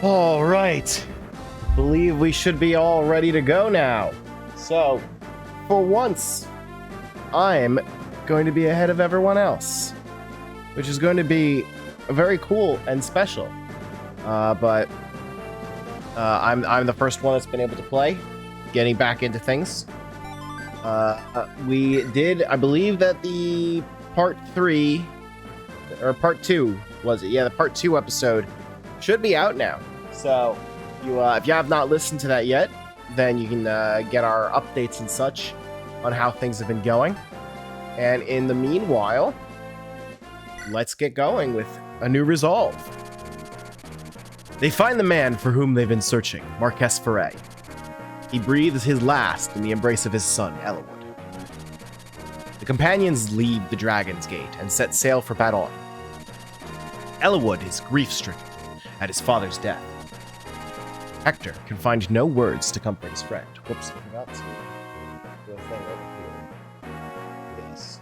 All right. Believe we should be all ready to go now. So, for once, I'm going to be ahead of everyone else, which is going to be very cool and special. But I'm the first one that's been able to play, getting back into things. We did, I believe that the part 3, or part 2, was it? Yeah, the part 2 episode should be out now. So, if you have not listened to that yet, then you can get our updates and such on how things have been going. And in the meanwhile, let's get going with a new resolve. They find the man for whom they've been searching, Marquess Ferret. He breathes his last in the embrace of his son, Elwood. The companions leave the Dragon's Gate and set sail for Badon. Elwood is grief-stricken at his father's death. Hector can find no words to comfort his friend. Whoops, I forgot to do a thing over here. Yes.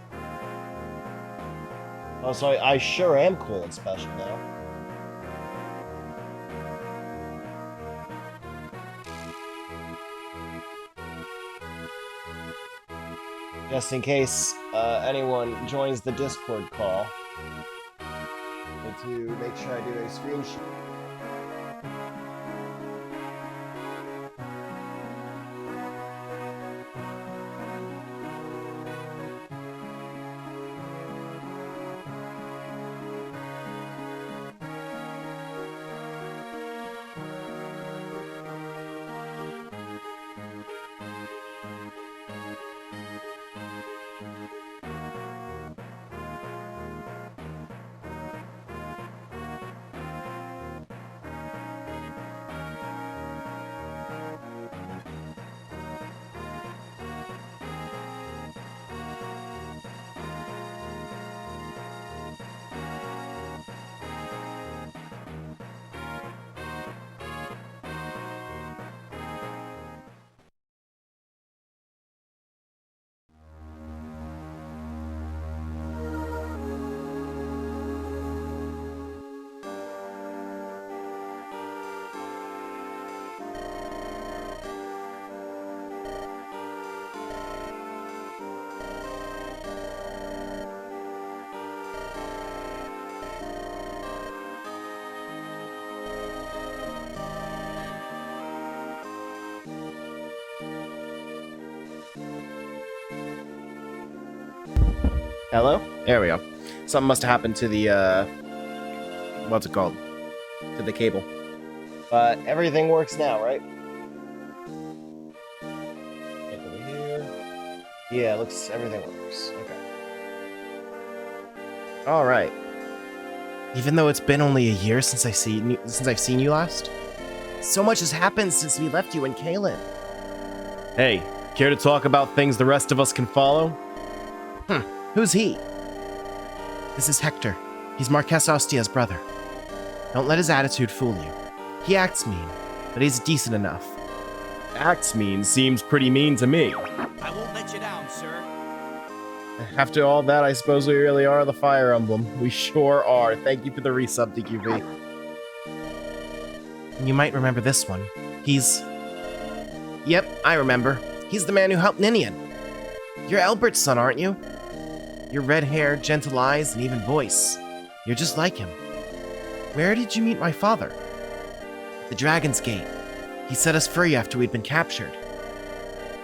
Oh, so I sure am cool and special now. Just in case anyone joins the Discord call, need to make sure I do a screenshot. Hello? There we go. Something must have happened to the, what's it called? To the cable. But everything works now, right? Look over here. Yeah, everything works. Okay. Alright. Even though it's been only a year since I've seen you last, so much has happened since we left you in Kalen. Hey, care to talk about things the rest of us can follow? Who's he? This is Hector. He's Marquess Ostia's brother. Don't let his attitude fool you. He acts mean, but he's decent enough. Acts mean seems pretty mean to me. I won't let you down, sir. After all that, I suppose we really are the Fire Emblem. We sure are. Thank you for the resub, DQV. You might remember this one. Yep, I remember. He's the man who helped Ninian. You're Albert's son, aren't you? Your red hair, gentle eyes, and even voice. You're just like him. Where did you meet my father? The Dragon's Gate. He set us free after we'd been captured.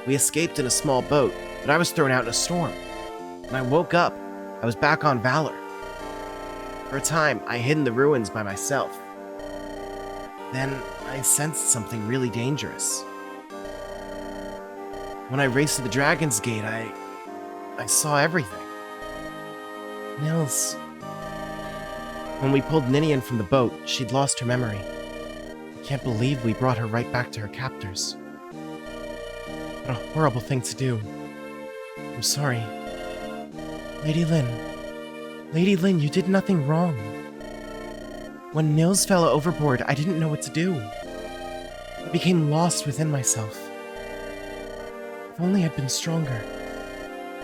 We escaped in a small boat, but I was thrown out in a storm. When I woke up, I was back on Valor. For a time, I hid in the ruins by myself. Then, I sensed something really dangerous. When I raced to the Dragon's Gate, I saw everything. Nils. When we pulled Ninian from the boat, she'd lost her memory. I can't believe we brought her right back to her captors. What a horrible thing to do. I'm sorry. Lady Lynn, you did nothing wrong. When Nils fell overboard, I didn't know what to do. I became lost within myself. If only I'd been stronger,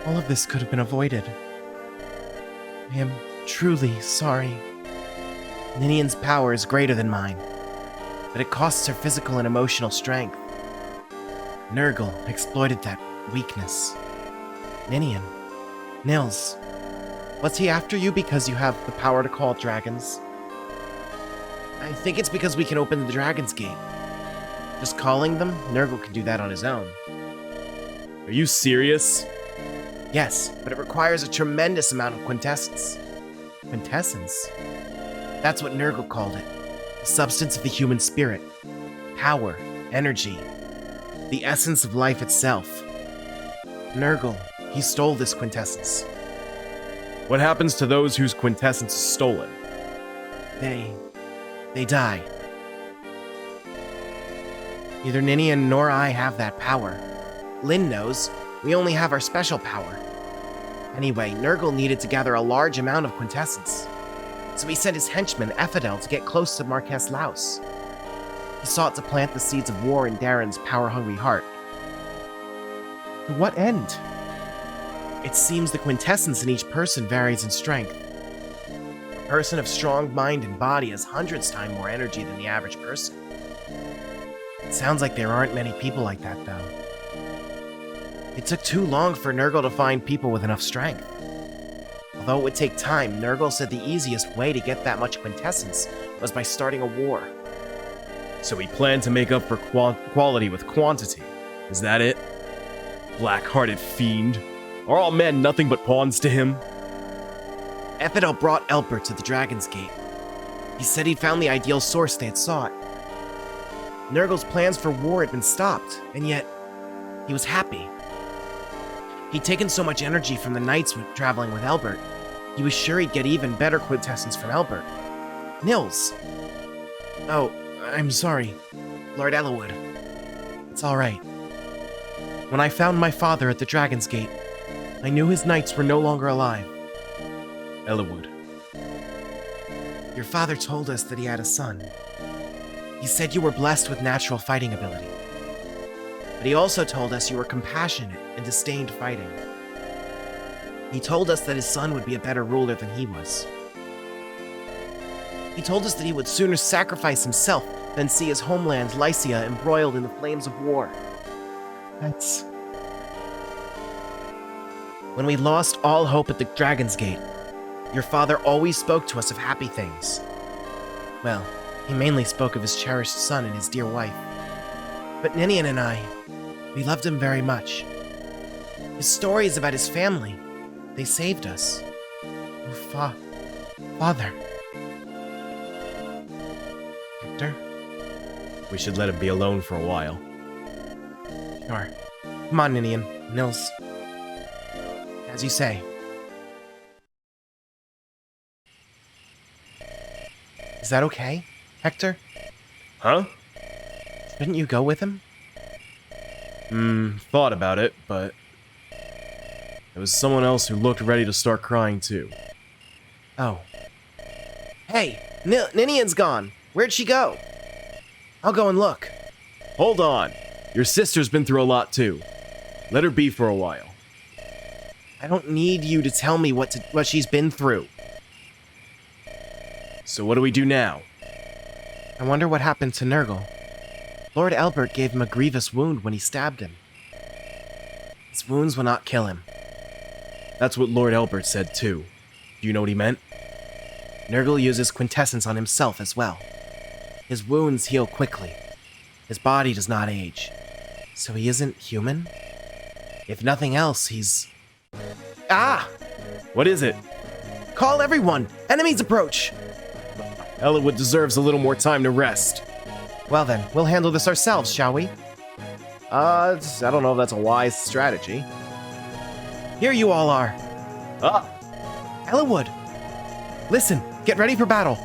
all of this could have been avoided. I am truly sorry. Ninian's power is greater than mine. but it costs her physical and emotional strength. Nurgle exploited that weakness. Ninian, Nils, was he after you because you have the power to call dragons? I think it's because we can open the Dragon's Gate. Just calling them, Nurgle can do that on his own. Are you serious? Yes, but it requires a tremendous amount of quintessence. Quintessence? That's what Nurgle called it. The substance of the human spirit. Power, energy. The essence of life itself. Nurgle, he stole this quintessence. What happens to those whose quintessence is stolen? They die. Neither Ninian nor I have that power. Lynn knows. We only have our special power. Anyway, Nurgle needed to gather a large amount of quintessence. So he sent his henchman, Ephidel, to get close to Marquess Laus. He sought to plant the seeds of war in Darren's power-hungry heart. To what end? It seems the quintessence in each person varies in strength. A person of strong mind and body has hundreds times more energy than the average person. It sounds like there aren't many people like that, though. It took too long for Nurgle to find people with enough strength. Although it would take time, Nurgle said the easiest way to get that much quintessence was by starting a war. So he planned to make up for quality with quantity. Is that it? Black-hearted fiend. Are all men nothing but pawns to him? Ephidel brought Elbert to the Dragon's Gate. He said he'd found the ideal source they had sought. Nurgle's plans for war had been stopped, and yet he was happy. He'd taken so much energy from the knights when traveling with Elbert, he was sure he'd get even better quintessence from Elbert. Nils! Oh, I'm sorry, Lord Ellawood. It's all right. When I found my father at the Dragon's Gate, I knew his knights were no longer alive. Ellawood. Your father told us that he had a son. He said you were blessed with natural fighting ability. But he also told us you were compassionate and disdained fighting. He told us that his son would be a better ruler than he was. He told us that he would sooner sacrifice himself than see his homeland, Lycia, embroiled in the flames of war. That's... When we lost all hope at the Dragon's Gate, your father always spoke to us of happy things. Well, he mainly spoke of his cherished son and his dear wife. But Ninian and I, we loved him very much. His stories about his family, they saved us. Oh, Father. Hector? We should let him be alone for a while. Sure. Come on, Ninian. Nils. As you say. Is that okay, Hector? Huh? Shouldn't you go with him? Thought about it, but there was someone else who looked ready to start crying too. Oh. Hey, Ninian's gone. Where'd she go? I'll go and look. Hold on. Your sister's been through a lot too. Let her be for a while. I don't need you to tell me what she's been through. So what do we do now? I wonder what happened to Nurgle. Lord Elbert gave him a grievous wound when he stabbed him. His wounds will not kill him. That's what Lord Elbert said too. Do you know what he meant? Nurgle uses quintessence on himself as well. His wounds heal quickly. His body does not age. So he isn't human? If nothing else, he's... Ah! What is it? Call everyone! Enemies approach! Ellawood deserves a little more time to rest. Well then, we'll handle this ourselves, shall we? I don't know if that's a wise strategy. Here you all are. Ah! Ellawood! Listen, get ready for battle.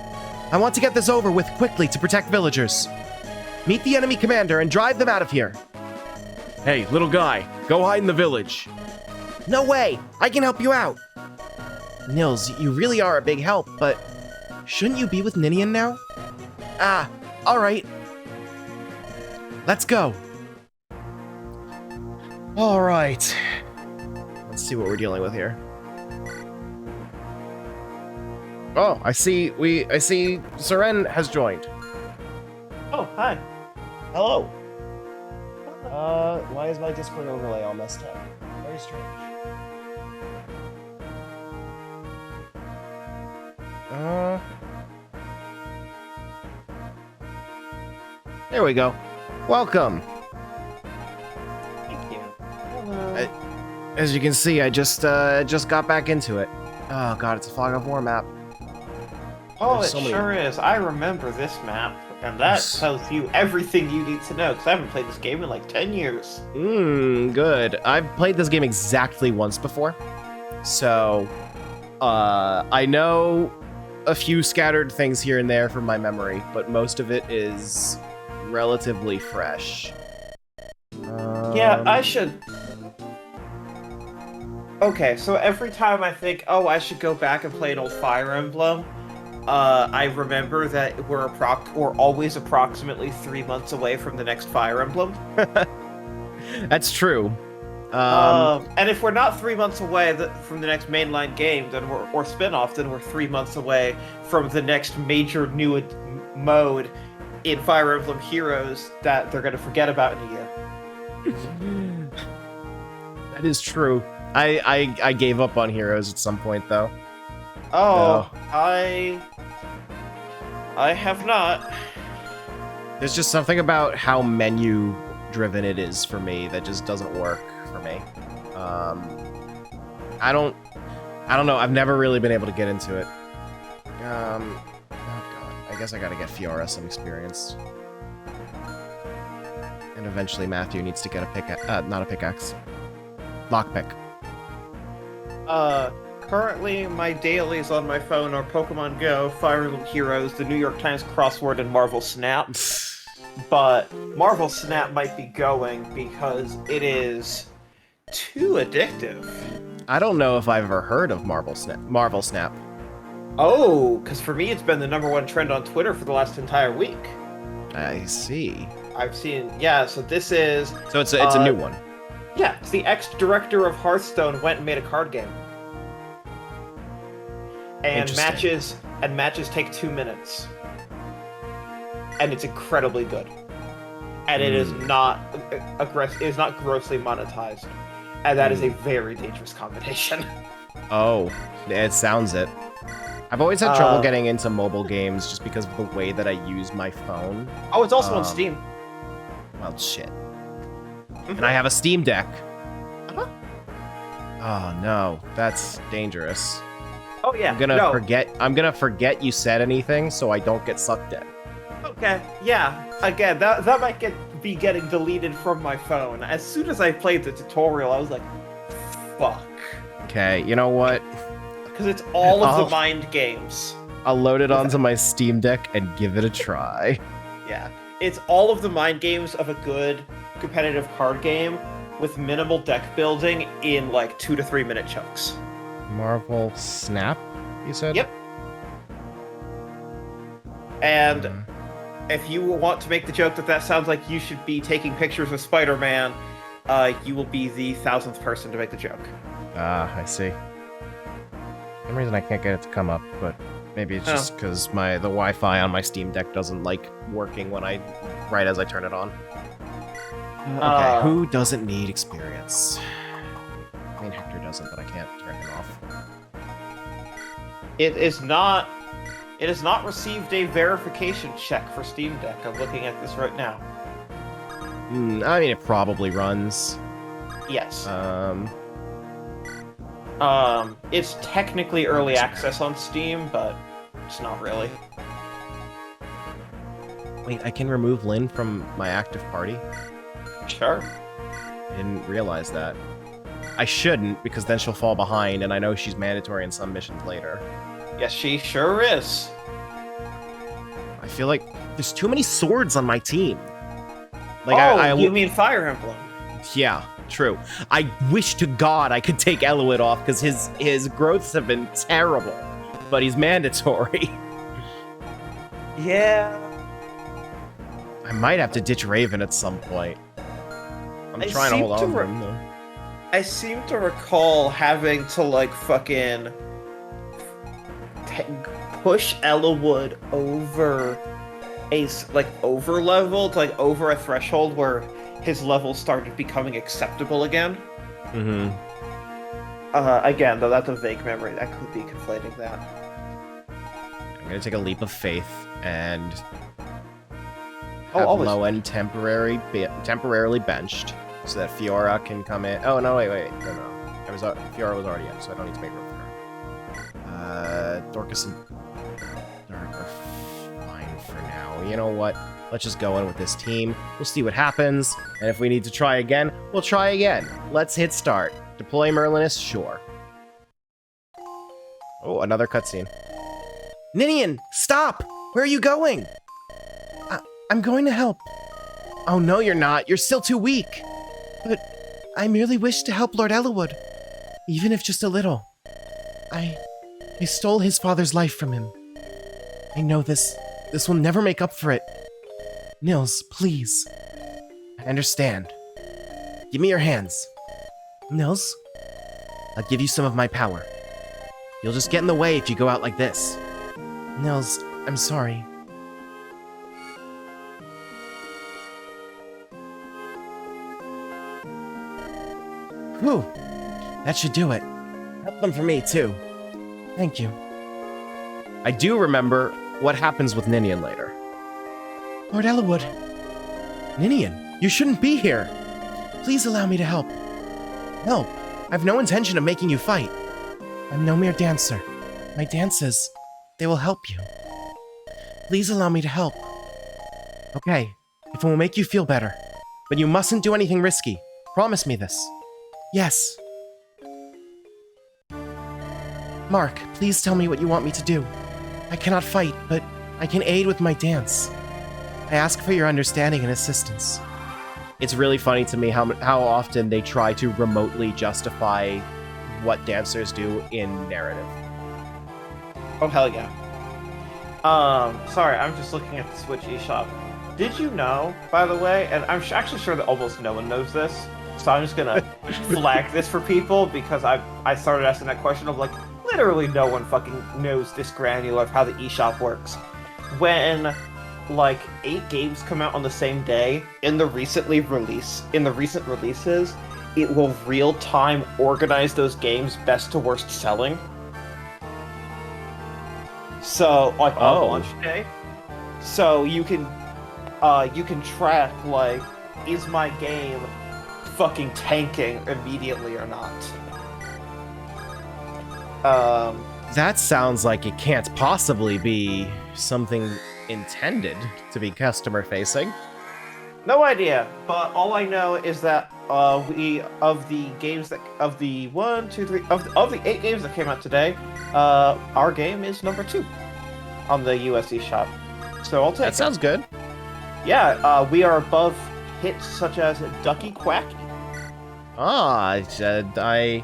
I want to get this over with quickly to protect villagers. Meet the enemy commander and drive them out of here. Hey, little guy, go hide in the village. No way! I can help you out! Nils, you really are a big help, but shouldn't you be with Ninian now? Ah, alright. Let's go. Alright. Let's see what we're dealing with here. Oh, I see Seren has joined. Oh, hi. Hello. Why is my Discord overlay all messed up? Very strange. There we go. Welcome. Thank you. Hello. As you can see, I just got back into it. Oh god, it's a Fog of War map. Oh, There's it so many- sure is. I remember this map, and that Yes. tells you everything you need to know, because I haven't played this game in like 10 years. Good. I've played this game exactly once before. So, I know a few scattered things here and there from my memory, but most of it is relatively fresh. Yeah, I should... Okay, so every time I think, oh, I should go back and play an old Fire Emblem, I remember that we're always approximately 3 months away from the next Fire Emblem. That's true. And if we're not 3 months away from the next mainline game, then or spin-off, then we're 3 months away from the next major new mode in Fire Emblem Heroes that they're going to forget about in a year. That is true. I gave up on Heroes at some point, though. Oh, I have not. There's just something about how menu-driven it is for me that just doesn't work for me. I don't know. I've never really been able to get into it. Oh god. I guess I gotta get Fiora some experience. And eventually Matthew needs to get a pickaxe. Not a pickaxe. Lockpick. Currently, my dailies on my phone are Pokemon Go, Fire Emblem Heroes, the New York Times crossword, and Marvel Snap. But Marvel Snap might be going because it is too addictive. I don't know if I've ever heard of Marvel Snap. Oh, because for me it's been the #1 trend on Twitter for the last entire week. I see. I've seen, yeah, so this is... So it's a new one. Yeah, it's the ex-director of Hearthstone went and made a card game. And matches take 2 minutes. And it's incredibly good. And it is not aggressive. It is not grossly monetized, and that is a very dangerous combination. Oh, it sounds it. I've always had trouble getting into mobile games just because of the way that I use my phone. Oh, it's also on Steam. Well, shit. And I have a Steam Deck. Uh-huh. Oh no, that's dangerous. Oh yeah. I'm gonna forget you said anything, so I don't get sucked in. Okay. Yeah. Again, that might be getting deleted from my phone. As soon as I played the tutorial, I was like, "Fuck." Okay, you know what? Because it's all of the mind games. I'll load it onto my Steam Deck and give it a try. Yeah. It's all of the mind games of a good competitive card game with minimal deck building in like 2 to 3 minute chunks. Marvel Snap, you said? Yep. And if you want to make the joke that sounds like you should be taking pictures of Spider-Man, you will be the 1000th person to make the joke. Ah, I see. For some reason I can't get it to come up, but maybe it's just because the Wi-Fi on my Steam Deck doesn't like working right as I turn it on. Okay, who doesn't need experience? I mean, Hector doesn't, but I can't turn him off. It has not received a verification check for Steam Deck. I'm looking at this right now. I mean, it probably runs. Yes. It's technically early access on Steam, but it's not really. Wait, I can remove Lynn from my active party? Sure. I didn't realize that. I shouldn't, because then she'll fall behind, and I know she's mandatory in some missions later. Yes, she sure is. I feel like there's too many swords on my team. Like, you mean Fire Emblem? Yeah, true. I wish to God I could take Eloid off, because his growths have been terrible, but he's mandatory. Yeah. I might have to ditch Raven at some point. I'm trying to hold on to him, though. I seem to recall having to, like, fucking push Elowood over over leveled, like over a threshold where his level started becoming acceptable again. Mm-hmm. Again, though, that's a vague memory. That could be conflating that. I'm gonna take a leap of faith and Oh, have always. Lowen temporarily benched so that Fiora can come in. Oh no, wait, no. Fiora was already in, so I don't need to make room for her. Dorcas and Dark are fine for now. You know what? Let's just go in with this team. We'll see what happens, and if we need to try again, we'll try again. Let's hit start. Deploy Merlinus, sure. Oh, another cutscene. Ninian, stop! Where are you going? I'm going to help. Oh no, you're not. You're still too weak. But I merely wish to help Lord Ellawood, even if just a little. I stole his father's life from him. I know this will never make up for it. Nils, please. I understand. Give me your hands. Nils, I'll give you some of my power. You'll just get in the way if you go out like this. Nils, I'm sorry. Whew. That should do it. Help them for me, too. Thank you. I do remember what happens with Ninian later. Lord Ellawood. Ninian, you shouldn't be here. Please allow me to help. Help. I've no intention of making you fight. I'm no mere dancer. My dances, they will help you. Please allow me to help. Okay, if it will make you feel better. But you mustn't do anything risky. Promise me this. Yes. Mark, please tell me what you want me to do. I cannot fight, but I can aid with my dance. I ask for your understanding and assistance. It's really funny to me how often they try to remotely justify what dancers do in narrative. Oh, hell yeah. Sorry, I'm just looking at the Switch eShop. Did you know, by the way, and I'm actually sure that almost no one knows this, so I'm just gonna flag this for people because I started asking that question of like, literally no one fucking knows this granular of how the eShop works. When like 8 games come out on the same day in the recent releases, it will real time organize those games best to worst selling. So like on launch day, so you can track like, is my game fucking tanking immediately or not? That sounds like it can't possibly be something intended to be customer facing. No idea, but all I know is that of the 8 games that came out today, our game is number 2 on the US eShop. So I'll take That sounds good. Yeah, we are above hits such as Ducky Quack. I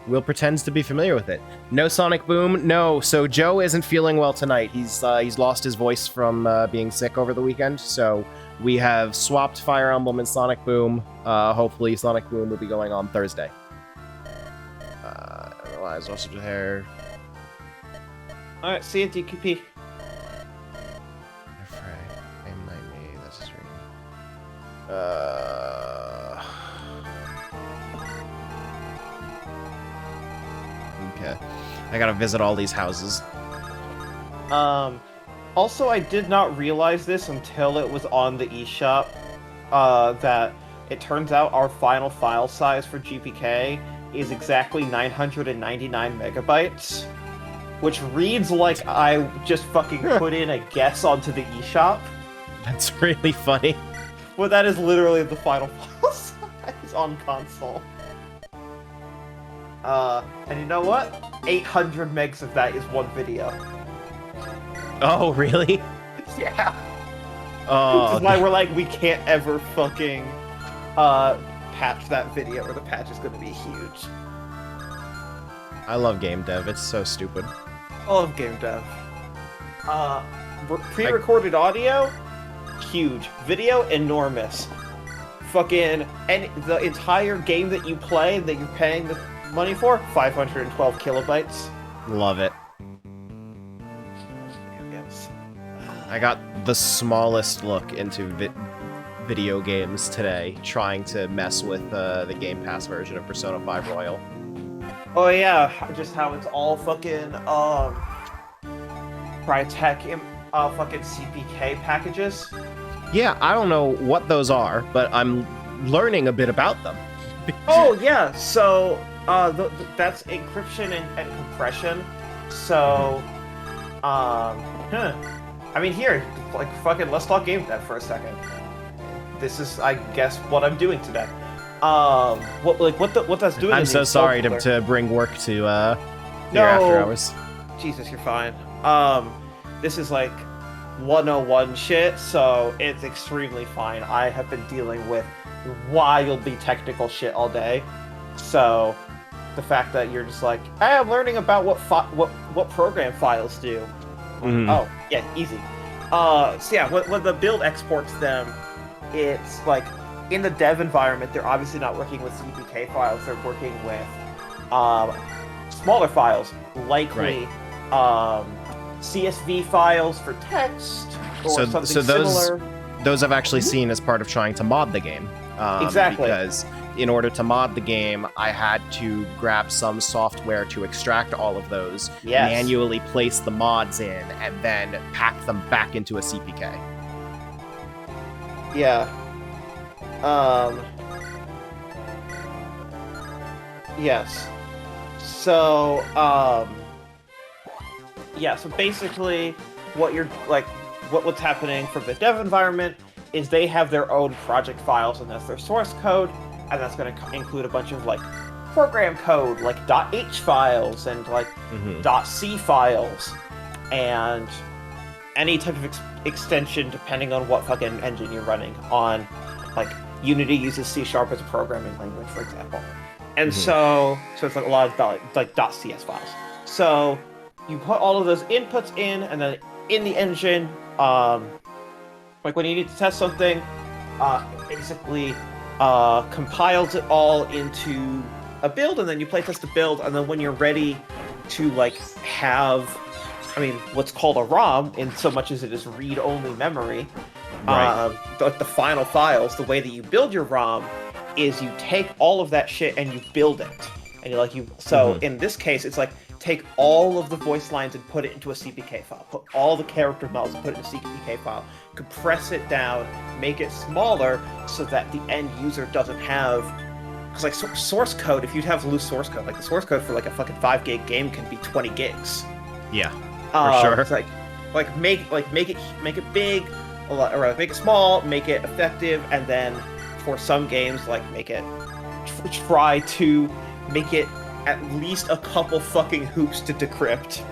will pretend to be familiar with it. No Sonic Boom, no. So Joe isn't feeling well tonight. He's lost his voice from being sick over the weekend. So we have swapped Fire Emblem and Sonic Boom. Hopefully Sonic Boom will be going on Thursday. Otherwise, also hair. All right, see you, DQP. That's his ring. Okay. I gotta visit all these houses. Also, I did not realize this until it was on the eShop, that it turns out our final file size for GPK is exactly 999 megabytes, which reads like I just fucking put in a guess onto the eShop. That's really funny. Well, that is literally the final file size on console. And you know what? 800 megs of that is one video. Oh, really? Yeah. Oh, This is why we're like, we can't ever fucking patch that video, or the patch is gonna be huge. I love game dev. It's so stupid. I love game dev. Pre-recorded audio, huge. Video, enormous. Fucking, and the entire game that you play, that you're paying the money for, 512 kilobytes. Love it. Yes. I got the smallest look into video games today, trying to mess with the Game Pass version of Persona 5 Royal. Oh yeah, just how it's all fucking Crytek fucking CPK packages. Yeah, I don't know what those are, but I'm learning a bit about them. Oh yeah, so that's encryption and compression. So, I mean, here, like, fucking, let's talk game dev for a second. This is, I guess, what I'm doing today. What that's doing. I'm is so sorry folder. to bring work to your No. after hours. Jesus, you're fine. This is like 101 shit, so it's extremely fine. I have been dealing with wildly technical shit all day, so the fact that you're just like, hey, I'm learning about what program files do. Mhm. Oh, yeah, easy. So yeah, when the build exports them, it's like in the dev environment, they're obviously not working with CPK files. They're working with smaller files, likely CSV files for text or something similar. Those I've actually seen as part of trying to mod the game. Exactly. Because in order to mod the game, I had to grab some software to extract all of those, Yes. manually place the mods in, and then pack them back into a CPK. Yeah. Yes. So, yeah, so basically what you're like what's happening from the dev environment is they have their own project files, and that's their source code, and that's going to include a bunch of like program code, like .h files and like .c files, and any type of extension depending on what fucking engine you're running on. Like Unity uses C# as a programming language, for example, and so it's like a lot of like .cs files. So you put all of those inputs in, and then in the engine, like when you need to test something, it basically compiles it all into a build, and then you playtest the build, and then when you're ready to like have, what's called a ROM, in so much as it is read-only memory, the final files, the way that you build your ROM is you take all of that shit and you build it, and in this case, it's like take all of the voice lines and put it into a CPK file, put all the character models and put it in a CPK file, compress it down, make it smaller so that the end user doesn't have, because like source code, if you have loose source code, like the source code for like a fucking 5 gig game can be 20 gigs. Yeah, for sure. It's like make it big, or make it small, make it effective, and then for some games, like try to make it at least a couple fucking hoops to decrypt.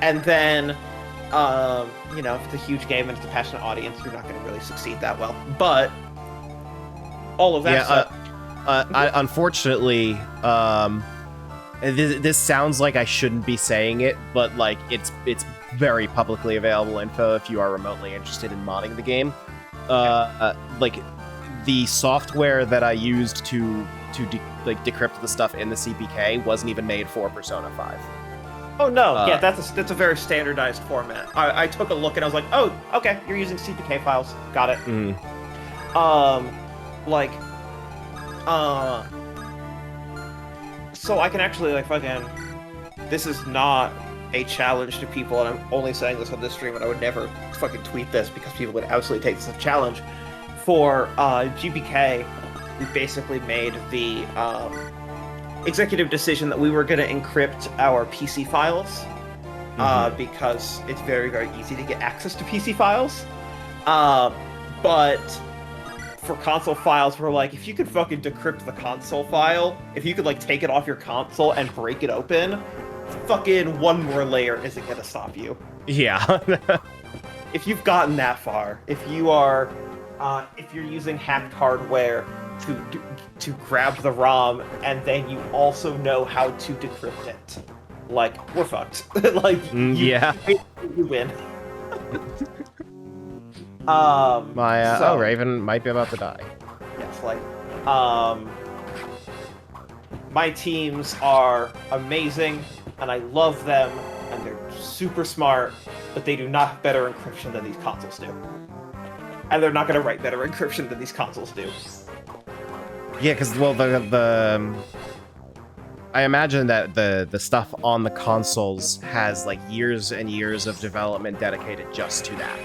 And then, if it's a huge game and it's a passionate audience, you're not going to really succeed that well. But all of that stuff. Unfortunately, this sounds like I shouldn't be saying it, but like it's very publicly available info if you are remotely interested in modding the game. Like the software that I used to decrypt the stuff in the CPK wasn't even made for Persona 5. Oh no, yeah, that's a very standardized format. I took a look and I was like, oh, okay, you're using CPK files, got it. So I can actually this is not a challenge to people, and I'm only saying this on this stream, and I would never fucking tweet this because people would absolutely take this as a challenge. For GPK, we basically made the executive decision that we were going to encrypt our PC files because it's very, very easy to get access to PC files. But for console files, we're like, if you could fucking decrypt the console file, if you could take it off your console and break it open, fucking one more layer isn't going to stop you. Yeah. If you've gotten that far, if you're using hacked hardware to grab the ROM, and then you also know how to decrypt it, we're fucked. You win. Raven might be about to die. Yes, my teams are amazing, and I love them, and they're super smart, but they do not have better encryption than these consoles do. And they're not going to write better encryption than these consoles do. Yeah, because, well, I imagine that the stuff on the consoles has, like, years and years of development dedicated just to that.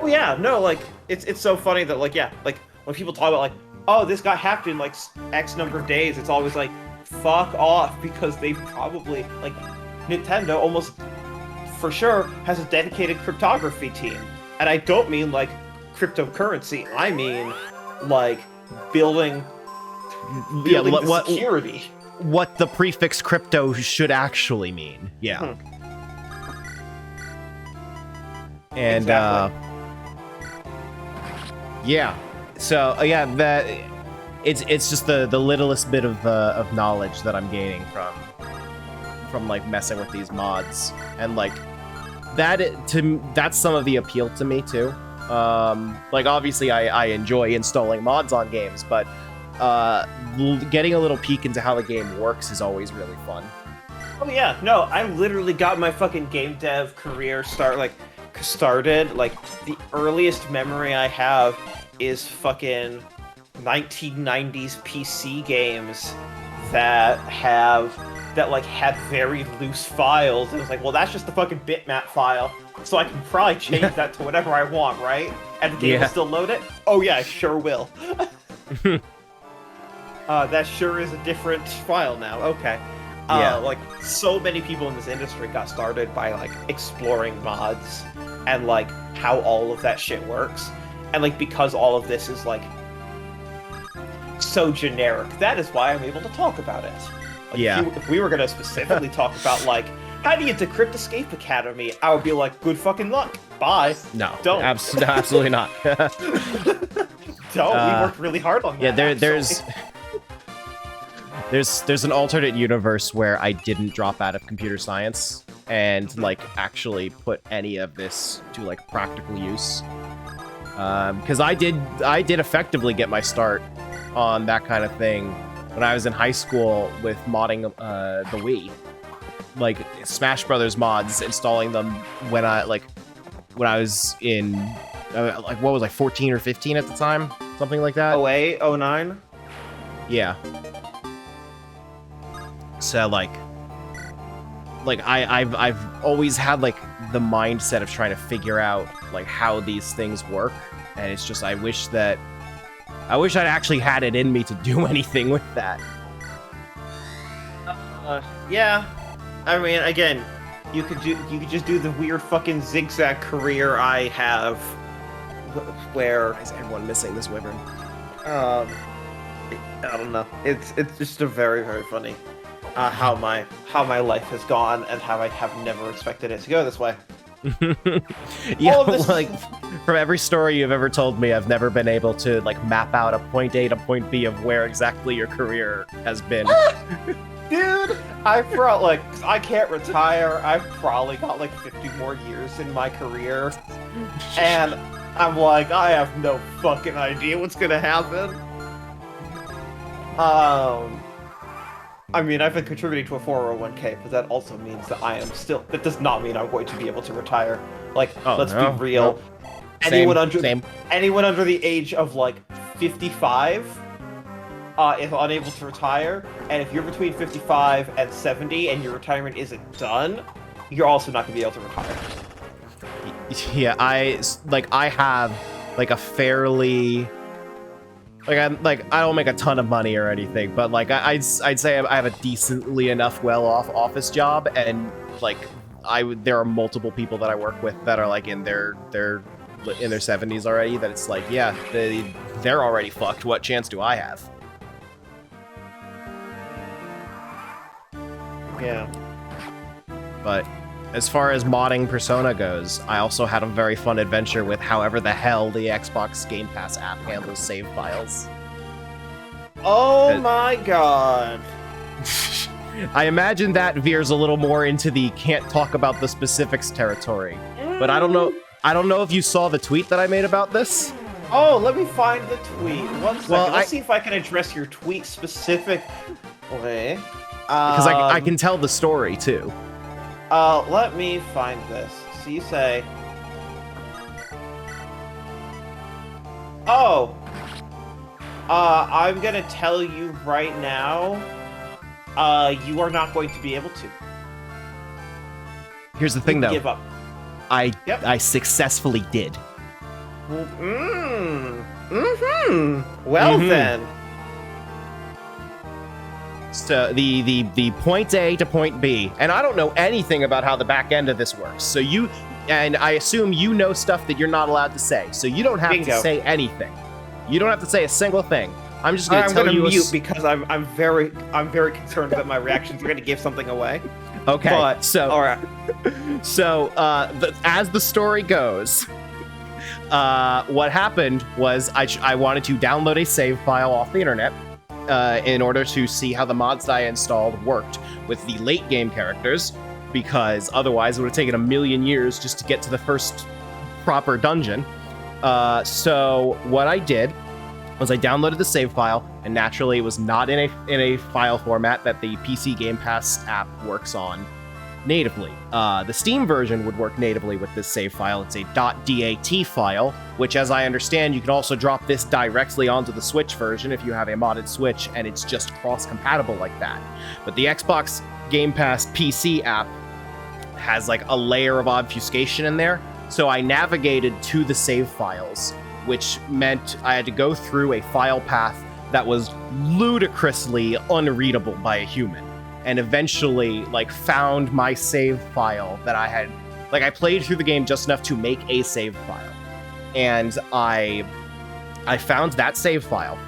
Oh, yeah, no, like, it's so funny that, like, yeah, like, when people talk about, like, oh, this got hacked in, like, X number of days, it's always like, fuck off, because they probably, like, Nintendo almost, for sure, has a dedicated cryptography team. And I don't mean, like, cryptocurrency, I mean, like, building the security. What the prefix crypto should actually mean. Yeah. And, Exactly. yeah. So, yeah, it's just the littlest bit of knowledge that I'm gaining from like messing with these mods, and like that's some of the appeal to me too. Like obviously I enjoy installing mods on games, but getting a little peek into how the game works is always really fun. Oh yeah, no, I literally got my fucking game dev career started, like, the earliest memory I have is fucking 1990s PC games that had very loose files. It was like, well, that's just the fucking bitmap file, so I can probably change that to whatever I want, right? And the game will still load it? Oh yeah, I sure will. That sure is a different file now, okay. Like, so many people in this industry got started by, like, exploring mods and, like, how all of that shit works. And, like, because all of this is, like, so generic, that is why I'm able to talk about it. Like, if we were gonna specifically talk about, like, how do you decrypt Escape Academy, I would be like, good fucking luck. Bye. No. Don't. Absolutely not. Don't. We worked really hard on that. Yeah, there's an alternate universe where I didn't drop out of computer science and, like, actually put any of this to, like, practical use. Because I did effectively get my start on that kind of thing when I was in high school with modding the Wii. Like, Smash Brothers mods, installing them when I was in, like, what was I, 14 or 15 at the time? Something like that? 08, 09? Yeah. So, like I've always had, like, the mindset of trying to figure out, like, how these things work, and it's just I wish I'd actually had it in me to do anything with that. Yeah. I mean, again, you could just do the weird fucking zigzag career I have, where Why is everyone missing this wyvern? I don't know. It's just a very, very funny how my life has gone and how I have never expected it to go this way. Yeah, All of this like, from every story you've ever told me, I've never been able to, like, map out a point A to point B of where exactly your career has been. Dude, I can't retire. I've probably got like 50 more years in my career. And I'm like, I have no fucking idea what's gonna happen. I mean, I've been contributing to a 401k, but that also means that that does not mean I'm going to be able to retire. Like, let's be real. No. Anyone Same. under the age of, like, 55 is unable to retire, and if you're between 55 and 70 and your retirement isn't done, you're also not going to be able to retire. Yeah, I have, like, a fairly... I don't make a ton of money or anything, but, like, I'd say I have a decently enough well-off office job, and, like, there are multiple people that I work with that are, like, in their 70s already, that it's like, yeah, they're already fucked. What chance do I have? Yeah. But as far as modding Persona goes, I also had a very fun adventure with however the hell the Xbox Game Pass app handles save files. Oh my god. I imagine that veers a little more into the can't talk about the specifics territory. But I don't know if you saw the tweet that I made about this. Oh, let me find the tweet. 1 second. Well, Let's see if I can address your tweet specifically. Because I can tell the story, too. Let me find this. So you say... Oh! I'm gonna tell you right now, you are not going to be able to. Here's the thing, though. Give up. I successfully did. Well then. So the point A to point B, and I don't know anything about how the back end of this works. So and I assume you know stuff that you're not allowed to say. So you don't have to say anything. You don't have to say a single thing. I'm just going to tell you. I'm mute because I'm very concerned that my reactions are going to give something away. Okay. But, so all right. So as the story goes, what happened was I wanted to download a save file off the internet. In order to see how the mods that I installed worked with the late game characters, because otherwise it would have taken a million years just to get to the first proper dungeon. So what I did was I downloaded the save file, and naturally it was not in a file format that the PC Game Pass app works on natively. The Steam version would work natively with this save file. It's a .dat file, which, as I understand, you can also drop this directly onto the Switch version if you have a modded Switch, and it's just cross-compatible like that. But the Xbox Game Pass PC app has like a layer of obfuscation in there, so I navigated to the save files, which meant I had to go through a file path that was ludicrously unreadable by a human. And eventually, found my save file that I had... I played through the game just enough to make a save file. And I found that save file,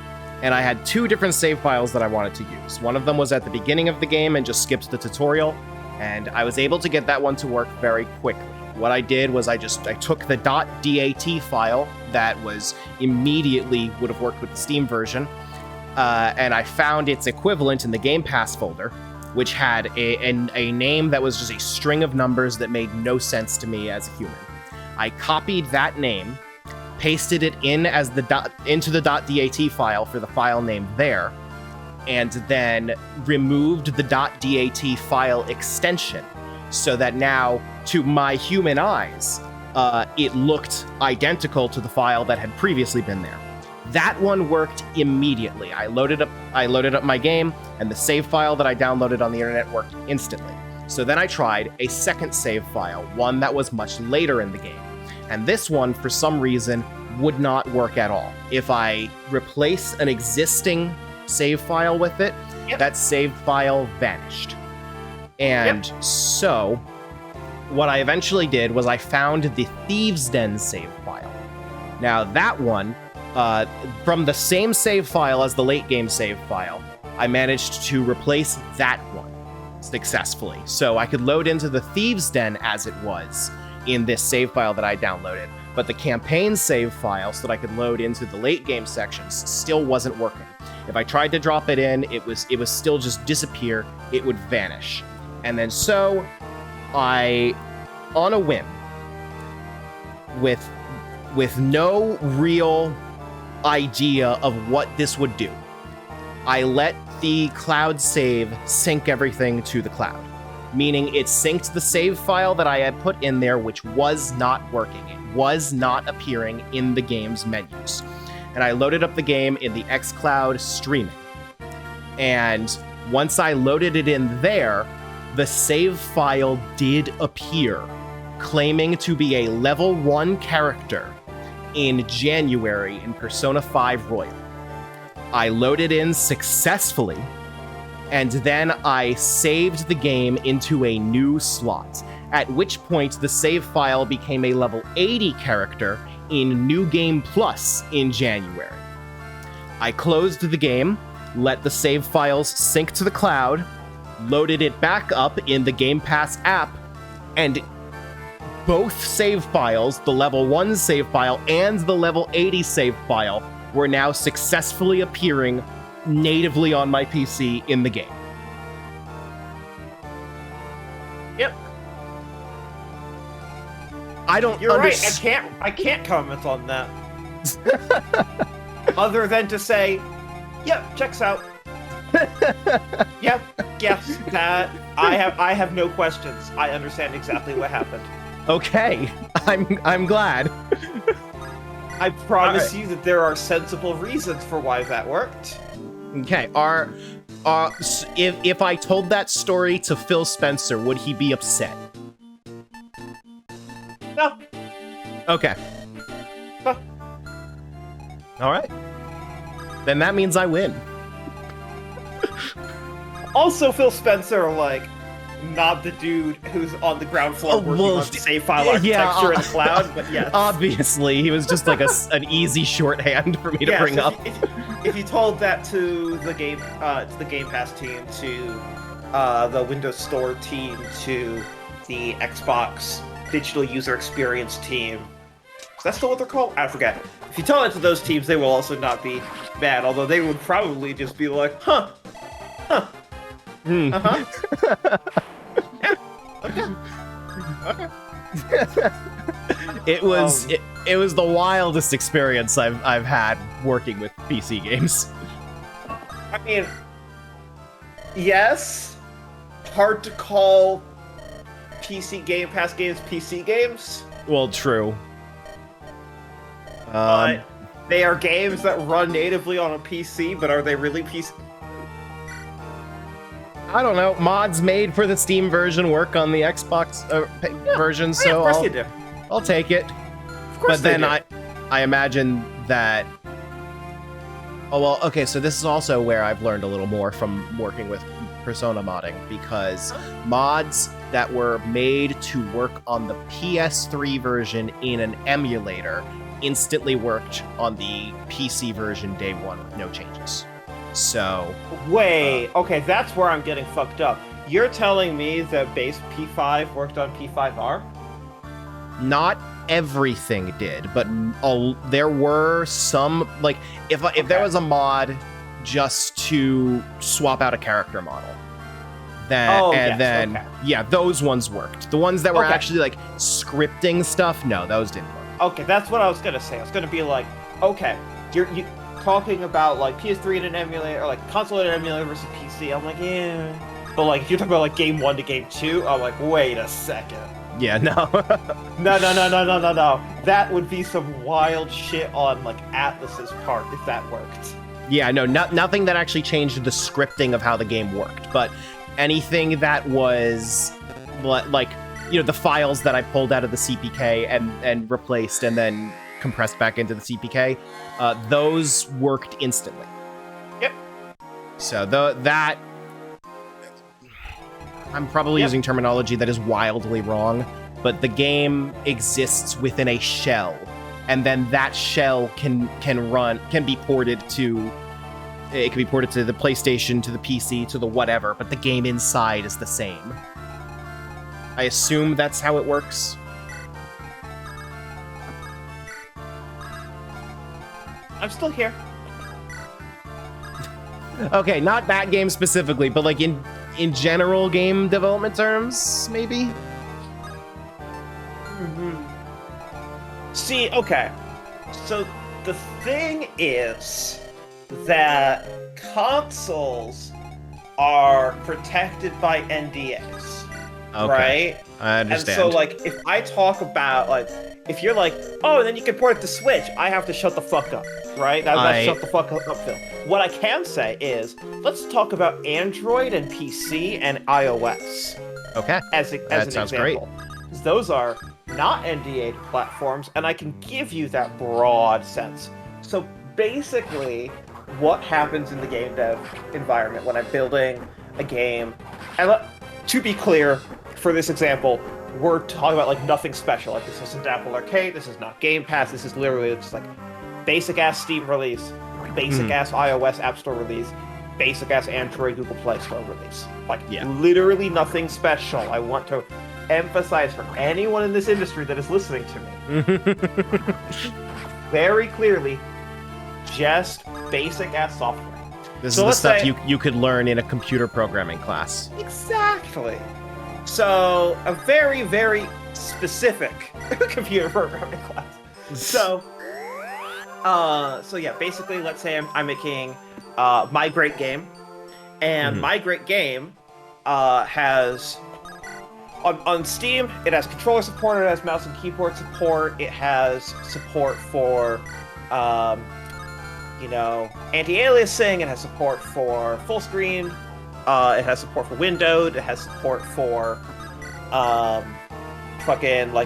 and I had two different save files that I wanted to use. One of them was at the beginning of the game and just skipped the tutorial, and I was able to get that one to work very quickly. What I did was I took the .dat file that was immediately would have worked with the Steam version, and I found its equivalent in the Game Pass folder, which had a name that was just a string of numbers that made no sense to me as a human. I copied that name, pasted it in as into the .dat file for the file name there, and then removed the .dat file extension so that now, to my human eyes, it looked identical to the file that had previously been there. That one worked immediately. I loaded up my game, and the save file that I downloaded on the internet worked instantly. So then I tried a second save file, one that was much later in the game. And this one, for some reason, would not work at all. If I replace an existing save file with it, that save file vanished. And so, what I eventually did was I found the Thieves' Den save file. Now that one, from the same save file as the late game save file, I managed to replace that one successfully. So I could load into the Thieves' Den as it was in this save file that I downloaded, but the campaign save file so that I could load into the late game sections still wasn't working. If I tried to drop it in, it was still just disappear, it would vanish. And then so I, on a whim, with no real idea of what this would do, I let the cloud save sync everything to the cloud, meaning it synced the save file that I had put in there, which was not working. It was not appearing in the game's menus. And I loaded up the game in the xCloud streaming. And once I loaded it in there, the save file did appear, claiming to be a level 1 character in January in Persona 5 Royal. I loaded in successfully, and then I saved the game into a new slot, at which point the save file became a level 80 character in New Game Plus in January. I closed the game, let the save files sync to the cloud, loaded it back up in the Game Pass app, and both save files, the level 1 save file and the level 80 save file, were now successfully appearing natively on my PC in the game. Yep. I don't You're right, I can't comment on that. Other than to say, yep, checks out. Yep, yes, that. I have no questions. I understand exactly what happened. Okay, I'm glad. I promise you that there are sensible reasons for why that worked. Okay, if I told that story to Phil Spencer, would he be upset? No. Okay. No. All right. Then that means I win. Also, Phil Spencer, like, not the dude who's on the ground floor working on save file architecture in the cloud, but yes. Obviously, he was just like an easy shorthand for me to bring up. If you told that to the Game Pass team, to the Windows Store team, to the Xbox Digital User Experience team, is that still what they're called? I forget. If you tell it to those teams, they will also not be mad, although they would probably just be like, huh. Uh-huh. Yeah. Okay. It was the wildest experience I've had working with PC games. I mean, yes, hard to call PC Game Pass games PC games. Well, true. But they are games that run natively on a PC, but are they really PC? I don't know. Mods made for the Steam version work on the Xbox version, so of course you do. I'll take it. Of course But then they do. I imagine that. Oh well, okay. So this is also where I've learned a little more from working with Persona modding, because mods that were made to work on the PS3 version in an emulator instantly worked on the PC version day one with no changes. So Wait, okay, that's where I'm getting fucked up. You're telling me that base P5 worked on P5R? not everything did, but there were some, like, if there was a mod just to swap out a character model, then yeah, those ones worked. The ones that were actually like scripting stuff, no, those didn't work. Okay, that's what I was gonna say. I was gonna be like, okay, you talking about like PS3 in an emulator, or like console in an emulator versus PC. I'm like, yeah. But like, if you're talking about like game 1 to game 2, I'm like, wait a second. Yeah, no. No. That would be some wild shit on like Atlas's part if that worked. Yeah, no, nothing that actually changed the scripting of how the game worked, but anything that was like, you know, the files that I pulled out of the CPK and replaced and then compressed back into the CPK, those worked instantly. Yep. So that I'm probably using terminology that is wildly wrong, but the game exists within a shell, and then that shell can be ported to. It can be ported to the PlayStation, to the PC, to the whatever, but the game inside is the same. I assume that's how it works. I'm still here. Okay, not that game specifically, but like in general game development terms, maybe? See, okay. So the thing is that consoles are protected by NDAs, right? I understand. And so, like, if I talk about, like, if you're like, oh, and then you can port it to Switch, I have to shut the fuck up, right? That's shut the fuck up, Phil. What I can say is, let's talk about Android and PC and iOS. Okay. As an sounds example. Because those are not NDA platforms, and I can give you that broad sense. So basically, what happens in the game dev environment when I'm building a game, and to be clear, for this example, we're talking about like nothing special. Like, this isn't Apple Arcade, this is not Game Pass, this is literally just like basic ass Steam release, basic ass iOS App Store release, basic ass Android Google Play Store release. Like, literally nothing special. I want to emphasize for anyone in this industry that is listening to me very clearly, just basic ass software. This is the stuff you could learn in a computer programming class. Exactly. So, a very, very specific computer programming class. So yeah, basically, let's say I'm making my great game, and my great game has on Steam, it has controller support, it has mouse and keyboard support, it has support for, anti-aliasing, it has support for full screen, it has support for windowed, it has support for,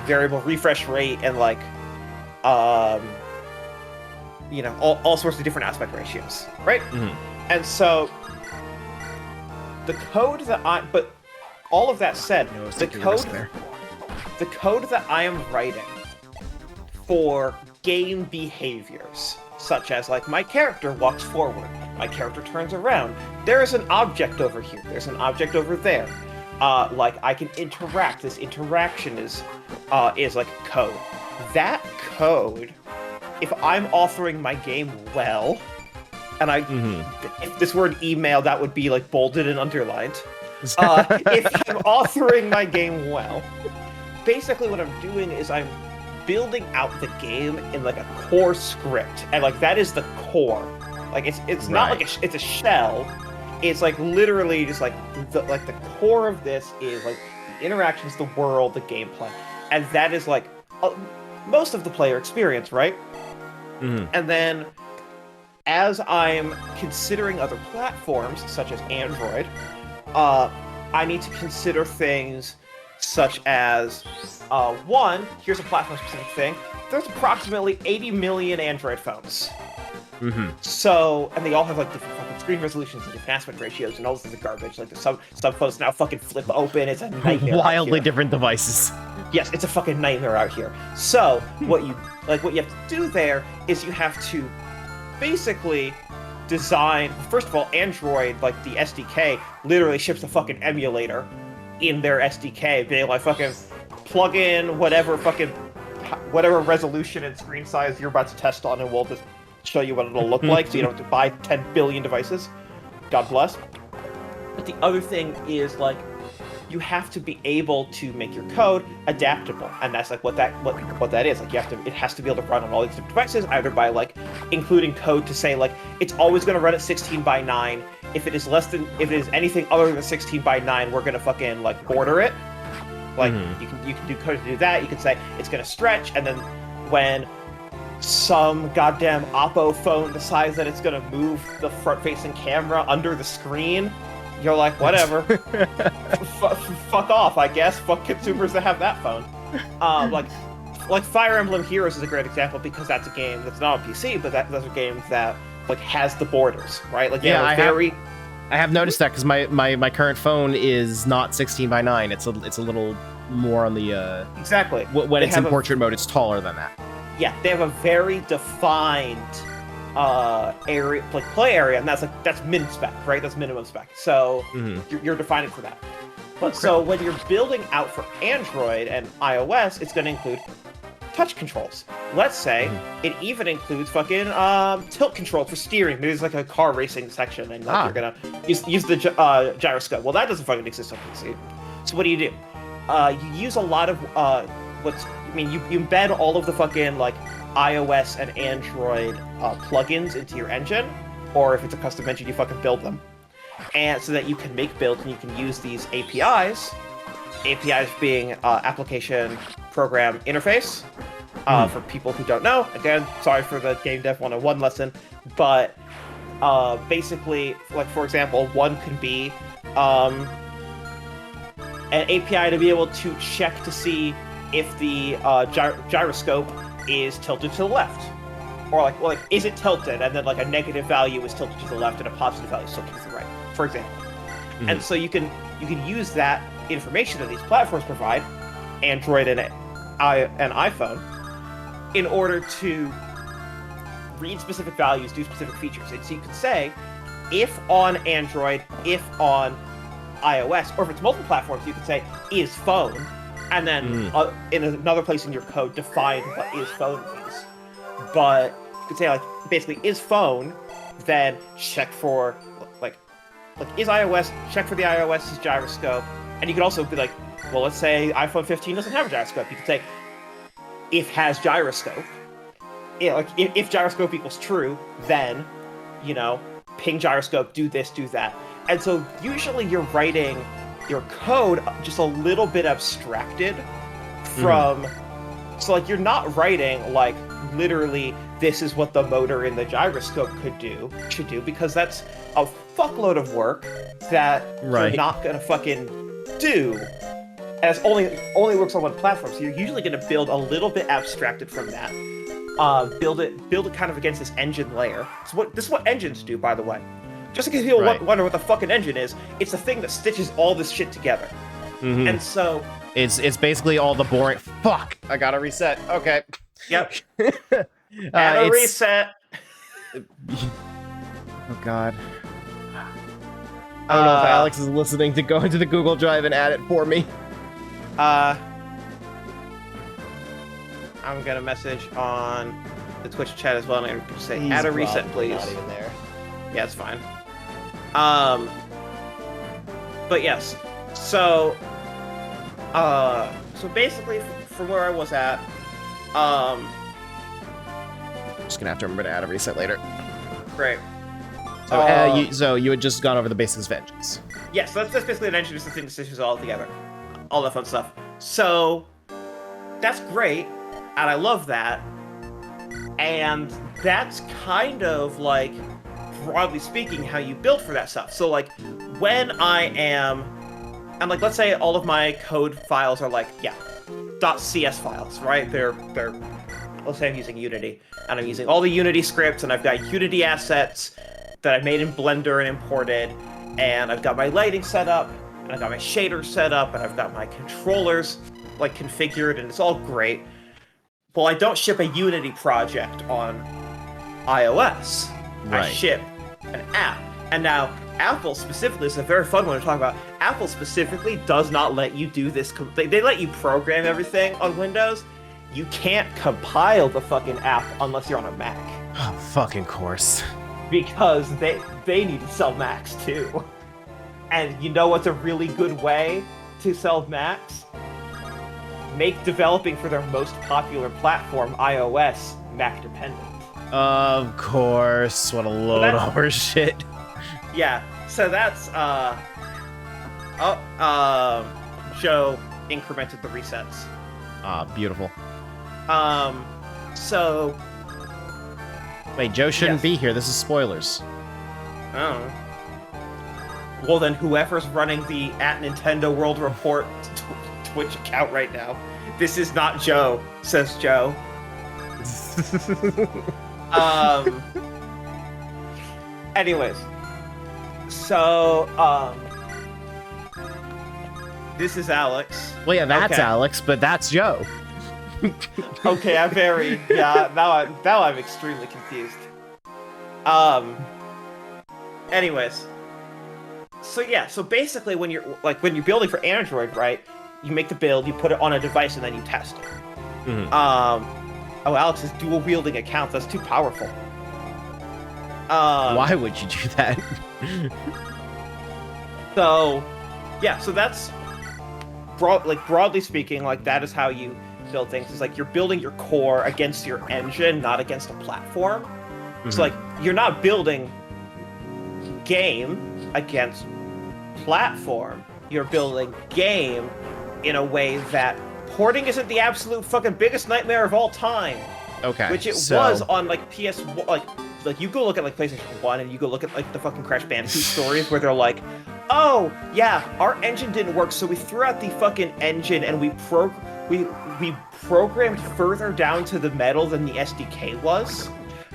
variable refresh rate and, all sorts of different aspect ratios, right? Mhm. And so, but all of that said, the code that I am writing for game behaviors, such as my character walks forward, my character turns around, there is an object over here, there's an object over there, I can interact, this interaction is code. That code, if I'm authoring my game well, and if this were an email, that would be bolded and underlined. If I'm authoring my game well, basically what I'm doing is I'm building out the game in a core script, and that is the core. It's not it's a shell. It's literally just the core of this is the interactions, the world, the gameplay, and that is most of the player experience, right? And then, as I'm considering other platforms, such as Android, I need to consider things such as, here's a platform-specific thing. There's approximately 80 million Android phones. So, and they all have different fucking screen resolutions and different aspect ratios and all this other garbage. Some phones now fucking flip open. It's a nightmare. Wildly different devices. Yes, it's a fucking nightmare out here. So, what you have to do there is you have to basically design. First of all, Android, the SDK, literally ships a fucking emulator in their SDK, being fucking plug in whatever resolution and screen size you're about to test on, and we'll just show you what it'll look like, so you don't have to buy 10 billion devices. God bless. But the other thing is you have to be able to make your code adaptable, and that's what that is. It has to be able to run on all these different devices, either by including code to say it's always going to run at 16:9. If it is anything other than 16:9, we're going to fucking border it. You can do code to do that. You can say it's going to stretch, and then when some goddamn Oppo phone decides that it's going to move the front-facing camera under the screen, you're whatever. Fuck off, I guess. Fuck consumers that have that phone. Fire Emblem Heroes is a great example, because that's a game that's not on PC, but that's a game that has the borders, right? I have noticed that, because my current phone is not 16:9. It's a little more on the exactly. When it's in portrait mode, it's taller than that. Yeah, they have a very defined area, play area, and that's min spec, right? That's minimum spec. So you're defining for that. But so when you're building out for Android and iOS, it's going to include touch controls. Let's say it even includes fucking tilt control for steering. There's a car racing section, and you're gonna use the gyroscope. Well, that doesn't fucking exist on PC. So what do? You use a lot of you embed all of the fucking iOS and Android plugins into your engine, or if it's a custom engine, you fucking build them, and so that you can make builds and you can use these APIs. APIs being application program interface. For people who don't know, again, sorry for the Game Dev 101 lesson, but basically, for example, one can be an API to be able to check to see if the gyroscope is tilted to the left, or is it tilted, and then a negative value is tilted to the left and a positive value is tilted to the right, for example. And so you can use that information that these platforms provide, Android and iPhone, in order to read specific values, do specific features. And so you can say, if on Android, if on iOS, or if it's multiple platforms, you can say is phone, and then in another place in your code define what is phone means. But you could say basically is phone, then check for is iOS, check for the iOS's gyroscope, and you could also be well, let's say iPhone 15 doesn't have a gyroscope. You could say if has gyroscope. If gyroscope equals true, then ping gyroscope, do this, do that. And so usually you're writing your code just a little bit abstracted from. So like you're not writing like literally this is what the motor in the gyroscope should do, because that's a fuckload of work that you're not gonna fucking do. As only works on one platform, so you're usually gonna build a little bit abstracted from that. Build it kind of against this engine layer. So this is what engines do, by the way. Just in case people wonder what the fucking engine is, it's the thing that stitches all this shit together. And so it's basically all the boring. Fuck! I gotta reset. Okay. Yep. And a reset. Oh god. I don't know if Alex is listening to go into the Google Drive and add it for me. I'm gonna message on the Twitch chat as well, and I'm gonna say add a reset, please. Not even there. Yeah, it's fine. But yes, so basically, from where I was at, just gonna have to remember to add a reset later. Great. So you had just gone over the basics of engines. Yes, that's basically an engine, just the thing that stitches all together, all that fun stuff. So that's great, and I love that. And that's kind of like, broadly speaking, how you build for that stuff. So like, when and like, let's say all of my code files are like, .cs files, right? They're let's say I'm using Unity, and I'm using all the Unity scripts, and I've got Unity assets that I made in Blender and imported, and I've got my lighting set up, and I've got my shaders set up, and I've got my controllers like configured, and it's all great. Well, I don't ship a Unity project on iOS. Right. I ship an app. And now, Apple specifically, this is a very fun one to talk about, Apple specifically does not let you do this. They let you program everything on Windows. You can't compile the fucking app unless you're on a Mac. Oh, fucking course. Because they need to sell Macs too. And you know what's a really good way to sell Macs? Make developing for their most popular platform, iOS, Mac dependent. Of course. What a load of horse shit. Yeah, so that's Joe incremented the resets. Beautiful. So wait, Joe shouldn't be here. This is spoilers. Oh. Well, then whoever's running the @Nintendo World Report Twitch account right now, this is not Joe, says Joe. Anyways, so this is Alex. Well, yeah, that's Okay. Alex, but that's Joe. Okay, now I'm extremely confused. Anyways, so basically when you're building for Android, right? You make the build, you put it on a device, and then you test it. Oh, Alex's dual wielding account, that's too powerful. Why would you do that? So that's broadly speaking, like that is how you build things. It's like you're building your core against your engine, not against a platform. So like you're not building game against platform. You're building game in a way that porting isn't the absolute fucking biggest nightmare of all time. Okay. Which it was on like PS1, like you go look at like PlayStation 1 and you go look at like the fucking Crash Bandicoot stories where they're like, oh yeah, our engine didn't work, so we threw out the fucking engine and we programmed further down to the metal than the SDK was.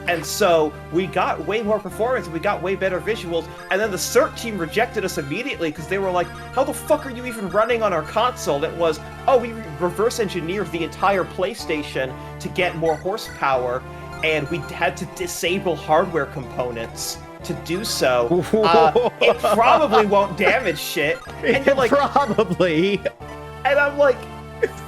And so we got way more performance, we got way better visuals, and then the CERT team rejected us immediately because they were like, how the fuck are you even running on our console? And it was, oh, we reverse engineered the entire PlayStation to get more horsepower, and we had to disable hardware components to do so. It probably won't damage shit. And you're like, probably. And I'm like,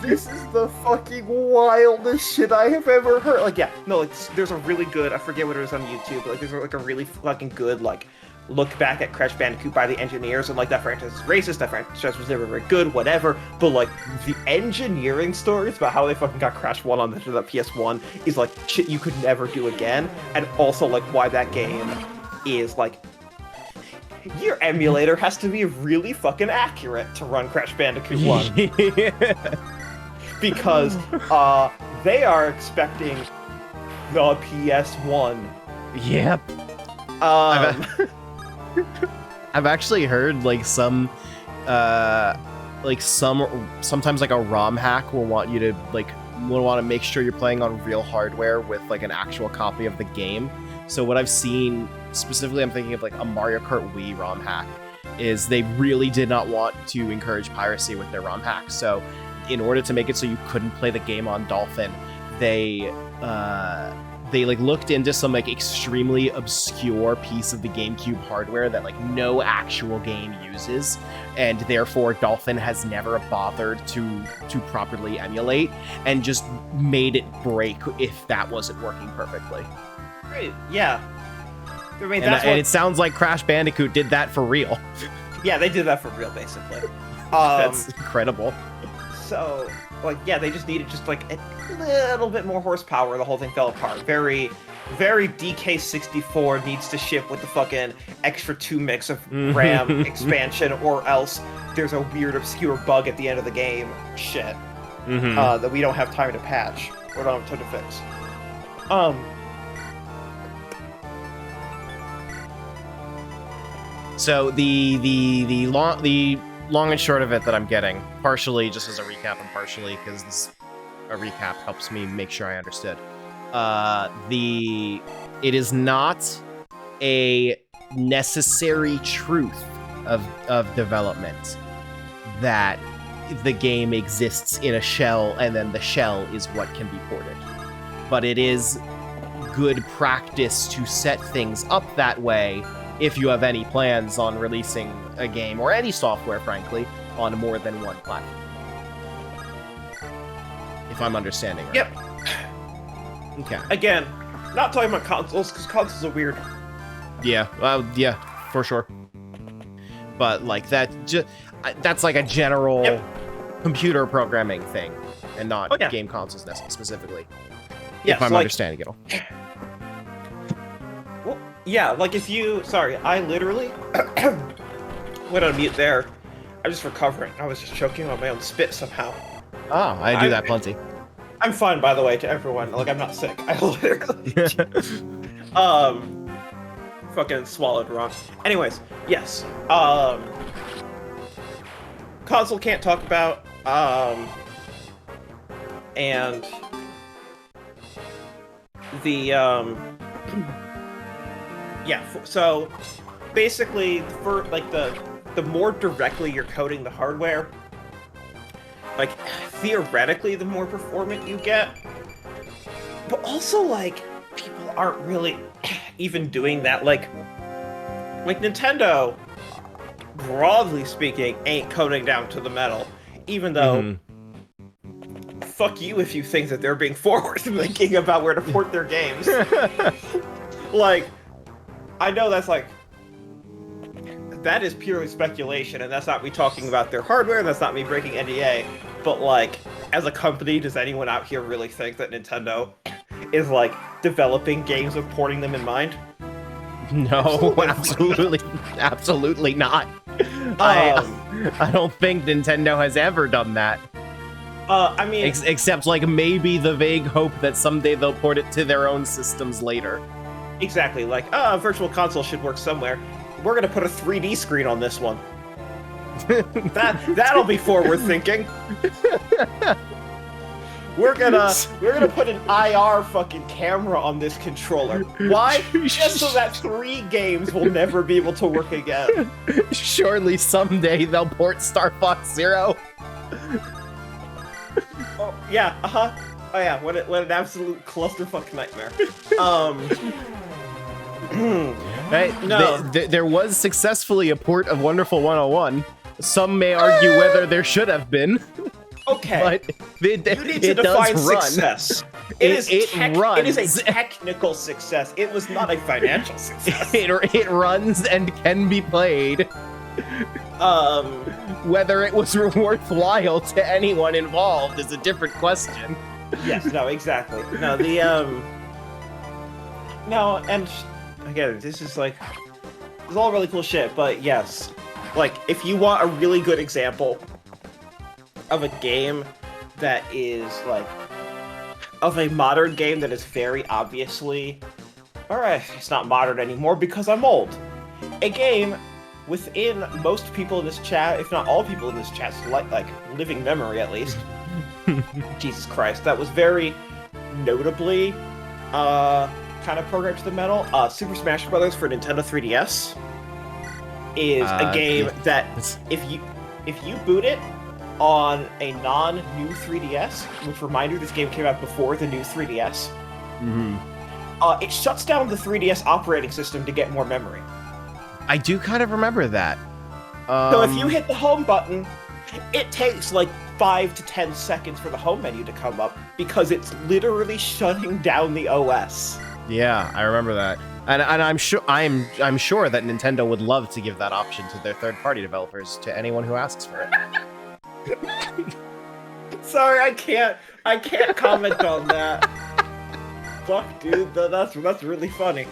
this is the fucking wildest shit I have ever heard. Like, yeah, no, like, there's a really good, I forget what it was on YouTube, but like, there's like a really fucking good, like, look back at Crash Bandicoot by the engineers, and like, that franchise is racist, that franchise was never very good, whatever, but like, the engineering stories about how they fucking got Crash 1 on the PS1 is like, shit you could never do again, and also like, why that game is like, your emulator has to be really fucking accurate to run Crash Bandicoot 1. Because they are expecting the PS1. Yep. I've actually heard like sometimes like a ROM hack will want you to make sure you're playing on real hardware with like an actual copy of the game. So what I've seen specifically, I'm thinking of like a Mario Kart Wii ROM hack, is they really did not want to encourage piracy with their ROM hack. So in order to make it so you couldn't play the game on Dolphin, they like looked into some like extremely obscure piece of the GameCube hardware that like no actual game uses, and therefore Dolphin has never bothered to properly emulate, and just made it break if that wasn't working perfectly. Right, yeah. I mean, and it sounds like Crash Bandicoot did that for real. Yeah, they did that for real, basically. That's incredible. So, like, yeah, they just needed just like a little bit more horsepower. The whole thing fell apart. Very, very DK64 needs to ship with the fucking extra 2 mix of RAM expansion, or else there's a weird, obscure bug at the end of the game. Shit. That we don't have time to patch, or don't have time to fix. So the long and short of it that I'm getting, partially just as a recap and partially because a recap helps me make sure I understood. It is not a necessary truth of development that the game exists in a shell and then the shell is what can be ported. But it is good practice to set things up that way if you have any plans on releasing a game, or any software, frankly, on more than one platform. If I'm understanding right. Yep. Okay. Again, not talking about consoles, because consoles are weird. Yeah, yeah, for sure. But, like, that's like a general computer programming thing, and not game consoles specifically. Yeah, if I'm understanding it all. Well, yeah, like if you... Sorry, I literally went on mute there. I'm just recovering. I was just choking on my own spit somehow. Oh, I do that plenty. I'm fine, by the way, to everyone. Like, I'm not sick. I literally fucking swallowed wrong. Anyways, yes. Console can't talk about, and the, yeah, so basically, for, like, the more directly you're coding the hardware, like, theoretically, the more performant you get. But also, like, people aren't really even doing that. Like Nintendo, broadly speaking, ain't coding down to the metal. Even though, fuck you if you think that they're being forward-thinking about where to port their games. Like, I know that's like... That is purely speculation, and that's not me talking about their hardware, that's not me breaking NDA, but, like, as a company, does anyone out here really think that Nintendo is, like, developing games with porting them in mind? No, absolutely not. I don't think Nintendo has ever done that. I mean... except, like, maybe the vague hope that someday they'll port it to their own systems later. Exactly, like, Virtual Console should work somewhere. We're gonna put a 3D screen on this one. That'll be forward thinking. We're gonna put an IR fucking camera on this controller. Why? Just so that 3 games will never be able to work again. Surely someday they'll port Star Fox Zero. Oh yeah, Oh yeah, what an absolute clusterfuck nightmare. Right? No. There was successfully a port of Wonderful 101. Some may argue whether there should have been. Okay. But you need to define success. It runs. It is a technical success. It was not a financial success. It runs and can be played. Whether it was worthwhile to anyone involved is a different question. Yes, no, exactly. No, no, and again, this is like, It's all really cool shit, but yes. Like, if you want a really good example of a game that is, like, of a modern game that is very obviously... Alright, it's not modern anymore because I'm old. A game within most people in this chat, if not all people in this chat's like living memory at least. Jesus Christ, that was very notably kind of programmed to the metal. Super Smash Bros. For Nintendo 3DS is a game that if you boot it on a non-new 3DS, which remind you this game came out before the new 3DS, it shuts down the 3DS operating system to get more memory. I do kind of remember that. So if you hit the home button, it takes like 5 to 10 seconds for the home menu to come up because it's literally shutting down the OS. Yeah, I remember that. And I'm sure I'm sure that Nintendo would love to give that option to their third-party developers to anyone who asks for it. Sorry, I can't comment on that. Fuck, dude, that's really funny.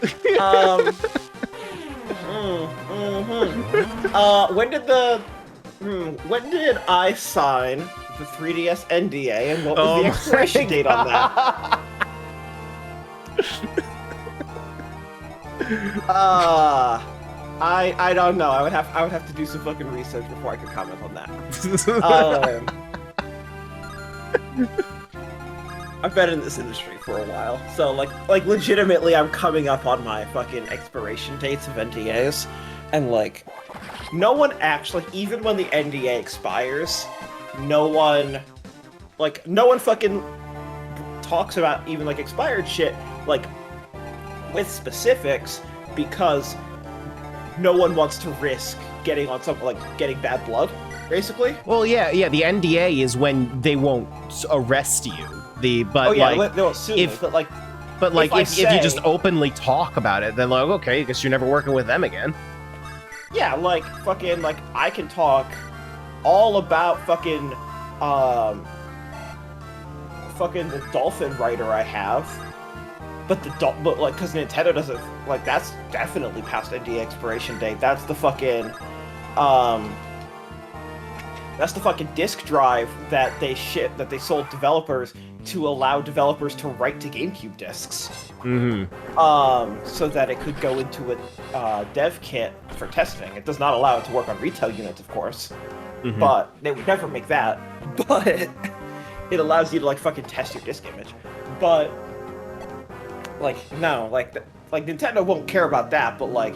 When did I sign the 3DS NDA, and what was the expiration date on that? I don't know. I would have to do some fucking research before I could comment on that. I've been in this industry for a while, so like legitimately, I'm coming up on my fucking expiration dates of NDAs, and like, no one actually, even when the NDA expires, no one fucking talks about even like expired shit like with specifics because no one wants to risk getting on something like getting bad blood, basically. Well, yeah, the NDA is when they won't arrest you. They won't sue me, but if you just openly talk about it, then like, okay, I guess you're never working with them again. Yeah, like fucking like I can talk all about fucking the dolphin writer I have, but because Nintendo doesn't, like, that's definitely past NDA expiration date. That's the fucking disk drive that they sold developers to allow developers to write to GameCube discs. So that it could go into a dev kit for testing. It does not allow it to work on retail units, of course, but they would never make that. But it allows you to like fucking test your disk image. But like no, like Nintendo won't care about that. But like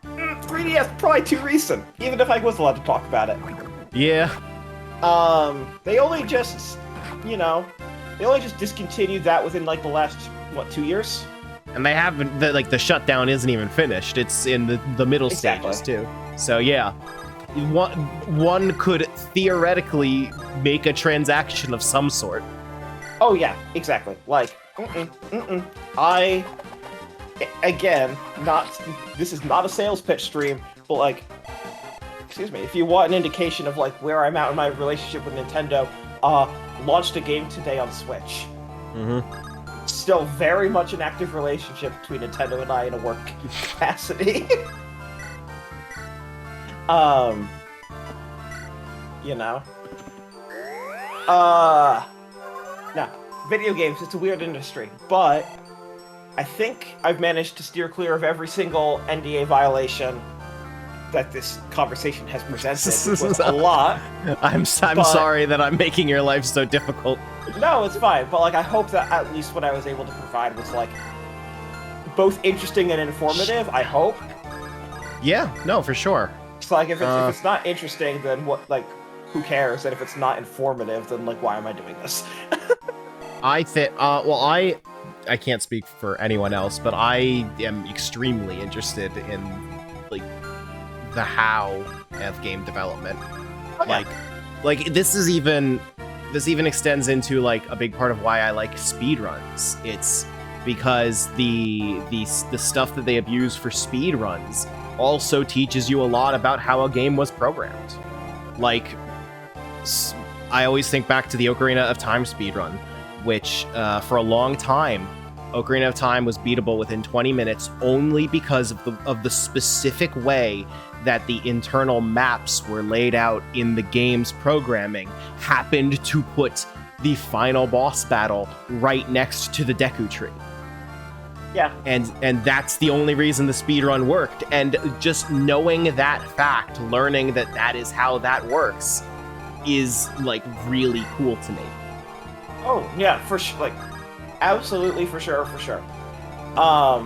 3DS probably too recent, even if I was allowed to talk about it. Yeah. They only just discontinued that within like the last 2 years. And they haven't, the shutdown isn't even finished. It's in the middle stages too. So yeah, one could theoretically make a transaction of some sort. Oh yeah, exactly. Like, this is not a sales pitch stream, but like, excuse me, if you want an indication of like where I'm at in my relationship with Nintendo, launched a game today on Switch. Still very much an active relationship between Nintendo and I in a work capacity. You know? No, video games, it's a weird industry, but I think I've managed to steer clear of every single NDA violation that this conversation has presented, which was a lot. I'm sorry that I'm making your life so difficult. No, it's fine, but like I hope that at least what I was able to provide was like both interesting and informative, I hope. Yeah, no, for sure. So like if it's not interesting, then what, like, who cares? And if it's not informative, then like why am I doing this? I think I can't speak for anyone else, but I am extremely interested in like the how of game development. Okay. Like this even extends into like a big part of why I like speedruns. It's because the stuff that they abuse for speedruns also teaches you a lot about how a game was programmed. Like, I always think back to the Ocarina of Time speedrun, which for a long time Ocarina of Time was beatable within 20 minutes only because of the specific way that the internal maps were laid out in the game's programming happened to put the final boss battle right next to the Deku Tree. Yeah. And that's the only reason the speedrun worked. And just knowing that fact, learning that that is how that works, is, like, really cool to me. Oh, yeah, for sure. Like, absolutely, for sure. I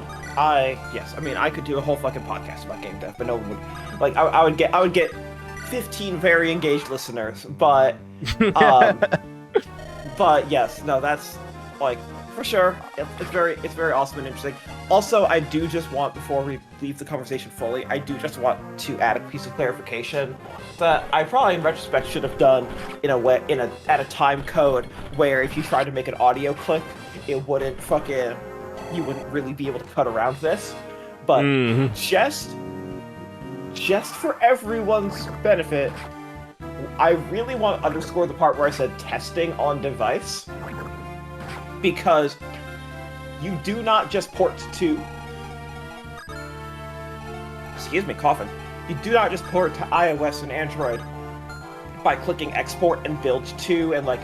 mean, I could do a whole fucking podcast about game dev, but no one would. Like, I would get 15 very engaged listeners, but, but yes, no, that's, like, for sure. It's very awesome and interesting. Also, I do just want, before we leave the conversation fully, I do just want to add a piece of clarification that I probably, in retrospect, should have done at a time code where if you tried to make an audio clip, it wouldn't fucking, you wouldn't really be able to cut around this. But just for everyone's benefit, I really want to underscore the part where I said testing on device. Because you do not just port to... Excuse me, coughing. You do not just port to iOS and Android by clicking export and build to, and like,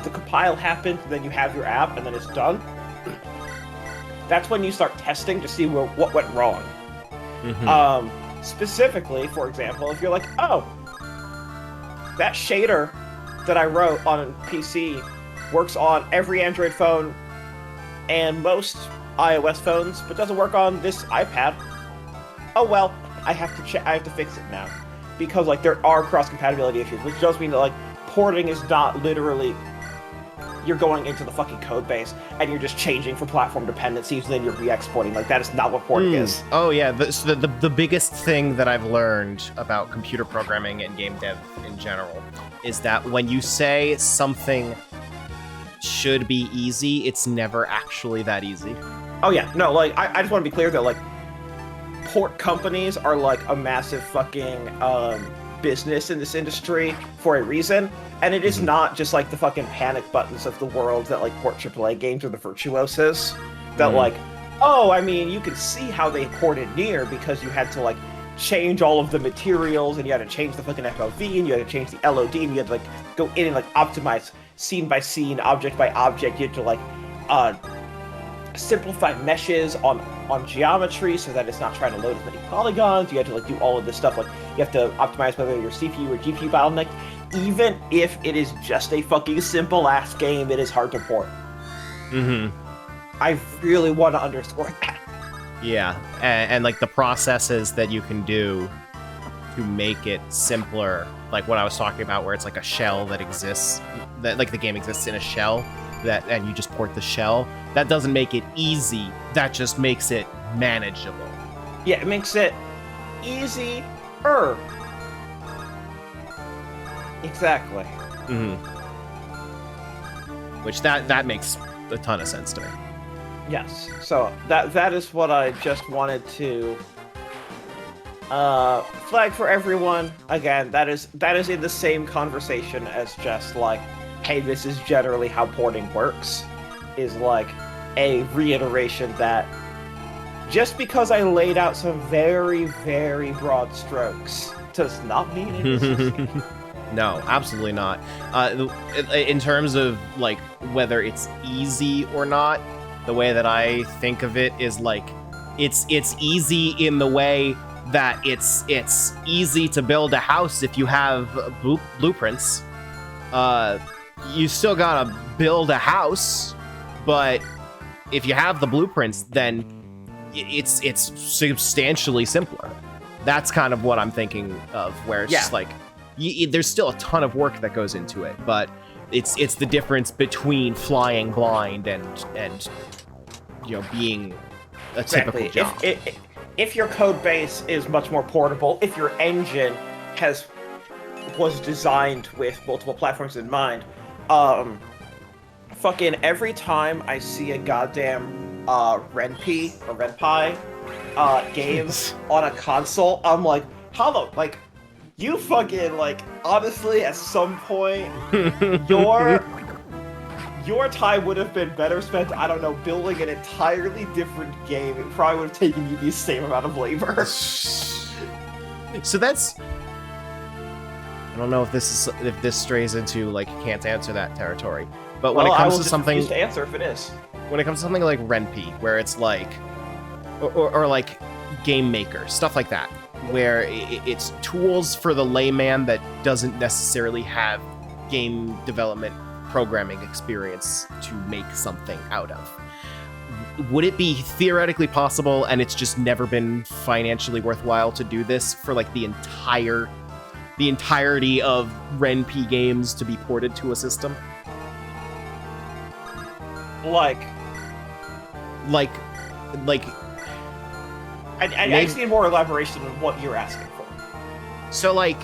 the compile happens, and then you have your app, and then it's done. That's when you start testing to see what went wrong. Specifically, for example, if you're like, oh, that shader that I wrote on PC works on every Android phone and most iOS phones, but doesn't work on this iPad. Oh well, I have to fix it now, because like there are cross-compatibility issues, which does mean that like porting is not literally you're going into the fucking code base and you're just changing for platform dependencies and then you're re-exporting. Like, that is not what porting is. Oh yeah, the biggest thing that I've learned about computer programming and game dev in general is that when you say something should be easy, it's never actually that easy. Oh yeah, no, like, I just want to be clear that, like, port companies are, like, a massive fucking, business in this industry for a reason, and it is not just, like, the fucking panic buttons of the world that, like, port AAA games or the virtuosos, that, like, oh, I mean, you can see how they ported Nier because you had to, like, change all of the materials, and you had to change the fucking FLV, and you had to change the LOD, and you had to, like, go in and, like, optimize scene by scene, object by object. You had to, like, simplify meshes on geometry so that it's not trying to load as many polygons. You had to, like, do all of this stuff. Like, you have to optimize whether your CPU or GPU bottleneck. Even if it is just a fucking simple-ass game, it is hard to port. I really want to underscore that. Yeah, and like the processes that you can do to make it simpler, like what I was talking about, where it's like a shell that exists, that like the game exists in a shell, and you just port the shell. That doesn't make it easy. That just makes it manageable. Yeah, it makes it easier. Exactly. Which that makes a ton of sense to me. Yes. So that is what I just wanted to flag for everyone. Again, that is in the same conversation as just like, hey, this is generally how porting works, is like a reiteration that just because I laid out some very, very broad strokes does not mean it is easy. No, absolutely not. In terms of like whether it's easy or not, the way that I think of it is like it's easy in the way that it's easy to build a house if you have blueprints. You still gotta build a house, but if you have the blueprints, then it's substantially simpler. That's kind of what I'm thinking of, where it's just like there's still a ton of work that goes into it, but it's the difference between flying blind and you know, being a typical job. If your code base is much more portable, if your engine was designed with multiple platforms in mind, fucking every time I see a goddamn Ren'Py or Ren'Py game on a console, I'm like, hello, like, you fucking, like, honestly, at some point, your time would have been better spent, I don't know, building an entirely different game. It probably would have taken you the same amount of labor. So that's... I don't know if this strays into, like, can't answer that territory. But when it comes to something... to answer if it is. When it comes to something like Ren'Py, where it's like... Or like Game Maker, stuff like that. Where it's tools for the layman that doesn't necessarily have game development programming experience to make something out of. Would it be theoretically possible, and it's just never been financially worthwhile to do this, for like the entirety of Ren'Py games to be ported to a system? Like I just need more elaboration on what you're asking for. So, like,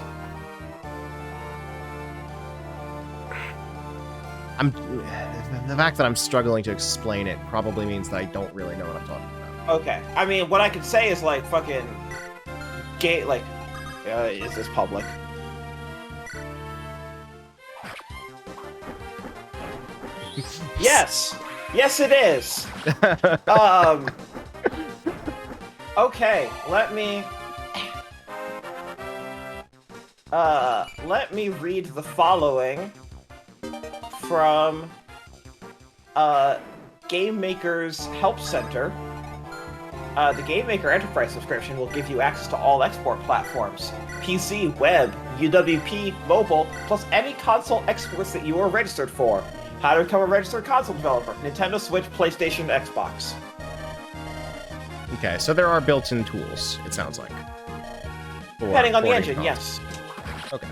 the fact that I'm struggling to explain it probably means that I don't really know what I'm talking about. Okay. I mean, what I could say is, like, fucking... is this public? Yes! Yes, it is! Okay, let me read the following from Game Maker's Help Center. The Game Maker Enterprise subscription will give you access to all export platforms, PC, web, UWP, mobile, plus any console exports that you are registered for. How to become a registered console developer: Nintendo Switch, PlayStation, Xbox. Okay, so there are built-in tools, it sounds like. Depending on the engine, yes. Okay.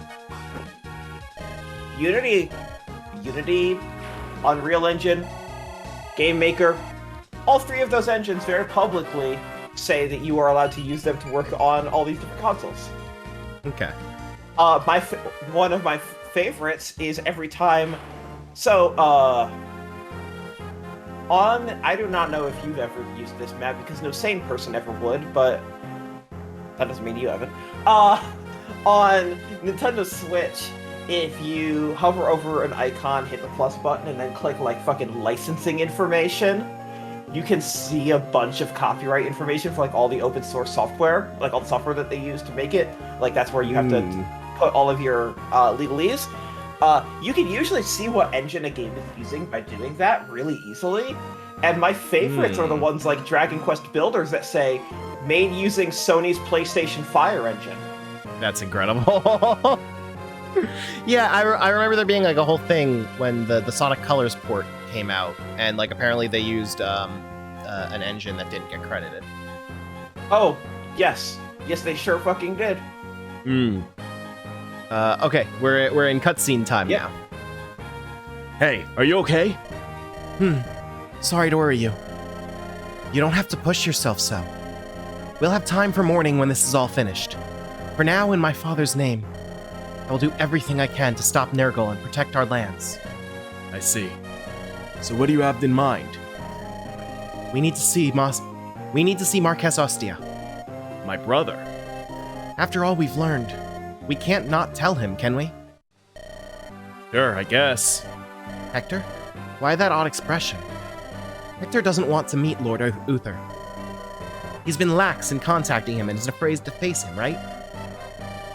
Unity, Unreal Engine, Game Maker, all three of those engines very publicly say that you are allowed to use them to work on all these different consoles. Okay. One of my favorites is every time... So, I do not know if you've ever used this map, because no sane person ever would, but that doesn't mean you haven't. On Nintendo Switch, if you hover over an icon, hit the plus button, and then click, like, fucking licensing information, you can see a bunch of copyright information for, like, all the open source software, like, all the software that they use to make it. Like, that's where you have to put all of your legalese. You can usually see what engine a game is using by doing that really easily. And my favorites are the ones like Dragon Quest Builders that say, made using Sony's PlayStation Fire engine. That's incredible. Yeah, I remember there being like a whole thing when the Sonic Colors port came out, and like apparently they used an engine that didn't get credited. Oh, yes. Yes, they sure fucking did. Okay, we're in cutscene time now. Hey, are you okay? Sorry to worry you. You don't have to push yourself so. We'll have time for morning when this is all finished. For now, in my father's name, I will do everything I can to stop Nergal and protect our lands. I see. So what do you have in mind? We need to see Marquez Ostia. My brother. After all we've learned, we can't not tell him, can we? Sure, I guess. Hector? Why that odd expression? Hector doesn't want to meet Lord Uther. He's been lax in contacting him and is afraid to face him, right?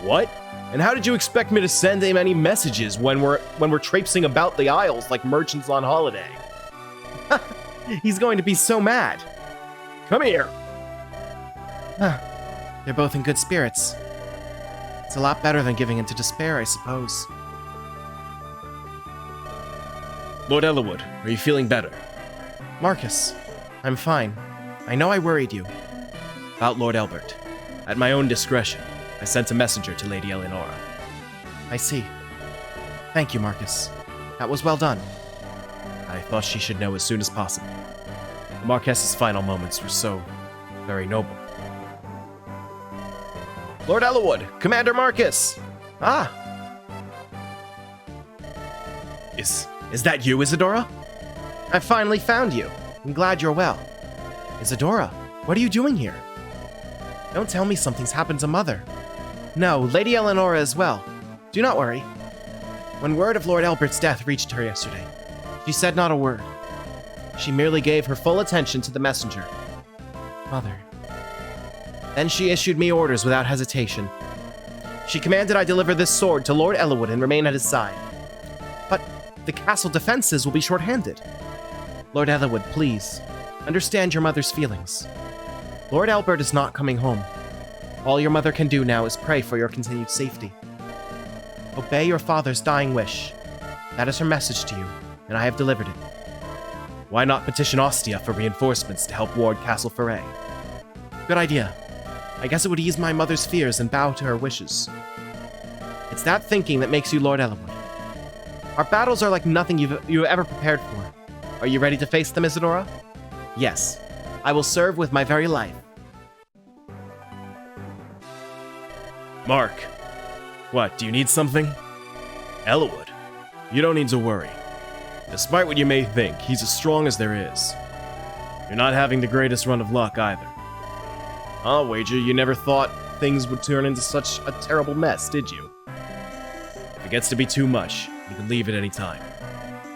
What? And how did you expect me to send him any messages when we're traipsing about the Isles like merchants on holiday? He's going to be so mad. Come here. They're both in good spirits. It's a lot better than giving into despair, I suppose. Lord Ellerwood, are you feeling better? Marcus, I'm fine. I know I worried you. About Lord Elbert. At my own discretion, I sent a messenger to Lady Eleonora. I see. Thank you, Marcus. That was well done. I thought she should know as soon as possible. The Marquess's final moments were so very noble. Lord Ellerwood, Commander Marcus! Ah! Is that you, Isadora? I finally found you. I'm glad you're well. Isadora, what are you doing here? Don't tell me something's happened to Mother. No, Lady Eleonora as well. Do not worry. When word of Lord Elbert's death reached her yesterday, She said not a word. She merely gave her full attention to the messenger. Mother. Then she issued me orders without hesitation. She commanded I deliver this sword to Lord Elwood and remain at his side. But the castle defenses will be short-handed. Lord Elwood, please, understand your mother's feelings. Lord Albert is not coming home. All your mother can do now is pray for your continued safety. Obey your father's dying wish. That is her message to you, and I have delivered it. Why not petition Ostia for reinforcements to help ward Castle Foray? Good idea. I guess it would ease my mother's fears and bow to her wishes. It's that thinking that makes you Lord Elwood. Our battles are like nothing you've ever prepared for. Are you ready to face them, Isadora? Yes. I will serve with my very life. Mark. What, do you need something? Elwood. You don't need to worry. Despite what you may think, he's as strong as there is. You're not having the greatest run of luck either. I'll wager you never thought things would turn into such a terrible mess, did you? If it gets to be too much, you can leave at any time.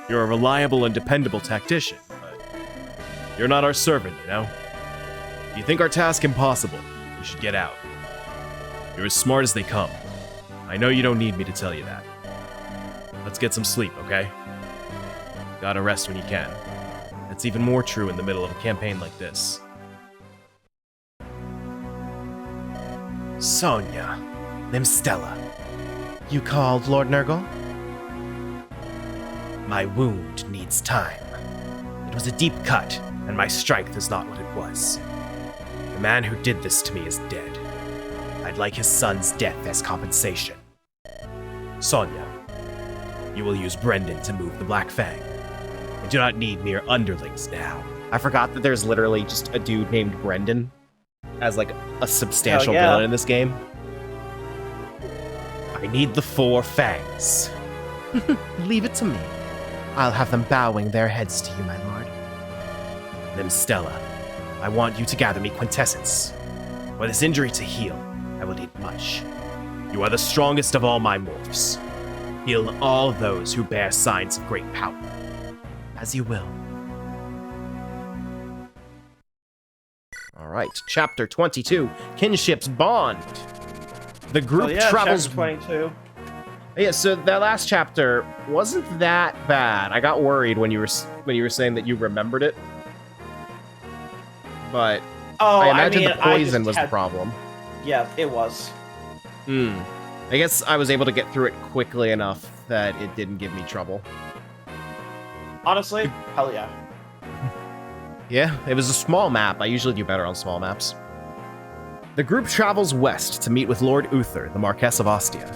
You're a reliable and dependable tactician, but you're not our servant, you know? If you think our task impossible, you should get out. You're as smart as they come. I know you don't need me to tell you that. Let's get some sleep, okay? Gotta rest when you can. That's even more true in the middle of a campaign like this. Sonia. Nimstella. You called Lord Nurgle? My wound needs time. It was a deep cut, and my strength is not what it was. The man who did this to me is dead. I'd like his son's death as compensation. Sonia, you will use Brendan to move the Black Fang. I do not need mere underlings now. I forgot that there's literally just a dude named Brendan as like a substantial villain in this game. I need the 4 fangs. Leave it to me. I'll have them bowing their heads to you, my lord. Nimstella, I want you to gather me quintessence. For this injury to heal, I will need much. You are the strongest of all my morphs. Heal all those who bear signs of great power. As you will. Alright, Chapter 22, Kinship's Bond. The group travels... Chapter 22. Yeah, so that last chapter wasn't that bad. I got worried when you were saying that you remembered it. But I imagine the poison was the problem. Yeah, it was. I guess I was able to get through it quickly enough that it didn't give me trouble. Honestly, hell yeah. Yeah, it was a small map. I usually do better on small maps. The group travels west to meet with Lord Uther, the Marquess of Ostia.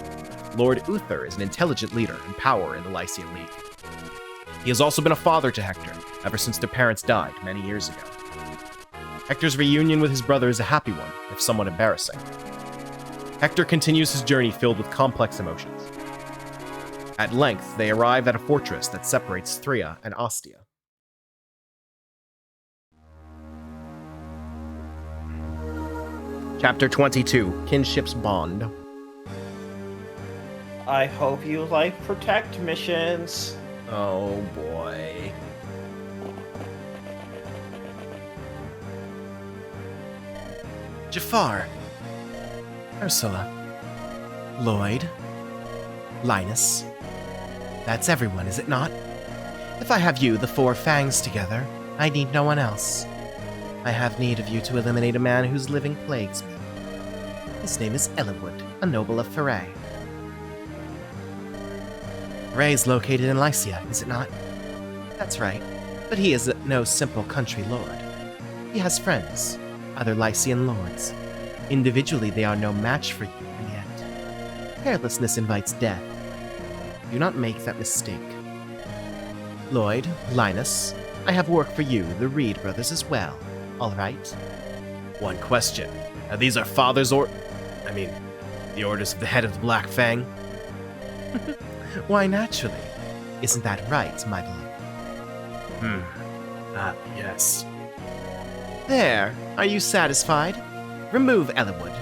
Lord Uther is an intelligent leader and power in the Lycian League. He has also been a father to Hector, ever since their parents died many years ago. Hector's reunion with his brother is a happy one, if somewhat embarrassing. Hector continues his journey filled with complex emotions. At length, they arrive at a fortress that separates Thria and Ostia. Chapter 22, Kinship's Bond. I hope you like protect missions. Oh boy. Jafar. Ursula. Lloyd. Linus. That's everyone, is it not? If I have you, the 4 fangs, together, I need no one else. I have need of you to eliminate a man whose living plagues me. His name is Elwood, a noble of Foray. Foray is located in Lycia, is it not? That's right, but he is no simple country lord. He has friends, other Lycian lords. Individually, they are no match for you, and yet carelessness invites death. Do not make that mistake. Lloyd, Linus, I have work for you, the Reed brothers, as well. All right? One question. Now, these are father's the orders of the head of the Black Fang? Why, naturally. Isn't that right, my beloved? Yes. There. Are you satisfied? Remove Elwood.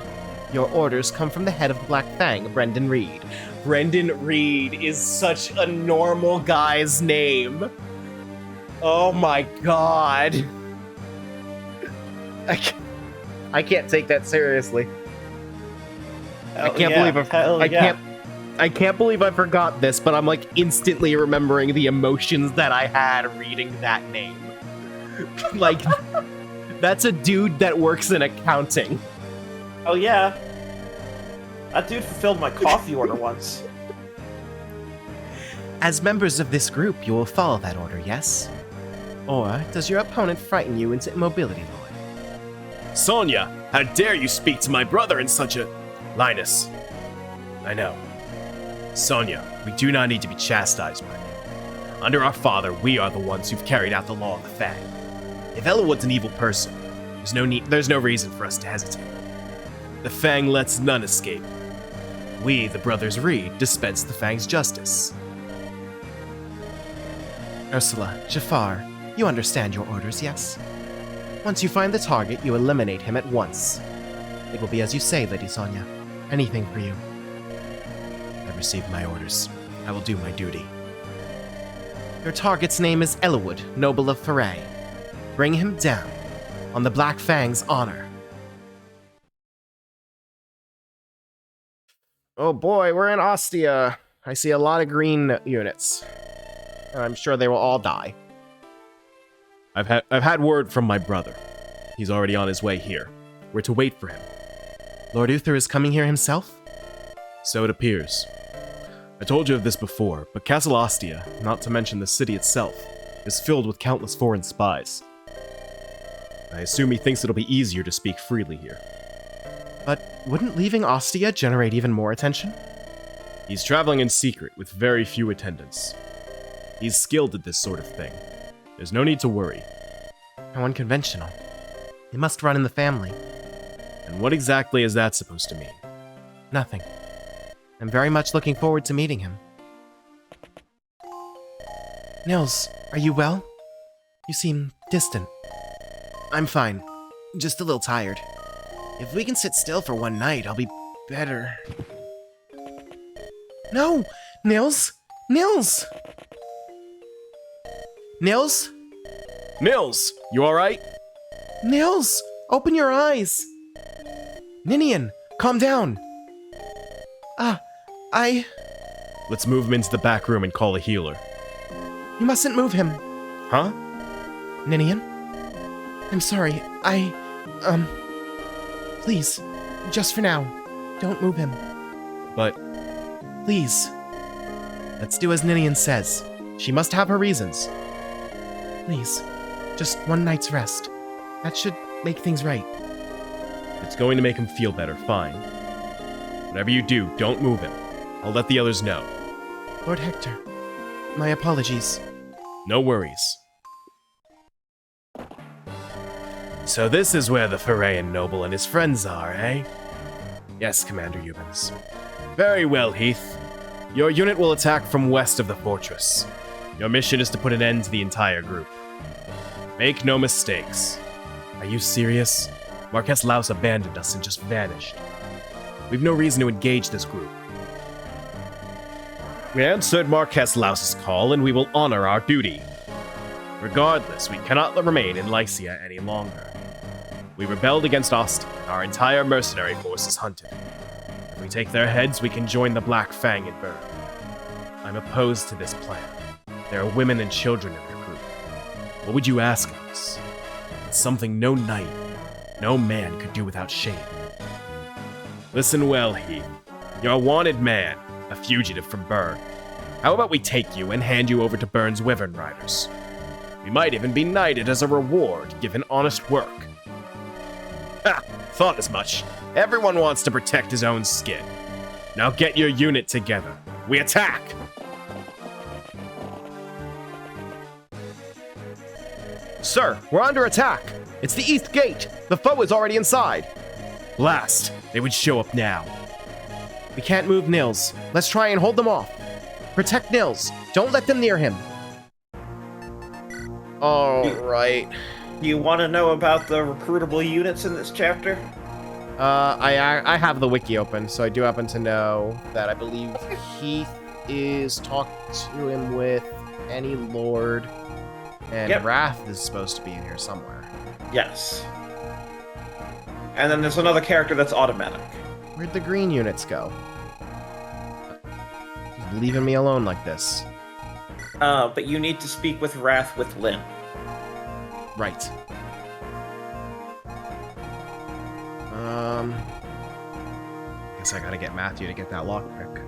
Your orders come from the head of the Black Fang, Brendan Reed. Brendan Reed is such a normal guy's name. Oh my god. I can't take that seriously. I can't believe I forgot this, but I'm like instantly remembering the emotions that I had reading that name. Like, that's a dude that works in accounting. Oh yeah. That dude fulfilled my coffee order once. As members of this group, you will follow that order, yes? Or does your opponent frighten you into immobility, Lord? Sonya, how dare you speak to my brother in such a... Linus. I know. Sonya, we do not need to be chastised by you. Under our father, we are the ones who've carried out the law of the Fang. If Eliwood's an evil person, there's no reason for us to hesitate. The Fang lets none escape. We, the Brothers Reed, dispense the Fang's justice. Ursula, Jafar, you understand your orders, yes? Once you find the target, you eliminate him at once. It will be as you say, Lady Sonya. Anything for you. I've received my orders. I will do my duty. Your target's name is Eliwood, Noble of Foray. Bring him down, on the Black Fang's honor. Oh boy, we're in Ostia. I see a lot of green units. I'm sure they will all die. I've had word from my brother. He's already on his way here. We're to wait for him. Lord Uther is coming here himself? So it appears. I told you of this before, but Castle Ostia, not to mention the city itself, is filled with countless foreign spies. I assume he thinks it'll be easier to speak freely here. But wouldn't leaving Ostia generate even more attention? He's traveling in secret with very few attendants. He's skilled at this sort of thing. There's no need to worry. How unconventional. It must run in the family. And what exactly is that supposed to mean? Nothing. I'm very much looking forward to meeting him. Nils, are you well? You seem distant. I'm fine. Just a little tired. If we can sit still for one night, I'll be better. No! Nils! Nils! Nils? Nils, you alright? Nils! Open your eyes! Ninian, calm down! Let's move him into the back room and call a healer. You mustn't move him. Huh? Ninian? I'm sorry, Please, just for now, don't move him. But... Please. Let's do as Ninian says. She must have her reasons. Please, just one night's rest. That should make things right. If it's going to make him feel better, fine. Whatever you do, don't move him. I'll let the others know. Lord Hector, my apologies. No worries. So this is where the Forayan noble and his friends are, eh? Yes, Commander Eubens. Very well, Heath. Your unit will attack from west of the fortress. Your mission is to put an end to the entire group. Make no mistakes. Are you serious? Marquess Laus abandoned us and just vanished. We've no reason to engage this group. We answered Marquess Laus's call, and we will honor our duty. Regardless, we cannot remain in Lycia any longer. We rebelled against Austin, and our entire mercenary force is hunted. If we take their heads, we can join the Black Fang and burn. I'm opposed to this plan. There are women and children in your group. What would you ask of us? It's something no knight, no man could do without shame. Listen well, Heath. You're a wanted man, a fugitive from Bern. How about we take you and hand you over to Bern's Wyvern Riders? We might even be knighted as a reward, given honest work. Ha! Thought as much. Everyone wants to protect his own skin. Now get your unit together. We attack! Sir, we're under attack! It's the East Gate! The foe is already inside! Blast! They would show up now. We can't move Nils. Let's try and hold them off. Protect Nils. Don't let them near him. Alright. You want to know about the recruitable units in this chapter? I have the wiki open, so I do happen to know that I believe Heath is talking to him with any lord. And Yep. Wrath is supposed to be in here somewhere. Yes. And then there's another character that's automatic. Where'd the green units go? Just leaving me alone like this. But you need to speak with Wrath with Lynn. Right. Guess I gotta get Matthew to get that lockpick.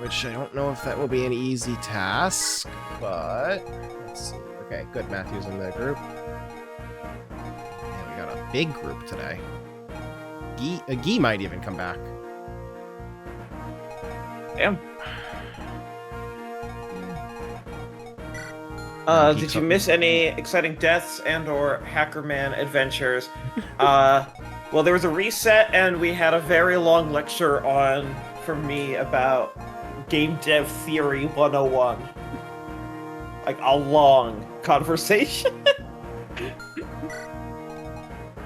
Which I don't know if that will be an easy task, but let's see. Okay, good. Matthew's in the group. And we got a big group today. Guy might even come back. Damn. Did you miss any exciting deaths and/or Hackerman adventures? Well, there was a reset, and we had a very long lecture from me about Game Dev Theory 101. Like, a long conversation.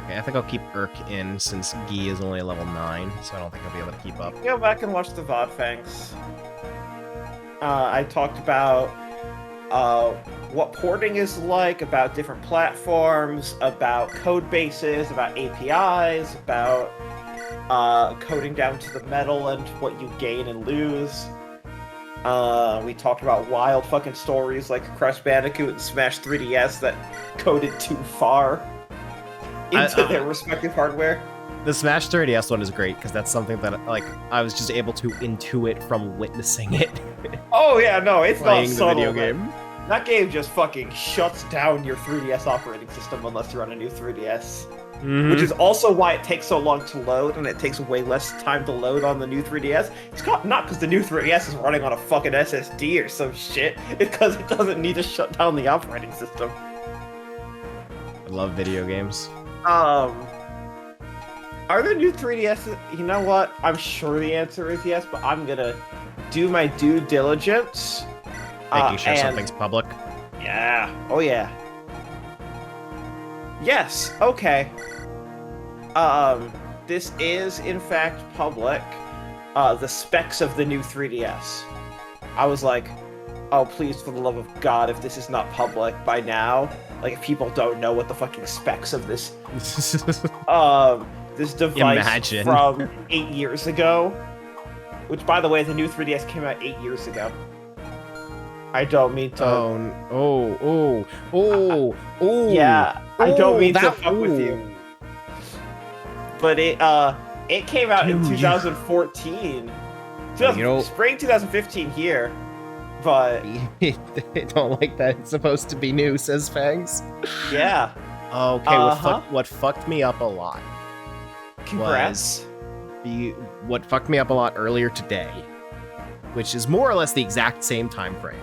Okay, I think I'll keep Urk in since Guy is only a level 9, so I don't think I'll be able to keep up. Go back and watch the VOD, thanks. I talked about what porting is like, about different platforms, about code bases, about APIs, about coding down to the metal and what you gain and lose. We talked about wild fucking stories like Crash Bandicoot and Smash 3DS that coded too far into their respective hardware. The Smash 3DS one is great because that's something that like I was just able to intuit from witnessing it. Oh yeah, no, it's playing not the subtle. video game. That game just fucking shuts down your 3DS operating system unless you're on a new 3DS. Mhm. Which is also why it takes so long to load, and it takes way less time to load on the new 3DS. It's not because the new 3DS is running on a fucking SSD or some shit. It's because it doesn't need to shut down the operating system. I love video games. Are there new 3DS? You know what? I'm sure the answer is yes, but I'm gonna do my due diligence. Making sure and- something's public. Yeah. Oh yeah. Yes. Okay. This is in fact public. The specs of the new 3DS. I was like, oh please, for the love of God, if this is not public by now, like if people don't know what the fucking specs of this this device Imagine. from 8 years ago. Which, by the way, the new 3DS came out 8 years ago. I don't mean to. Oh. Yeah, I don't mean to that- fuck with you. But it came out in Dude, 2014. You know- Spring 2015 here. But I don't like that it's supposed to be new, says Fangs. yeah, Okay, Uh-huh. what fucked me up a lot congrats. what fucked me up a lot earlier today, which is more or less the exact same time frame,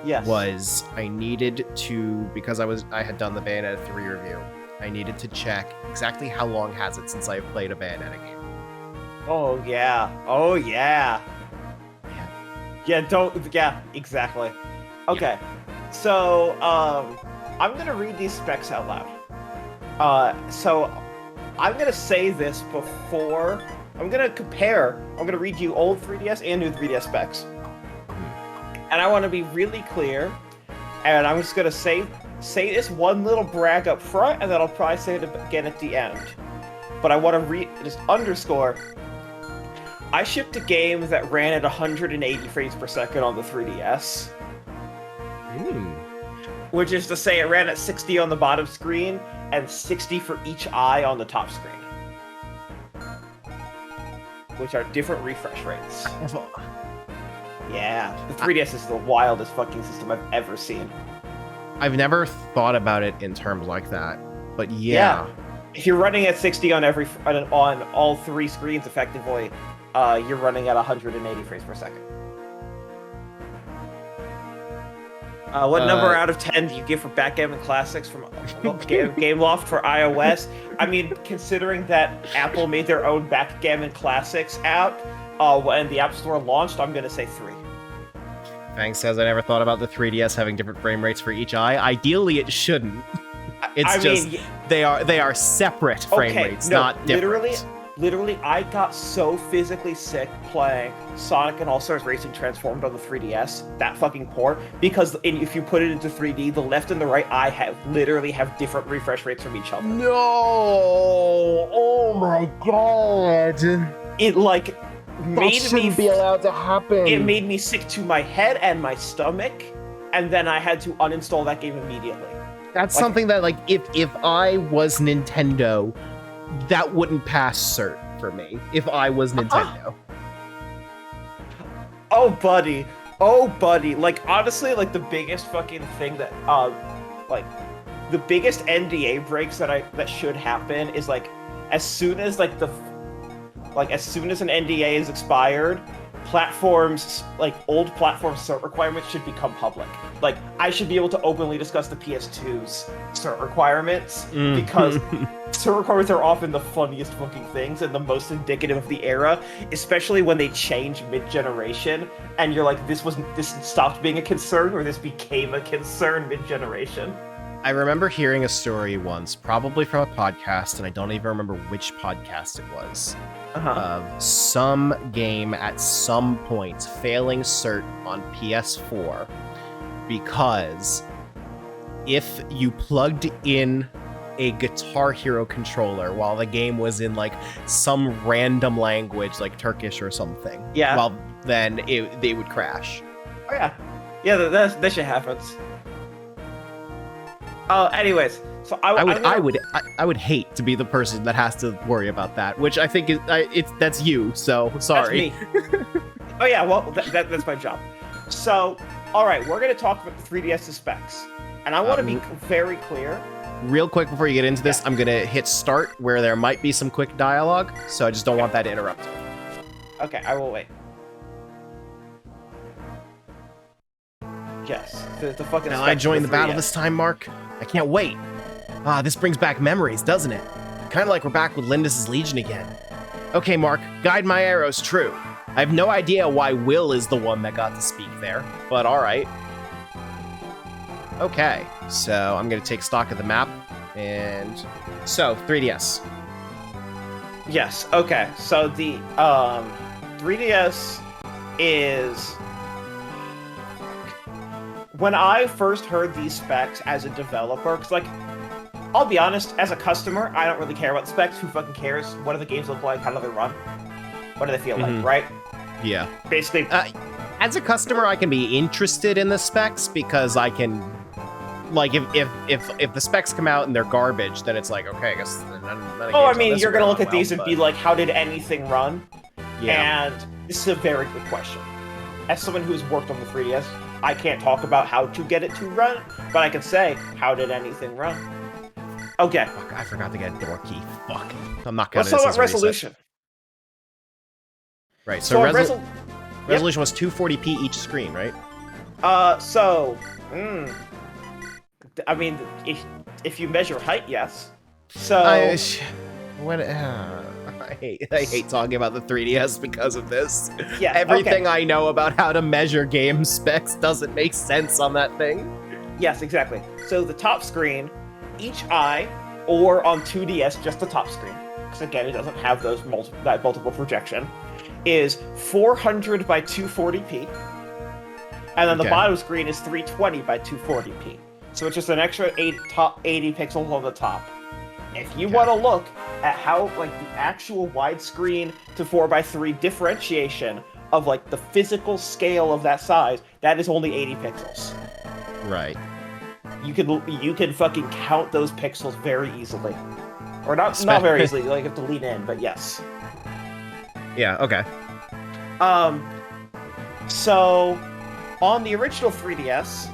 Yes. was I needed to, because I had done the Bayonetta 3 review, I needed to check exactly how long has it since I've played a Bayonetta game. Oh yeah. Oh yeah. Man, Yeah, exactly. Okay. So, I'm gonna read these specs out loud. So I'm gonna say this before I'm gonna read you old 3DS and new 3DS specs. And I wanna be really clear, and I'm just gonna say this one little brag up front, and then I'll probably say it again at the end. But I wanna just underscore, I shipped a game that ran at 180 frames per second on the 3DS. Which is to say it ran at 60 on the bottom screen and 60 for each eye on the top screen. Which are different refresh rates. Yeah, the 3DS is the wildest fucking system I've ever seen. I've never thought about it in terms like that, but yeah. If you're running at 60 on on all three screens effectively, you're running at 180 frames per second. What number out of 10 do you give for Backgammon Classics from Gameloft for iOS? I mean, considering that Apple made their own Backgammon Classics app when the App Store launched, I'm going to say 3. Fang says I never thought about the 3DS having different frame rates for each eye. Ideally, it shouldn't. It's I just mean, they are separate frame rates, no, not different. Literally, literally, I got so physically sick playing Sonic and All-Stars Racing Transformed on the 3DS, that fucking port, because if you put it into 3D, the left and the right eye literally have different refresh rates from each other. No! Oh my god! It, like, That shouldn't be allowed to happen. It made me sick to my head and my stomach, and then I had to uninstall that game immediately. That's something that, like, if I was Nintendo, that wouldn't pass cert for me. If I was Nintendo. Oh, buddy. Like, honestly, like, the biggest fucking thing that, like, the biggest NDA breaks that should happen is, like, as soon as, like, as soon as an NDA is expired, platforms, like, old platform cert requirements should become public. Like, I should be able to openly discuss the PS2's cert requirements, because cert requirements are often the funniest fucking things and the most indicative of the era, especially when they change mid-generation, and you're like, this stopped being a concern, or this became a concern mid-generation. I remember hearing a story once, probably from a podcast, and I don't even remember which podcast it was, of some game at some point failing cert on PS4 because if you plugged in a Guitar Hero controller while the game was in, like, some random language, like Turkish or something, well, then they would crash. Oh, yeah. Yeah, that shit happens. Anyways, so I would hate to be the person that has to worry about that, which I think that's you. So sorry. That's me. Oh yeah, well that's my job. So, all right, we're gonna talk about the 3DS specs, and I want to be very clear. Real quick before you get into this, I'm gonna hit start where there might be some quick dialogue, so I just don't want that to interrupt. Okay, I will wait. Yes, the fucking. Now I joined the battle this time, Mark. I can't wait. This brings back memories, doesn't it? Kind of like we're back with Lindis' Legion again. Okay, Mark, guide my arrows true. I have no idea why Will is the one that got to speak there, but alright. Okay, so I'm gonna take stock of the map, and... So, 3DS. Yes, okay, so the, 3DS is... When I first heard these specs as a developer, because, like, I'll be honest, as a customer, I don't really care about the specs. Who fucking cares? What do the games look like? How do they run? What do they feel like, right? Yeah. Basically... as a customer, I can be interested in the specs, because I can... Like, if the specs come out and they're garbage, then it's like, okay, I guess... I mean, you're gonna look at these and be like, how did anything run? Yeah. And this is a very good question. As someone who's worked on the 3DS, I can't talk about how to get it to run, but I can say, how did anything run? Okay. Fuck, I forgot to get a door key. Fuck. I'm not counting this this as as resolution. Right, so resolution was 240p each screen, right? I mean, if you measure height, yes. So... I hate talking about the 3DS because of this. Yeah, Everything I know about how to measure game specs doesn't make sense on that thing. Yes, exactly. So the top screen, each eye, or on 2DS, just the top screen, because again, it doesn't have those multiple projection, is 400 by 240p, and then the bottom screen is 320 by 240p. So it's just an extra 80 pixels on the top. If you want to look at how, like, the actual widescreen to 4:3 differentiation of, like, the physical scale of that size, that is only 80 pixels. Right. You can fucking count those pixels very easily. Or not very easily, like, you have to lean in, but yes. Yeah, okay. So, on the original 3DS,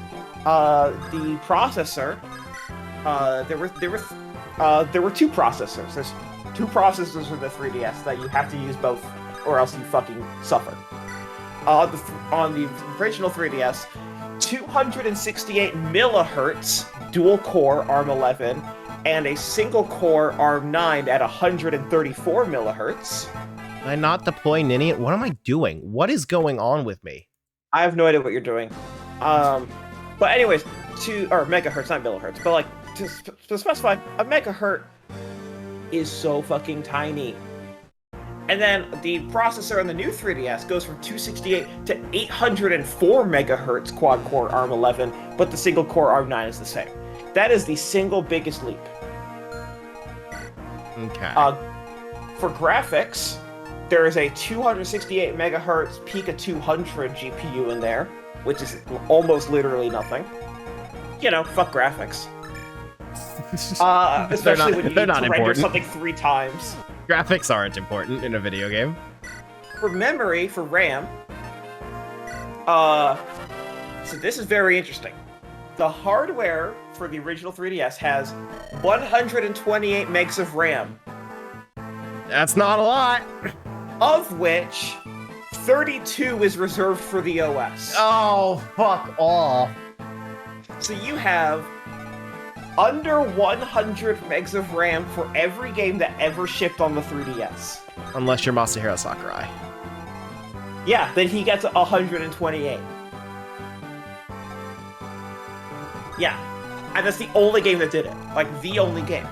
the processor, there were two processors. There's two processors in the 3DS that you have to use both, or else you fucking suffer. On the original 3DS, 268 millihertz dual-core ARM11 and a single-core ARM9 at 134 millihertz. Did I not deploy Nini? What am I doing? What is going on with me? I have no idea what you're doing. But anyways, or megahertz, not millihertz, but like, to specify, a megahertz is so fucking tiny. And then the processor on the new 3DS goes from 268 to 804 megahertz quad-core ARM11, but the single-core ARM9 is the same. That is the single biggest leap. Okay. For graphics, there is a 268 megahertz Pika 200 GPU in there, which is almost literally nothing. You know, fuck graphics. Especially when you need to render something 3 times. Graphics aren't important in a video game. For memory, for RAM, so this is very interesting. The hardware for the original 3DS has 128 megs of RAM. That's not a lot. Of which 32 is reserved for the OS. Oh, fuck off. So you have under 100 megs of RAM for every game that ever shipped on the 3DS. Unless you're Masahiro Sakurai. Yeah, then he gets 128. Yeah, and that's the only game that did it. Like, the only game.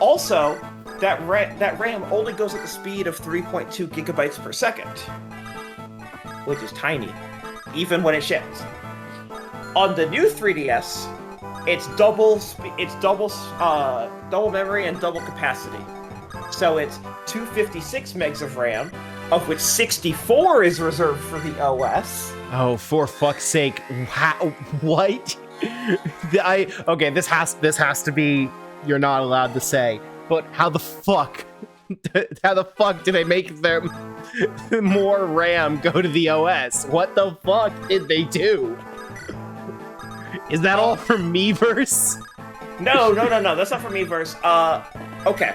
Also, that RAM only goes at the speed of 3.2 gigabytes per second, which is tiny, even when it ships. On the new 3DS, it's double memory and double capacity. So it's 256 megs of RAM, of which 64 is reserved for the OS. Oh, for fuck's sake! What? Okay, this has to be. You're not allowed to say. But how the fuck? How the fuck do they make their more RAM go to the OS? What the fuck did they do? Is that all from Miiverse? No, that's not from Miiverse. Okay.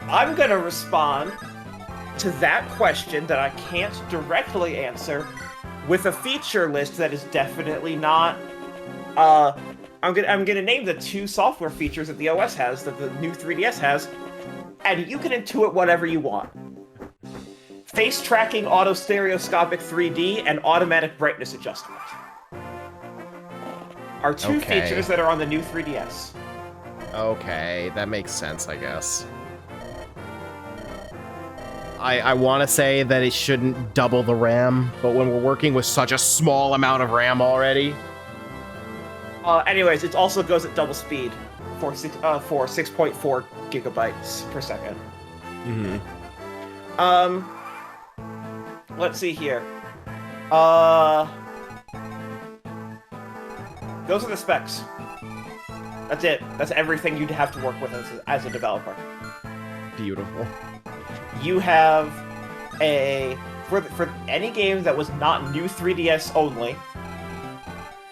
I'm gonna respond to that question that I can't directly answer with a feature list that is definitely not, I'm gonna name the 2 software features that the OS has, that the new 3DS has, and you can intuit whatever you want. Face tracking, auto stereoscopic 3D, and automatic brightness adjustment are 2 features that are on the new 3DS. Okay, that makes sense, I guess. I want to say that it shouldn't double the RAM, but when we're working with such a small amount of RAM already... Anyways, it also goes at double speed for 6.4 gigabytes per second. Mm-hmm. Let's see here. Those are the specs. That's it. That's everything you'd have to work with as a developer. Beautiful. You have for any game that was not new 3DS only,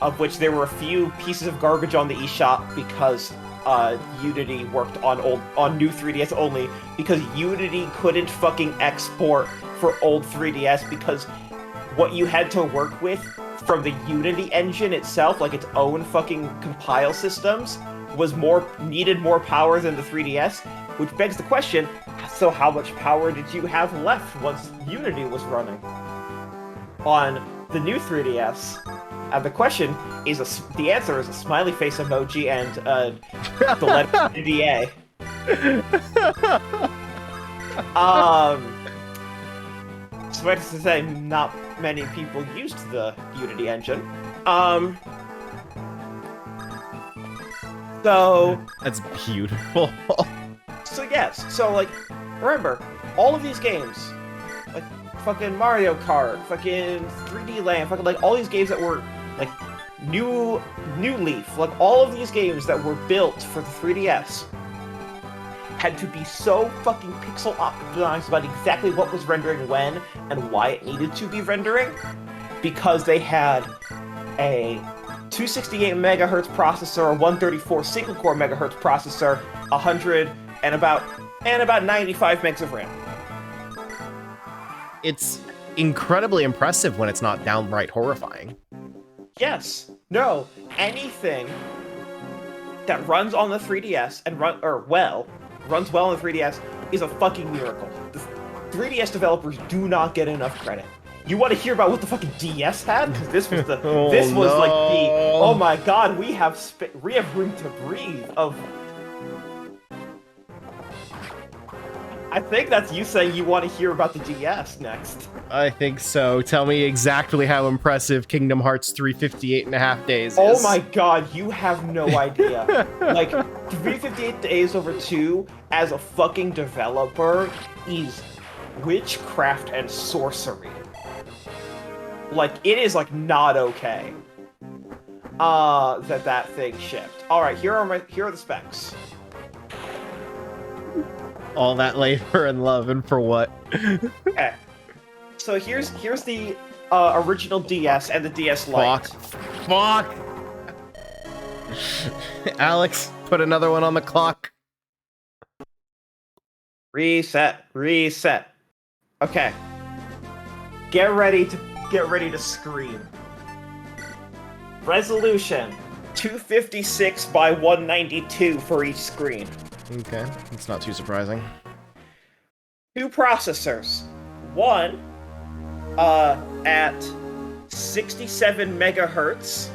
of which there were a few pieces of garbage on the eShop because Unity worked on new 3DS only, because Unity couldn't fucking export for old 3DS because what you had to work with from the Unity engine itself, like its own fucking compile systems, needed more power than the 3DS, which begs the question, so how much power did you have left once Unity was running on the new 3DS? And the question is, the answer is a smiley face emoji and the letter NDA. Suffice to say, not many people used the Unity engine. So That's beautiful. So yes, so like, remember, all of these games, like fucking Mario Kart, fucking 3D Land, fucking like all these games that were like New Leaf, like all of these games that were built for the 3DS had to be so fucking pixel optimized about exactly what was rendering when and why it needed to be rendering, because they had a 268 megahertz processor, a 134 single core megahertz processor, 100 and about 95 megs of RAM. It's incredibly impressive when it's not downright horrifying. Yes. No. Anything that runs on the 3DS and runs well on the 3DS is a fucking miracle. The 3DS developers do not get enough credit. You want to hear about what the fucking DS had? Because this was the oh my god, we have room to breathe of. I think that's you saying you want to hear about the DS next. I think so. Tell me exactly how impressive Kingdom Hearts 358.5 days is. Oh my god, you have no idea. Like, 358 Days Over 2, as a fucking developer, is witchcraft and sorcery. Like, it is, like, not okay. That thing shipped. Alright, here are the specs. All that labor and love, and for what? Okay. So here's the original DS and the DS Lite. Fuck! Alex, put another one on the clock. Reset. Okay. Get ready to scream. Resolution 256 by 192 for each screen. Okay, it's not too surprising. 2 processors. One at 67 megahertz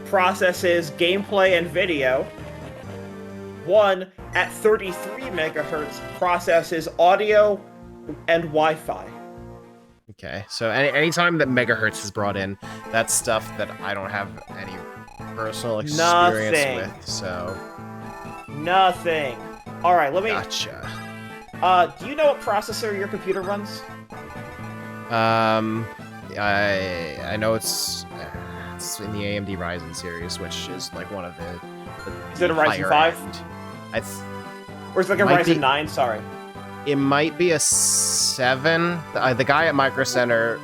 processes gameplay and video. One at 33 megahertz processes audio and Wi-Fi. Okay, so anytime that megahertz is brought in, that's stuff that I don't have any personal experience with, so... Nothing. Alright, let me... Gotcha. Do you know what processor your computer runs? I know it's in the AMD Ryzen series, which is like one of the is it a Ryzen 5? Or is it like a Ryzen 9? Sorry. It might be a 7. The guy at Micro Center,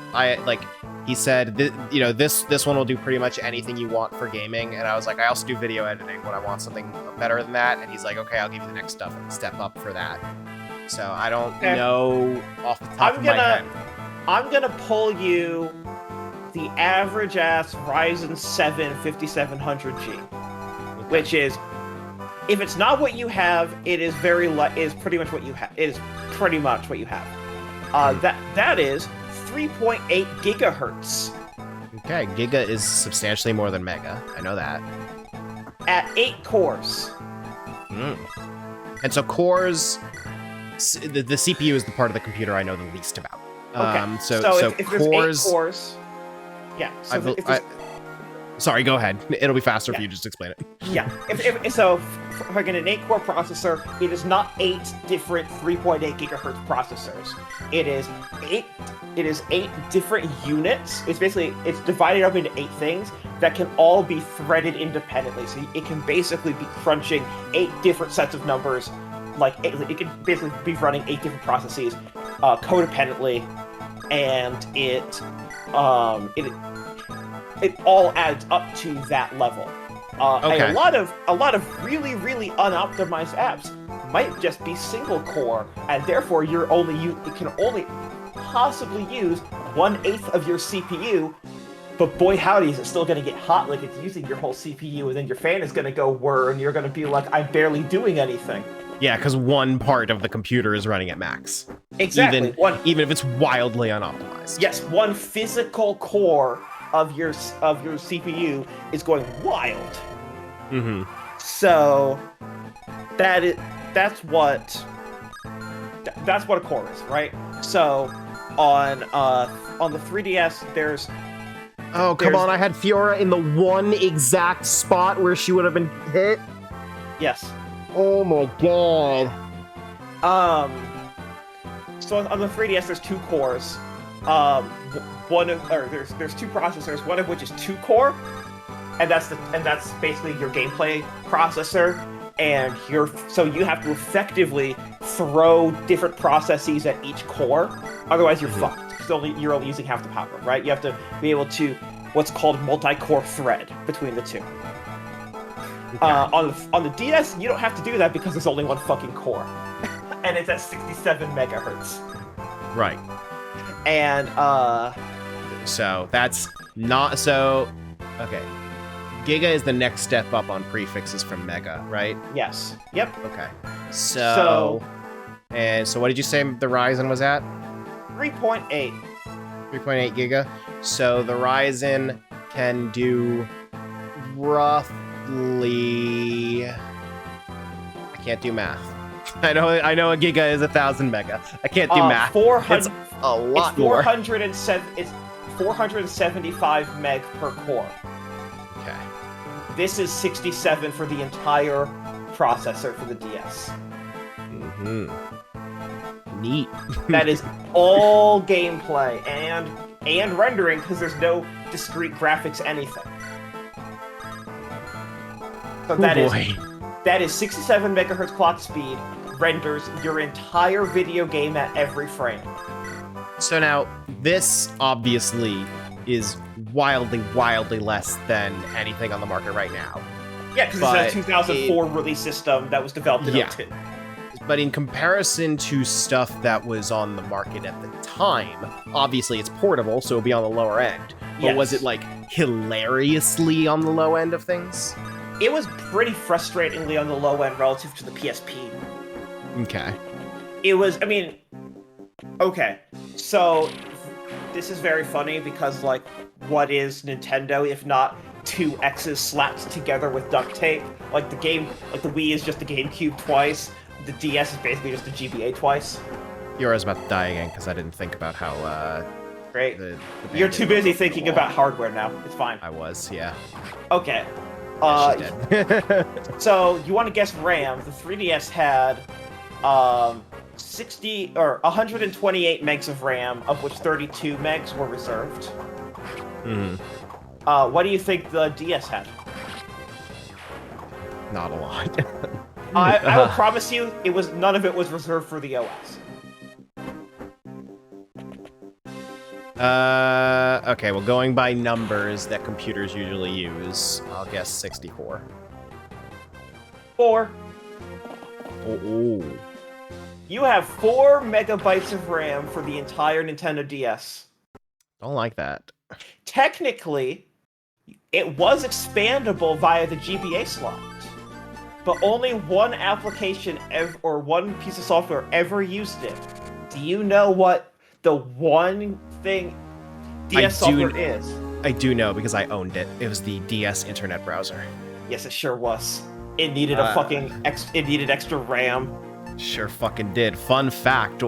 he said, this one will do pretty much anything you want for gaming. And I was like, I also do video editing when I want something better than that. And he's like, okay, I'll give you the next step up for that. So I don't know off the top of my head. I'm gonna pull you the average ass Ryzen 7 5700G, which is, if it's not what you have, it is pretty much what you have. It is pretty much what you have. That is 3.8 gigahertz. Okay, giga is substantially more than mega. I know that. At 8 cores. And so cores, the CPU is the part of the computer I know the least about. Okay. So if cores. There's 8 cores. Yeah. So sorry, go ahead. It'll be faster if you just explain it. Yeah. If I get an 8-core processor, it is not 8 different 3.8 gigahertz processors. It is 8 different units. It's divided up into 8 things that can all be threaded independently. So it can basically be crunching 8 different sets of numbers. Like, it can basically be running 8 different processes codependently, and it all adds up to that level. Okay. And a lot of really, really unoptimized apps might just be single core, and therefore it can only possibly use 1/8 of your CPU. But boy howdy, is it still going to get hot like it's using your whole CPU, and then your fan is going to go whir, and you're going to be like, I'm barely doing anything. Yeah, because one part of the computer is running at max. Exactly. Even if it's wildly unoptimized. Yes, one physical core of your CPU is going wild. Mm-hmm. So that's what a core is, right? So on the 3DS, there's come on! I had Fiora in the one exact spot where she would have been hit. Yes. Oh my god. So on the 3DS, there's 2 cores. There's 2 processors, one of which is 2-core, and that's basically your gameplay processor. And so you have to effectively throw different processes at each core, otherwise you're fucked. You're only using half the power, right? You have to be able to what's called multi-core thread between the 2. Okay. On the DS, you don't have to do that because there's only one fucking core, and it's at 67 megahertz. Right. And so that's not so. Okay. Giga is the next step up on prefixes from Mega, right? Yes. Yep. Okay. So what did you say the Ryzen was at? 3.8. 3.8 Giga. So the Ryzen can do roughly. I can't do math. I know a giga is 1,000 mega. I can't do math. 400. It's a lot It's more. 407. It's 475 meg per core. Okay. This is 67 for the entire processor for the DS. Mm-hmm. Neat. That is all gameplay and rendering because there's no discrete graphics anything. So that is 67 megahertz clock speed renders your entire video game at every frame. So now, this obviously is wildly, wildly less than anything on the market right now. Yeah, because it's a 2004 release system that was developed in 02. But in comparison to stuff that was on the market at the time, obviously it's portable, so it'll be on the lower end. But was it, like, hilariously on the low end of things? It was pretty frustratingly on the low end relative to the PSP. Okay. It was, I mean... Okay, so... This is very funny because, like, what is Nintendo if not two X's slapped together with duct tape? Like, the Wii is just the GameCube twice, the DS is basically just the GBA twice. Yora's about to die again because I didn't think about how, Great. the You're too busy thinking about hardware now. It's fine. I was, yeah. Okay. She's dead. So, you want to guess RAM. The 3DS had, 128 megs of RAM, of which 32 megs were reserved. Hmm. What do you think the DS had? Not a lot. I will promise you, none of it was reserved for the OS. Okay, well, going by numbers that computers usually use, I'll guess 64. 4. Oh. You have 4 megabytes of RAM for the entire Nintendo DS. Don't like that. Technically, it was expandable via the GBA slot, but only one application or one piece of software ever used it. Do you know what the one thing DS software is? I do know because I owned it. It was the DS Internet Browser. Yes, it sure was. It needed it needed extra RAM. Sure fucking did. Fun fact,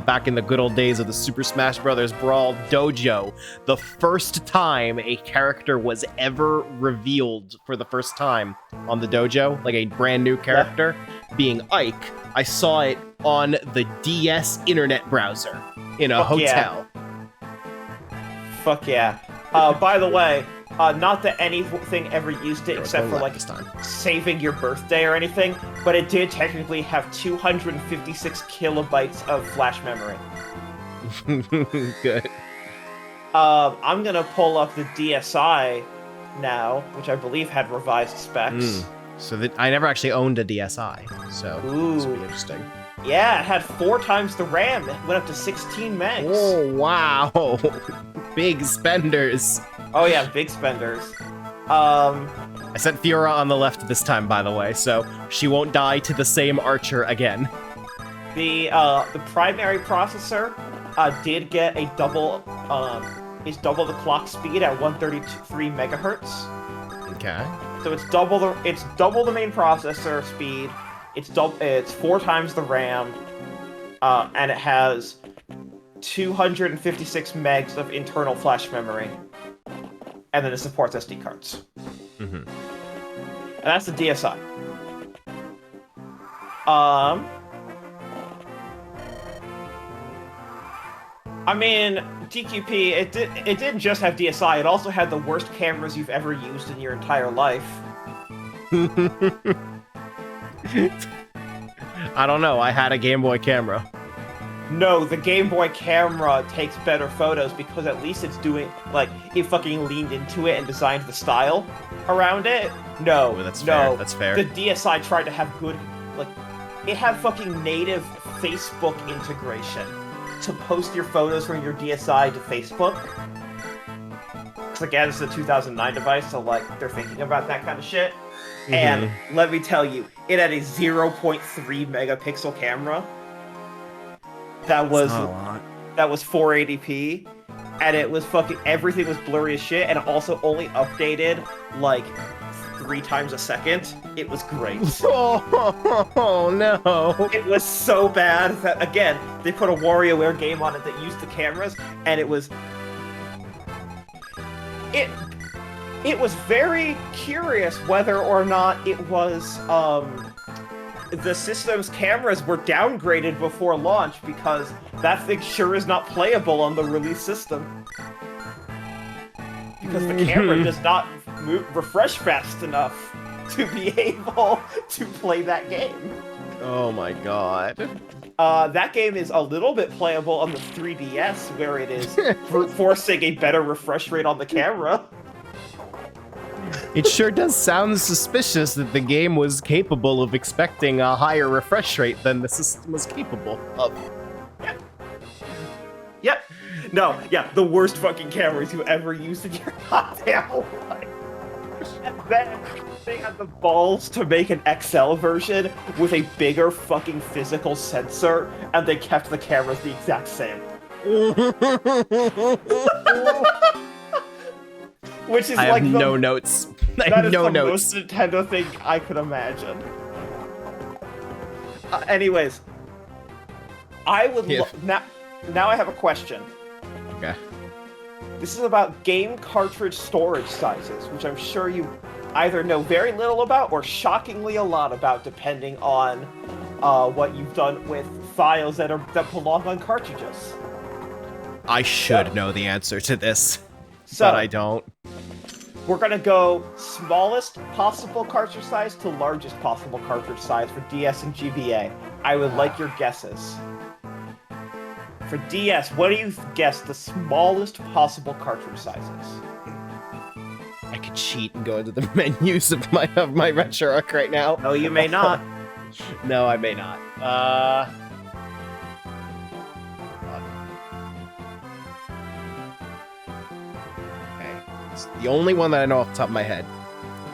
back in the good old days of the Super Smash Bros. Brawl Dojo, the first time a character was ever revealed for the first time on the dojo, like a brand new character, being Ike, I saw it on the DS Internet Browser in a hotel. Fuck yeah. By the way, not that anything ever used it except for, like, saving your birthday or anything, but it did technically have 256 kilobytes of flash memory. Good. I'm gonna pull up the DSi now, which I believe had revised specs. So that I never actually owned a DSi, so this would be interesting. Yeah, it had 4 times the RAM. It went up to 16 megs. Oh, wow. Big spenders. Oh yeah, big spenders. I sent Fiora on the left this time, by the way, so she won't die to the same archer again. The primary processor did get a double the clock speed at 133 megahertz. Okay. So it's double the main processor speed. It's 4 times the RAM, and it has 256 megs of internal flash memory, and then it supports SD cards. Mm-hmm. And that's the DSi. I mean, DQP, it didn't just have DSi, it also had the worst cameras you've ever used in your entire life. I don't know, I had a Game Boy camera. No, the Game Boy camera takes better photos because at least it's doing, like, it fucking leaned into it and designed the style around it. No, fair. That's fair. The DSi tried to have good, like, it had fucking native Facebook integration to post your photos from your DSi to Facebook. Because, again, it's a 2009 device, so, like, they're thinking about that kind of shit. Mm-hmm. And let me tell you, it had a 0.3 megapixel camera. That was 480p, and it was fucking everything was blurry as shit, and it also only updated like 3 times a second. It was great. Oh no! It was so bad that, again, they put a WarioWare game on it that used the cameras, and it was very curious whether or not it was, the system's cameras were downgraded before launch, because that thing sure is not playable on the release system. Because the camera does not refresh fast enough to be able to play that game. Oh my god. That game is a little bit playable on the 3DS, where it is forcing a better refresh rate on the camera. It sure does sound suspicious that the game was capable of expecting a higher refresh rate than the system was capable of. Yep. No, yeah, the worst fucking cameras you ever used in your goddamn life. And then they had the balls to make an XL version with a bigger fucking physical sensor, and they kept the cameras the exact same. Which is I like have no notes. I have no notes. Most Nintendo thing I could imagine. Anyways, I would now I have a question. Okay. This is about game cartridge storage sizes, which I'm sure you either know very little about or shockingly a lot about, depending on what you've done with files that belong on cartridges. I should know the answer to this, So, but I don't. We're gonna go smallest possible cartridge size to largest possible cartridge size for DS and GBA. I would like your guesses. For DS, what do you guess the smallest possible cartridge size is? I could cheat and go into the menus of my RetroArch right now. No, you may not. No, I may not. Okay. The only one that I know off the top of my head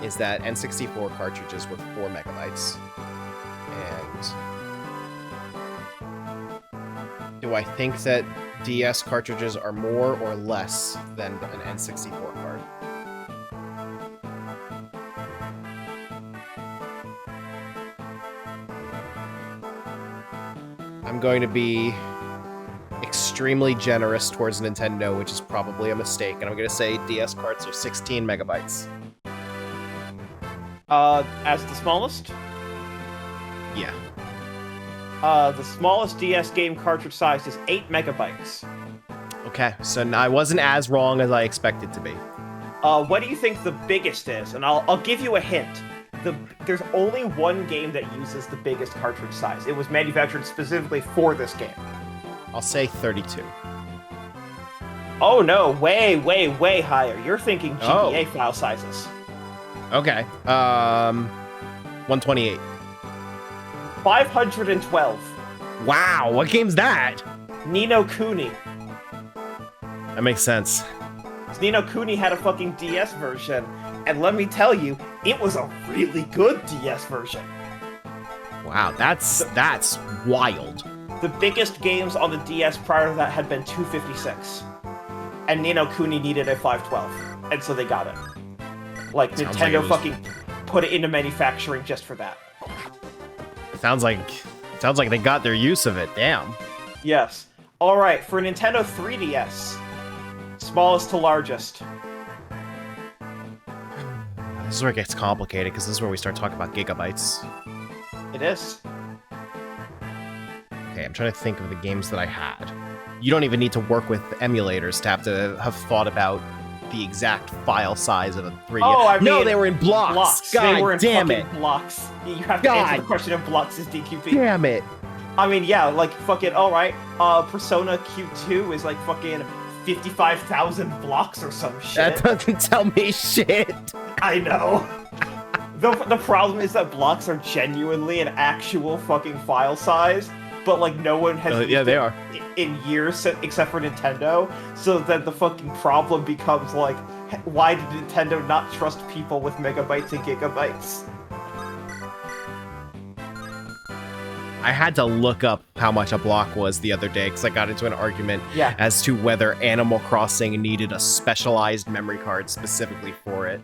is that N64 cartridges were 4 megabytes. And do I think that DS cartridges are more or less than an N64 card? I'm going to be extremely generous towards Nintendo, which is probably a mistake, and I'm going to say DS cards are 16 megabytes. As the smallest? Yeah. The smallest DS game cartridge size is 8 megabytes. Okay, so I wasn't as wrong as I expected to be. What do you think the biggest is? And I'll give you a hint. There's only one game that uses the biggest cartridge size. It was manufactured specifically for this game. I'll say 32. Oh no, way, way, way higher. You're thinking GBA file sizes. Okay. 128. 512. Wow, what game's that? Ni no Kuni. That makes sense. Ni no Kuni had a fucking DS version, and let me tell you, it was a really good DS version. Wow, that's wild. The biggest games on the DS prior to that had been 256. And Ni no Kuni needed a 512, and so they got it. Like, Nintendo fucking put it into manufacturing just for that. Sounds like they got their use of it. Damn. Yes. Alright, for Nintendo 3DS, smallest to largest. This is where it gets complicated, because this is where we start talking about gigabytes. It is. Okay, I'm trying to think of the games that I had. You don't even need to work with emulators to have thought about the exact file size of a 3DS. Oh, I mean, no, they were in blocks. God they were in damn fucking it. blocks. You have to answer the question in blocks as DQP. Damn it. I mean, yeah, like, fucking, alright, Persona Q2 is like fucking 55,000 blocks or some shit. That doesn't tell me shit. I know. The problem is that blocks are genuinely an actual fucking file size, but like no one has yeah, they are. in years except for Nintendo, so then the fucking problem becomes like, why did Nintendo not trust people with megabytes and gigabytes? I had to look up how much a block was the other day because I got into an argument as to whether Animal Crossing needed a specialized memory card specifically for it.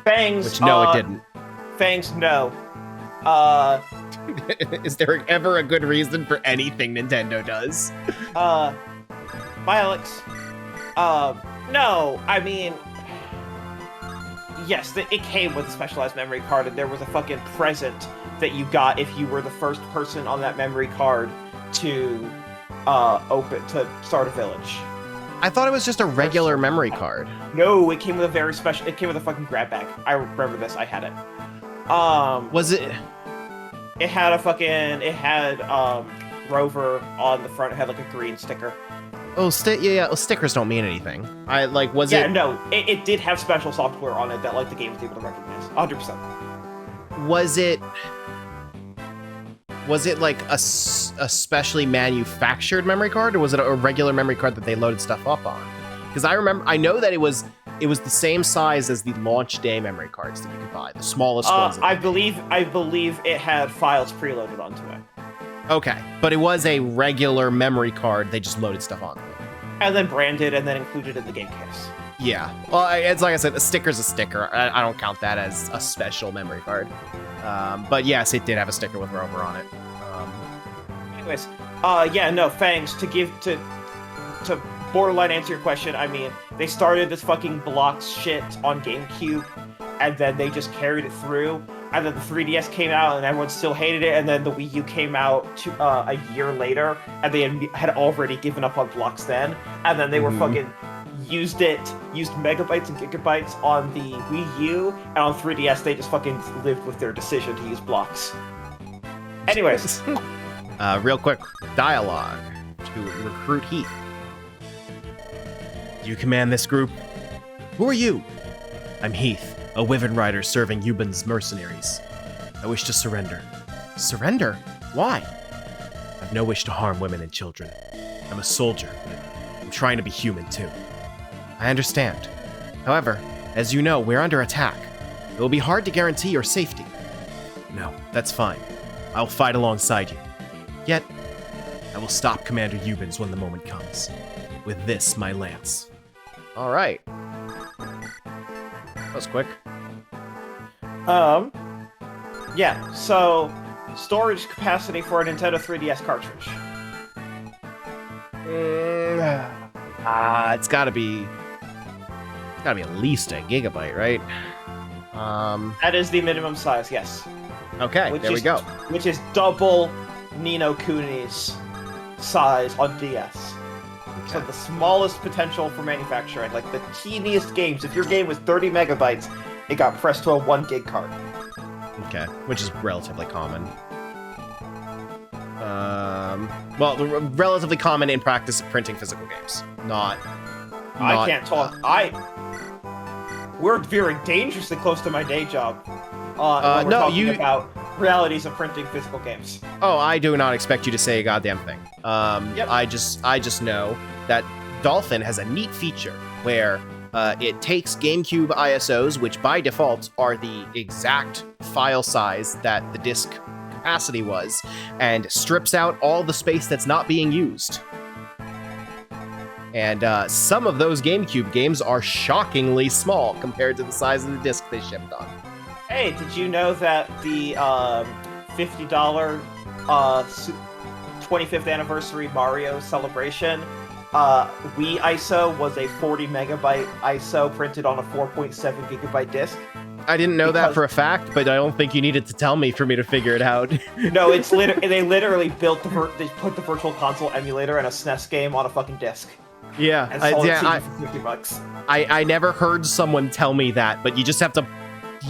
Fangs. Which, no, it didn't. Fangs, no. Is there ever a good reason for anything Nintendo does? Alex. No, I mean, yes, it came with a specialized memory card, and there was a fucking present that you got if you were the first person on that memory card to start a village. I thought it was just a regular memory card. No, it came with a very special. It came with a fucking grab bag. I remember this. I had it. Was it? It had Rover on the front. It had like a green sticker. Oh, yeah. Oh, stickers don't mean anything. Was Yeah, it? no, it did have special software on it that like the game was able to recognize. 100%. Was it like a specially manufactured memory card, or was it a regular memory card that they loaded stuff up on? Because I know that it was the same size as the launch day memory cards that you could buy, the smallest ones. I believe it had files preloaded onto it. Okay, but it was a regular memory card. They just loaded stuff onto it. And then branded and then included in the game case. Yeah. Well, it's like I said, a sticker's a sticker. I don't count that as a special memory card. But yes, it did have a sticker with Rover on it. Anyways, yeah, no, Fangs, to borderline answer your question, I mean, they started this fucking blocks shit on GameCube, and then they just carried it through, and then the 3DS came out, and everyone still hated it, and then the Wii U came out a year later, and they had already given up on blocks then, and then they were fucking used megabytes and gigabytes on the Wii U, and on 3DS they just fucking lived with their decision to use blocks. Anyways. Real quick, dialogue to recruit Heath. You command this group? Who are you? I'm Heath, a Wyvern rider serving Euban's mercenaries. I wish to surrender. Surrender? Why? I've no wish to harm women and children. I'm a soldier, but I'm trying to be human too. I understand. However, as you know, we're under attack. It will be hard to guarantee your safety. No, that's fine. I'll fight alongside you. Yet, I will stop Commander Euban's when the moment comes. With this, my lance. All right. That was quick. Yeah, so storage capacity for a Nintendo 3DS cartridge. It's gotta be at least a gigabyte, right? That is the minimum size, yes. Okay, there we go. Which is double Ni no Kuni's size on DS. Okay. So the smallest potential for manufacturing, like the teeniest games. If your game was 30 megabytes, it got pressed to a 1 gig card. Okay, which is relatively common. Well, relatively common in practice of printing physical games. Not I can't talk. We're veering dangerously close to my day job. When we're talking about realities of printing physical games. Oh, I do not expect you to say a goddamn thing. Yep. I just know that Dolphin has a neat feature where it takes GameCube ISOs, which by default are the exact file size that the disk capacity was, and strips out all the space that's not being used. And some of those GameCube games are shockingly small compared to the size of the disc they shipped on. Hey, did you know that the $50 25th anniversary Mario celebration Wii ISO was a 40 megabyte ISO printed on a 4.7 gigabyte disc? I didn't know that for a fact, but I don't think you needed to tell me for me to figure it out. No, it's they literally built they put the Virtual Console emulator and a SNES game on a fucking disc. Yeah, And sold it to you for $50. I never heard someone tell me that, but you just have to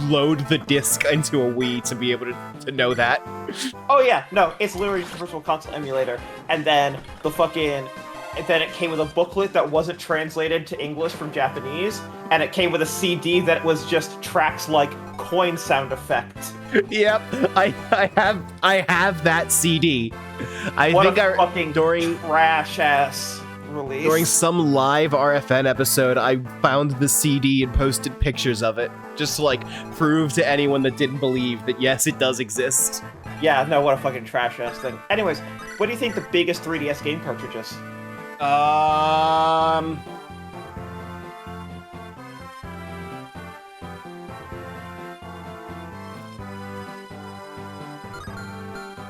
load the disc into a Wii to be able to know that. Oh yeah, no, it's literally just a Virtual Console emulator, and then it came with a booklet that wasn't translated to English from Japanese, and it came with a CD that was just tracks like coin sound effect. Yep, I have that CD. What a fucking trash ass release. During some live RFN episode, I found the CD and posted pictures of it, just to like prove to anyone that didn't believe that yes, it does exist. Yeah, no, what a fucking trash ass thing. Anyways, what do you think the biggest 3DS game cartridge is?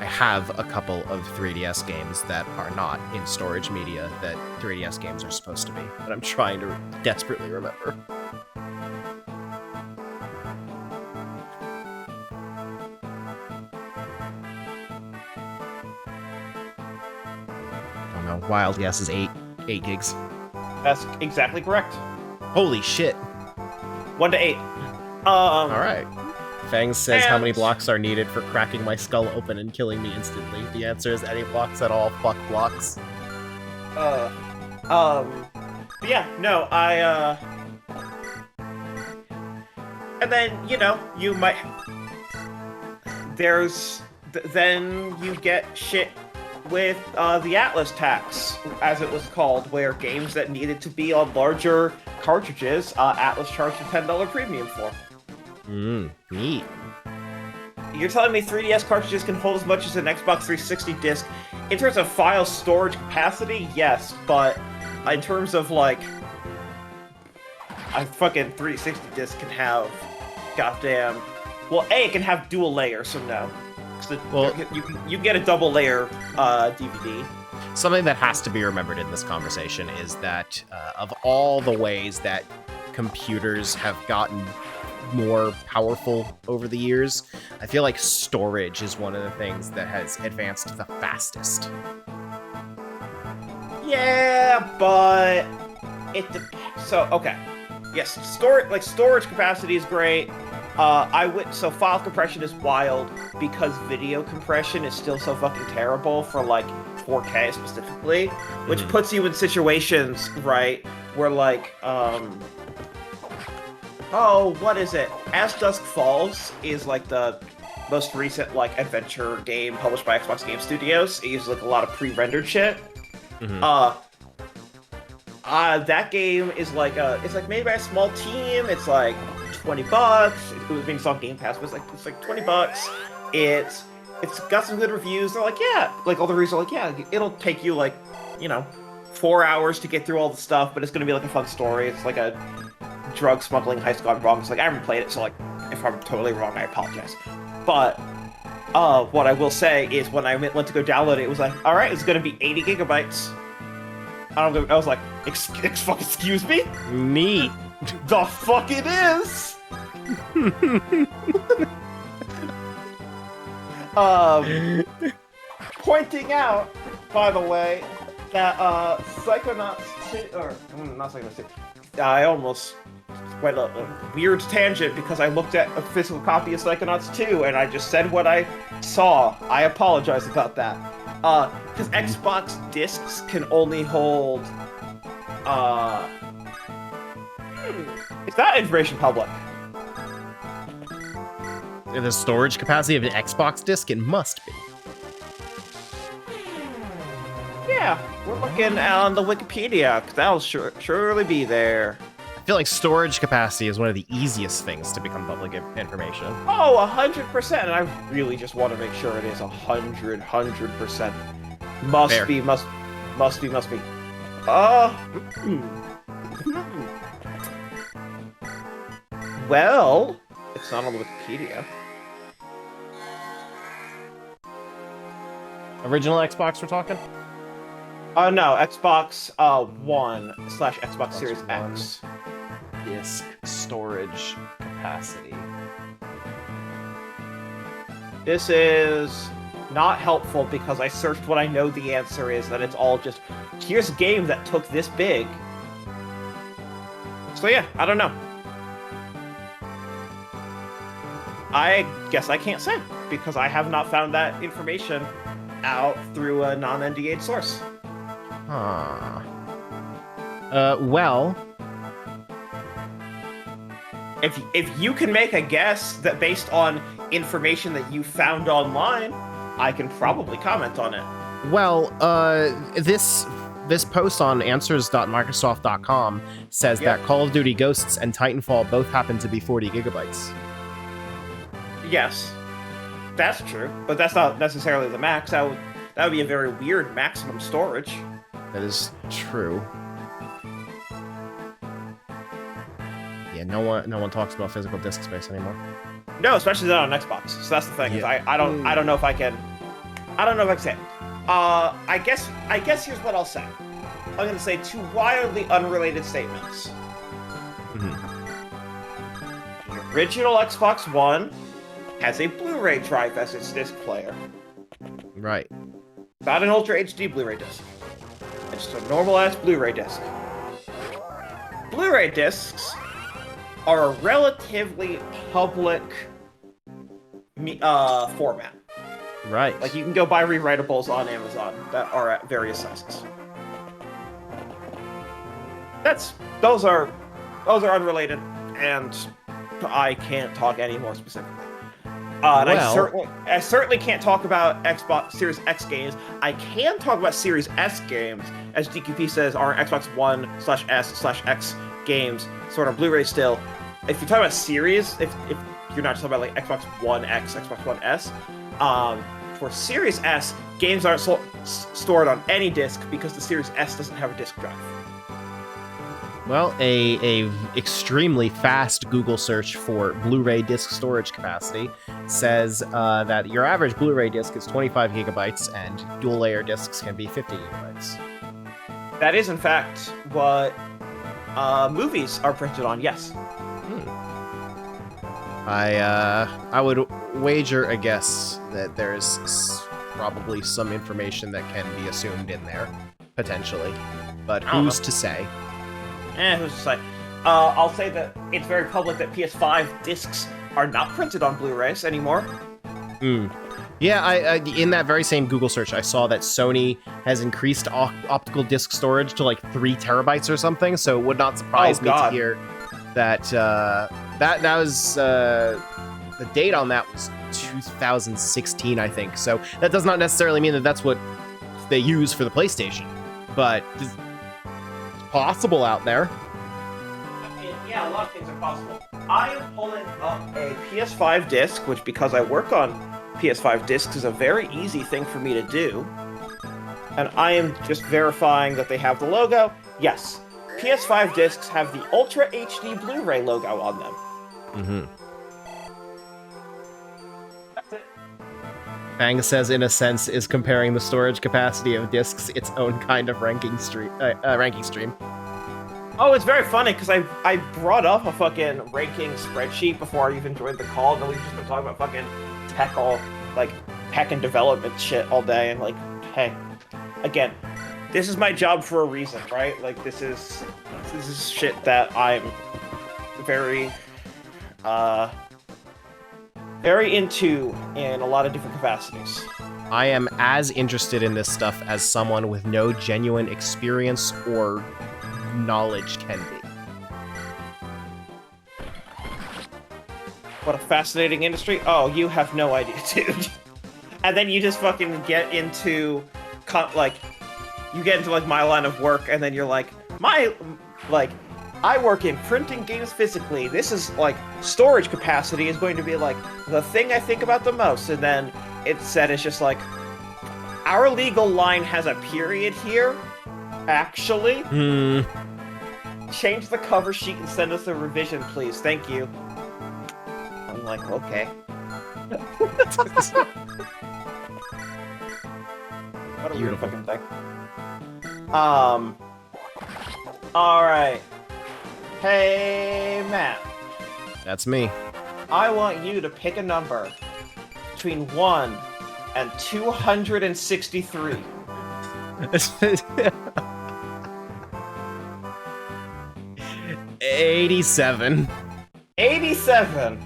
I have a couple of 3DS games that are not in storage media that 3DS games are supposed to be, but I'm trying to desperately remember. Oh no, Wild Guess is 8 gigs. That's exactly correct. Holy shit. 1 to 8. All right. Fangs says how many And- blocks are needed for cracking my skull open and killing me instantly. The answer is any blocks at all. Fuck blocks. Yeah, no, and then, you know, you might... Then you get shit with, the Atlas tax, as it was called, where games that needed to be on larger cartridges, Atlas charged a $10 premium for. Neat. You're telling me 3DS cartridges can hold as much as an Xbox 360 disc? In terms of file storage capacity, yes, but in terms of, like, a fucking 360 disc can have goddamn... Well, A, it can have dual layers, so no. Well, you can get a double layer DVD. something that has to be remembered in this conversation is that of all the ways that computers have gotten more powerful over the years, I feel like storage is one of the things that has advanced the fastest. Yeah, but it depends. So, okay. Yes, storage capacity is great. So file compression is wild because video compression is still so fucking terrible for, like, 4K specifically, which puts you in situations, right, where, like, what is it? As Dusk Falls is, like, the most recent, like, adventure game published by Xbox Game Studios. It uses, like, a lot of pre-rendered shit. That game is, like, it's, like, made by a small team. It's, like, $20. It was being on Game Pass, but it's like $20. It's got some good reviews. They're like, yeah, like, all the reviews are like, yeah, it'll take you, like, you know, 4 hours to get through all the stuff, but it's gonna be, like, a fun story. It's like a drug smuggling heist gone wrong. It's like, I haven't played it, so, like, if I'm totally wrong, I apologize. But what I will say is when I went to go download it, it was like, all right, it's gonna be 80 gigabytes. I was like, excuse me? Neat. The fuck it is! Pointing out, by the way, that Psychonauts 2, or not Psychonauts 2, I almost went a weird tangent because I looked at a physical copy of Psychonauts 2 and I just said what I saw. I apologize about that. Because Xbox discs can only hold, Is that information public? The storage capacity of an Xbox disc? It must be. Yeah, we're looking on the Wikipedia, 'cause that'll surely be there. I feel like storage capacity is one of the easiest things to become public information. Oh, 100%, and I really just want to make sure it is 100%. Must Fair. be. Well, it's not on the Wikipedia. Original Xbox we're talking? No, Xbox One / Xbox Series One. X. Disk storage capacity. This is not helpful because I searched what I know the answer is, that it's all just, here's a game that took this big. So yeah, I don't know. I guess I can't say, because I have not found that information out through a non-NDA'd source. Huh. Well... If you can make a guess that based on information that you found online, I can probably comment on it. Well, this post on answers.microsoft.com says that Call of Duty Ghosts and Titanfall both happen to be 40 gigabytes. Yes, that's true, but that's not necessarily the max. That would be a very weird maximum storage. That is true. Yeah, no one talks about physical disk space anymore. No, especially not on Xbox. So that's the thing. Is I don't know if I can I don't know if I can say it. I guess here's what I'll say. I'm gonna say two wildly unrelated statements. The original Xbox One has a Blu-ray drive as its disc player. Right. Not an Ultra HD Blu-ray disc. It's just a normal-ass Blu-ray disc. Blu-ray discs are a relatively public format. Right. Like, you can go buy rewritables on Amazon that are at various sizes. Those are unrelated, and I can't talk any more specifically. And I certainly can't talk about Xbox Series X games. I can talk about Series S games, as DQP says, are Xbox One/S/X games, sort of Blu-ray still. If you're talking about Series, if you're not just talking about like Xbox One X, Xbox One S, for Series S, games aren't stored on any disc because the Series S doesn't have a disc drive. Well, a extremely fast Google search for Blu-ray disc storage capacity says that your average Blu-ray disc is 25 gigabytes and dual-layer discs can be 50 gigabytes. That is, in fact, what movies are printed on, yes. I would wager a guess that there's probably some information that can be assumed in there, potentially. But who's to say? Who's to say? I'll say that it's very public that PS5 discs are not printed on Blu-rays anymore. Yeah, I in that very same Google search, I saw that Sony has increased optical disc storage to like 3 terabytes or something, so it would not surprise me to hear that that was the date on that was 2016, I think. So that does not necessarily mean that that's what they use for the PlayStation, but it's possible out there. Yeah, a lot of things are possible. I am pulling up a PS5 disc, which, because I work on PS5 discs, is a very easy thing for me to do. And I am just verifying that they have the logo. Yes, PS5 discs have the Ultra HD Blu-ray logo on them. That's it. Fang says, in a sense, is comparing the storage capacity of discs its own kind of ranking stream. Oh, it's very funny, because I brought up a fucking ranking spreadsheet before I even joined the call, and then we've just been talking about fucking tech and development shit all day, and like, hey, again, this is my job for a reason, right? Like, this is shit that I'm very into in a lot of different capacities. I am as interested in this stuff as someone with no genuine experience or knowledge can be. What a fascinating industry. Oh, you have no idea, dude. And then you just fucking get into my line of work, and then you're like, I work in printing games physically. This is like storage capacity is going to be like the thing I think about the most. And then it said it's just like, our legal line has a period here. Actually, change the cover sheet and send us a revision, please. Thank you. I'm like, okay. What a weird fucking thing. Alright. Hey, Matt. That's me. I want you to pick a number between 1 and 263. 87. 87.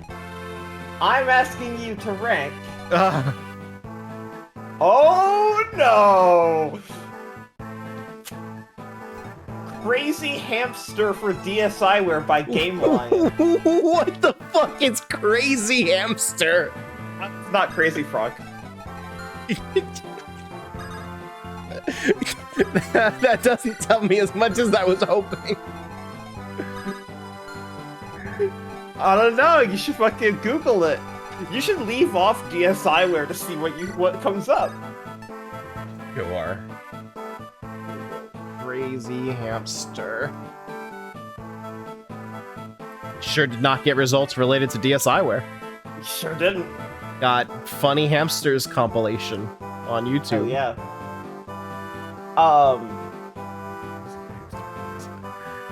I'm asking you to rank. Oh no! Crazy Hamster for DSiWare by Game Line. What the fuck is Crazy Hamster? It's not Crazy Frog. That doesn't tell me as much as I was hoping. I don't know. You should fucking Google it. You should leave off DSiWare to see what comes up. You are. Crazy Hamster. Sure did not get results related to DSiWare. Sure didn't. Got Funny Hamsters compilation. on YouTube. Oh yeah.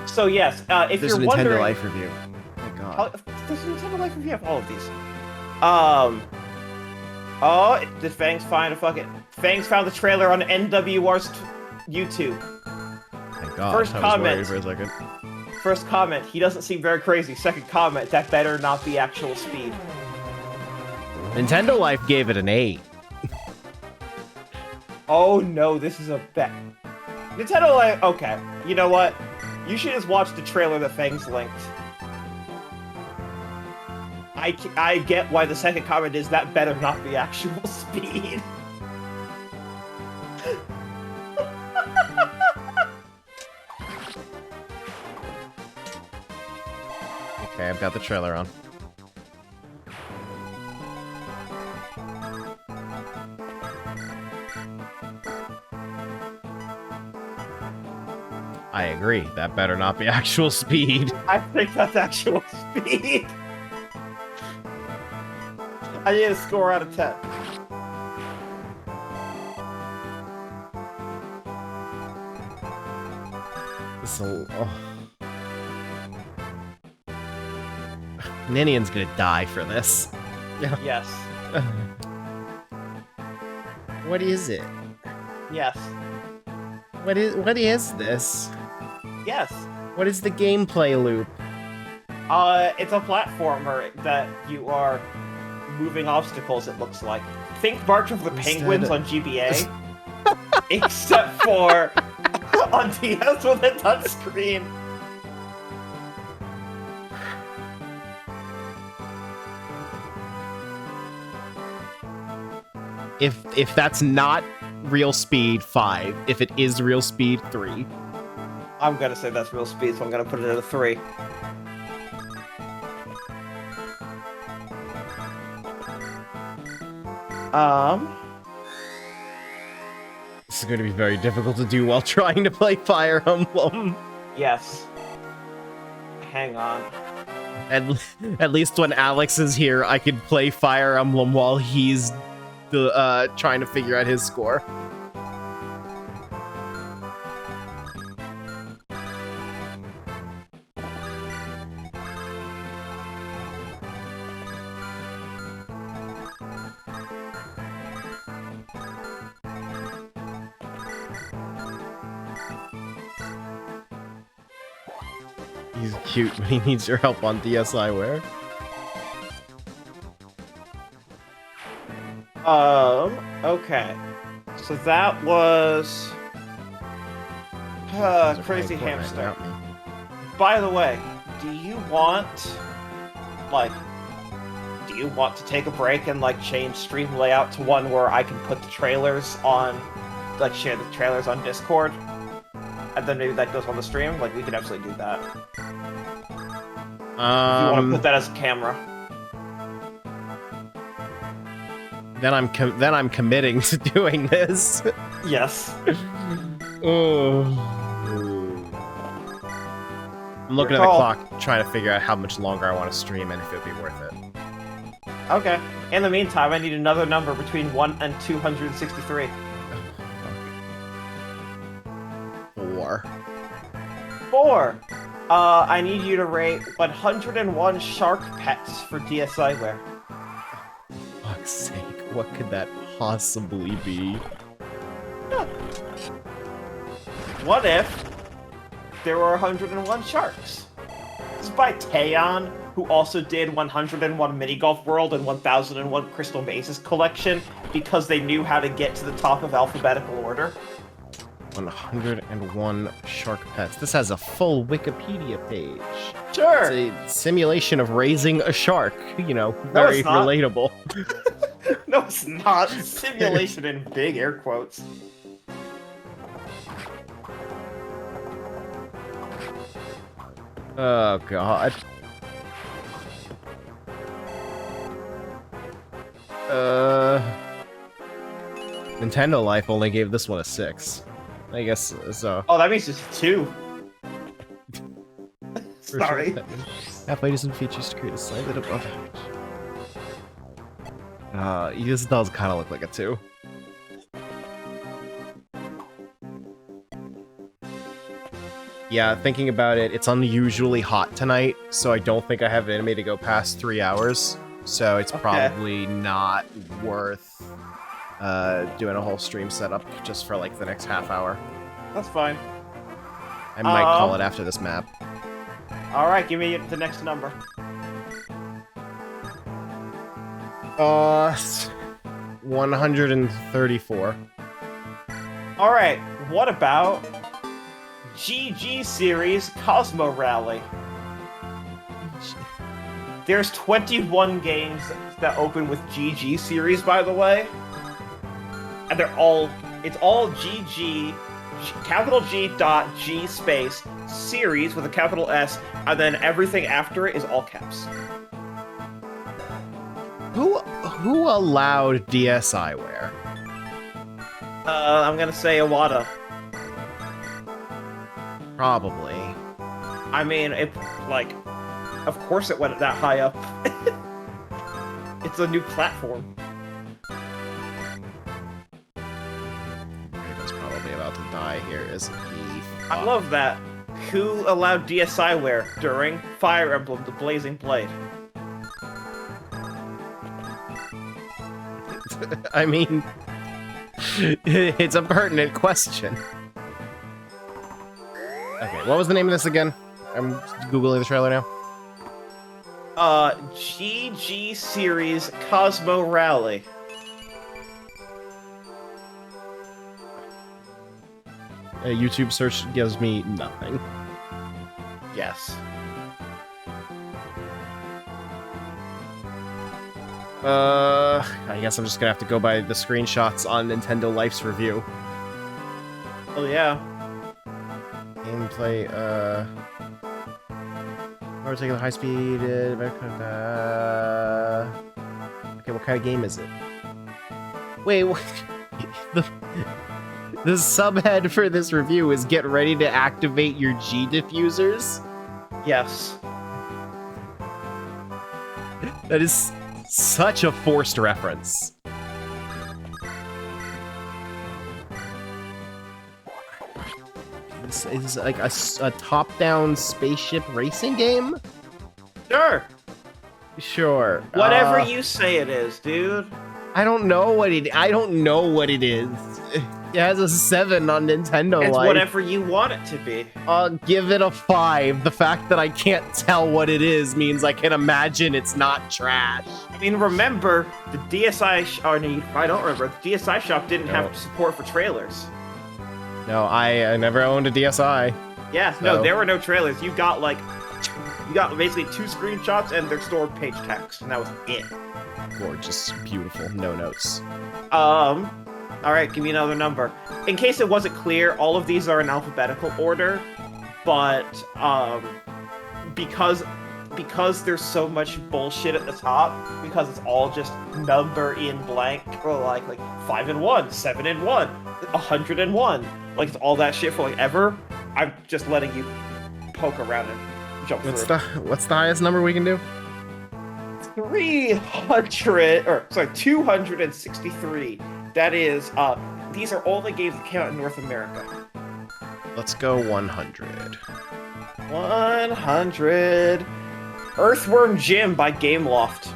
So yes, if There's you're a Nintendo wondering, Life review. Oh my god. there's a Nintendo Life review of all of these. Oh, did Fangs find a fucking? Fangs found the trailer on NWR's YouTube. Thank god. First I was comment. worried for a second. First comment, he doesn't seem very crazy. Second comment, that better not be actual speed. Nintendo Life gave it an 8. Oh no, this is a bet. Nintendo Life. Okay, you know what? You should just watch the trailer that Fangs linked. I get why the second comment is that better not be actual speed. Okay, I've got the trailer on. I agree. That better not be actual speed. I think that's actual speed. I need a score out of 10. So, Ninian's gonna die for this. Yes. What is it? Yes. What is this? Yes. What is the gameplay loop? It's a platformer that you are moving obstacles, it looks like. Think March of the Penguins on GBA. Except for on DS with a touchscreen. If that's not real speed, 5. If it is real speed, 3. I'm gonna say that's real speed, so I'm gonna put it at a 3. This is going to be very difficult to do while trying to play Fire Emblem. Yes. Hang on. At least when Alex is here, I can play Fire Emblem while he's trying to figure out his score. He's cute, but he needs your help on DSiWare. Okay. So that was... Crazy Hamster. By the way, do you want to take a break and, like, change stream layout to one where I can put the trailers on, like, share the trailers on Discord? And then maybe that goes on the stream? Like, we could absolutely do that. If you want to put that as a camera. Then I'm committing to doing this. Yes. I'm looking at the clock, trying to figure out how much longer I want to stream and if it'd be worth it. Okay. In the meantime, I need another number between 1 and 263. 4. 4! I need you to rate 101 shark pets for DSiWare. Fuck's sake, what could that possibly be? What if there were 101 sharks? This is by Taeyon, who also did 101 Mini Golf World and 1001 Crystal Mazes collection because they knew how to get to the top of alphabetical order. 101 shark pets. This has a full Wikipedia page. Sure! It's a simulation of raising a shark. You know, very relatable. No, it's not. Simulation in big air quotes. Oh, God. Nintendo Life only gave this one a 6. I guess so. Oh, that means it's 2. Sorry. Halfway decent features to create a slightly above average. This does kind of look like a 2. Yeah, thinking about it, it's unusually hot tonight, so I don't think I have it in me to go past 3 hours. So it's probably not worth doing a whole stream setup just for like the next half hour. That's fine. I might call it after this map. All right, give me the next number. 134. All right, what about GG Series Cosmo Rally? There's 21 games that open with GG Series, by the way. And it's all GG, capital G dot G space, series with a capital S, and then everything after it is all caps. Who allowed DSiWare? I'm gonna say Iwata. Probably. I mean, of course it went that high up. It's a new platform. Raven's probably about to die here, isn't he? I love that. Who allowed DSiWare during Fire Emblem: The Blazing Blade? I mean, it's a pertinent question. Okay, what was the name of this again? I'm googling the trailer now. GG Series Cosmo Rally. A YouTube search gives me nothing. Yes. I guess I'm just gonna have to go by the screenshots on Nintendo Life's review. Oh yeah. Gameplay, we're taking the high speed, okay, what kind of game is it? Wait, what? The subhead for this review is get ready to activate your G diffusers? Yes. That is such a forced reference. It's like a top-down spaceship racing game? Sure. Sure. Whatever you say it is, dude. I don't know what it is. It has a 7 on Nintendo It's Life. whatever you want it to be. I'll give it a 5. The fact that I can't tell what it is means I can imagine it's not trash. I mean, remember, the I don't remember. The DSi shop didn't have support for trailers. No, I never owned a DSi. Yeah, no, there were no trailers. You got basically 2 screenshots and their store page text, and that was it. Gorgeous, beautiful, no notes. Alright, give me another number. In case it wasn't clear, all of these are in alphabetical order, but, because there's so much bullshit at the top, because it's all just number in blank, or like 5 and 1, 7 and 1, 101, like it's all that shit for like ever, I'm just letting you poke around and jump through. What's the highest number we can do? 263. That is, these are all the games that came out in North America. Let's go 100. 100. Earthworm Jim by Gameloft.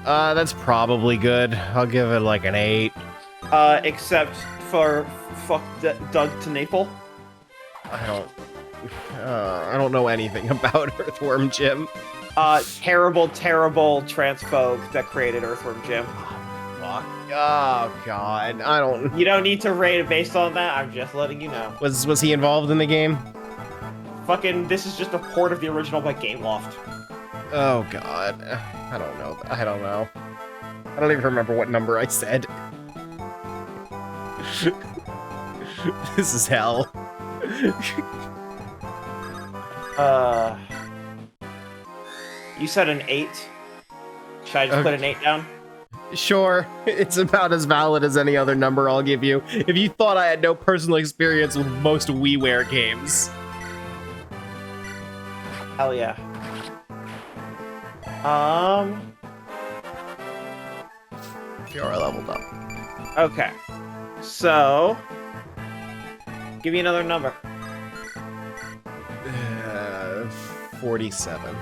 That's probably good. I'll give it like an 8. Except for fuck Doug to Naple. I don't know anything about Earthworm Jim. Terrible transphobe that created Earthworm Jim. Fuck. Oh god, I don't. You don't need to rate it based on that. I'm just letting you know. Was he involved in the game? Fucking, this is just a port of the original by Gameloft. Oh god, I don't know. I don't even remember what number I said. This is hell. You said an 8. Should I just put an 8 down? Sure, it's about as valid as any other number I'll give you. If you thought I had no personal experience with most WiiWare games. Hell yeah. You're leveled up. Okay. So, give me another number. 47.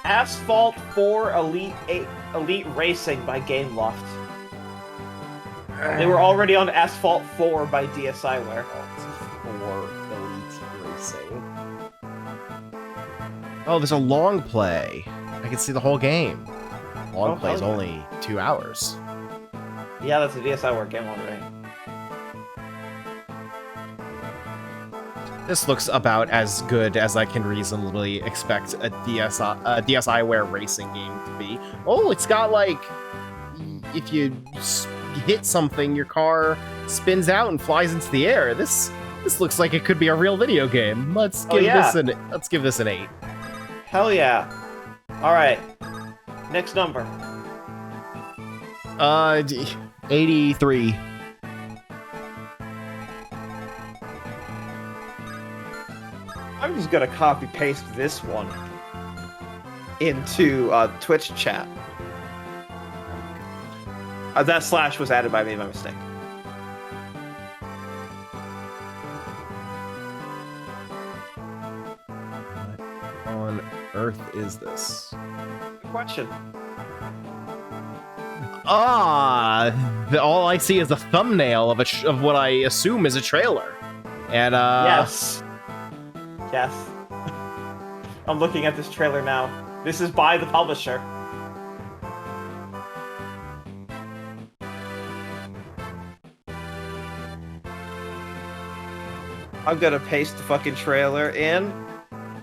Asphalt 4 Elite Racing by Gameloft. They were already on Asphalt 4 by DSiWare. For Elite Racing. Oh, there's a long play. I can see the whole game. Long play is only 2 hours. Yeah, that's a DSiWare game already. This looks about as good as I can reasonably expect a DSiWare racing game to be. Oh, it's got like, if you hit something, your car spins out and flies into the air. This looks like it could be a real video game. Let's give this an 8. Hell yeah! All right, next number. 83. I'm just gonna copy paste this one into Twitch chat. That slash was added by me by mistake. What on earth is this? Good question. All I see is a thumbnail of what I assume is a trailer. And Yes. Yes. I'm looking at this trailer now. This is by the publisher. I'm gonna paste the fucking trailer in.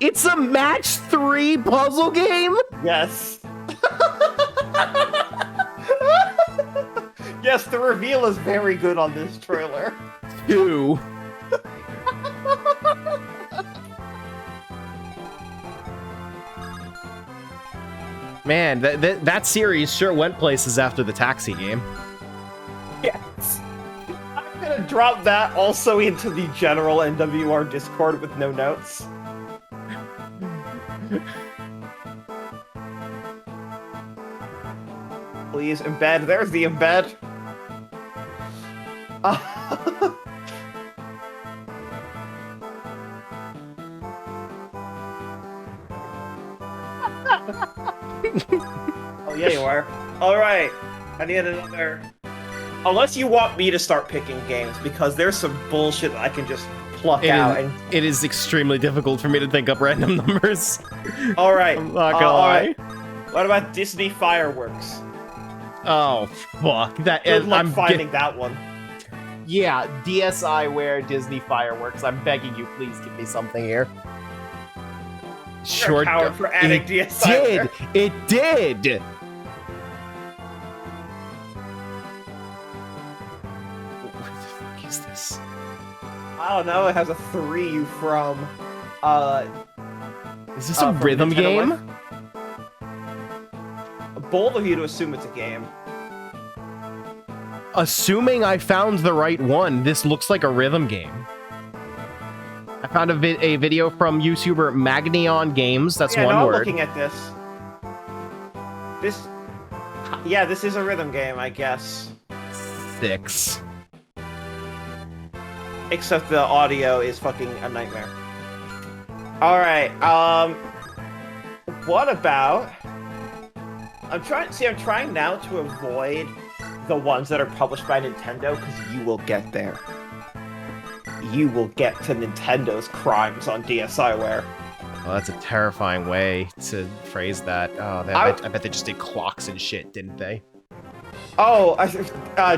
it's a match 3 puzzle game? Yes. Yes, the reveal is very good on this trailer. 2. Man, that series sure went places after the taxi game. Yes. I'm gonna drop that also into the general NWR Discord with no notes. Please embed. There's the embed. Oh yeah, you are. All right, I need another. Unless you want me to start picking games, because there's some bullshit that I can just pluck out. And it is extremely difficult for me to think up random numbers. all right, I'm not gonna all lie. right. What about Disney Fireworks? Oh fuck that! Good luck I'm finding that one. Yeah, DSiWare Disney Fireworks. I'm begging you, please give me something here. You're a coward for adding DSiWare. It did! What the fuck is this? I don't know, it has a 3 from, Is this a from rhythm Nintendo game? bold of you to assume it's a game. Assuming I found the right one, this looks like a rhythm game. I found a video from YouTuber Magneon Games. That's one I'm word. looking at this. This is a rhythm game, I guess. 6. Except the audio is fucking a nightmare. Alright, what about... I'm trying now to avoid the ones that are published by Nintendo, because you will get there. You will get to Nintendo's crimes on DSiWare. Well, that's a terrifying way to phrase that. Oh, I bet they just did clocks and shit, didn't they? Oh,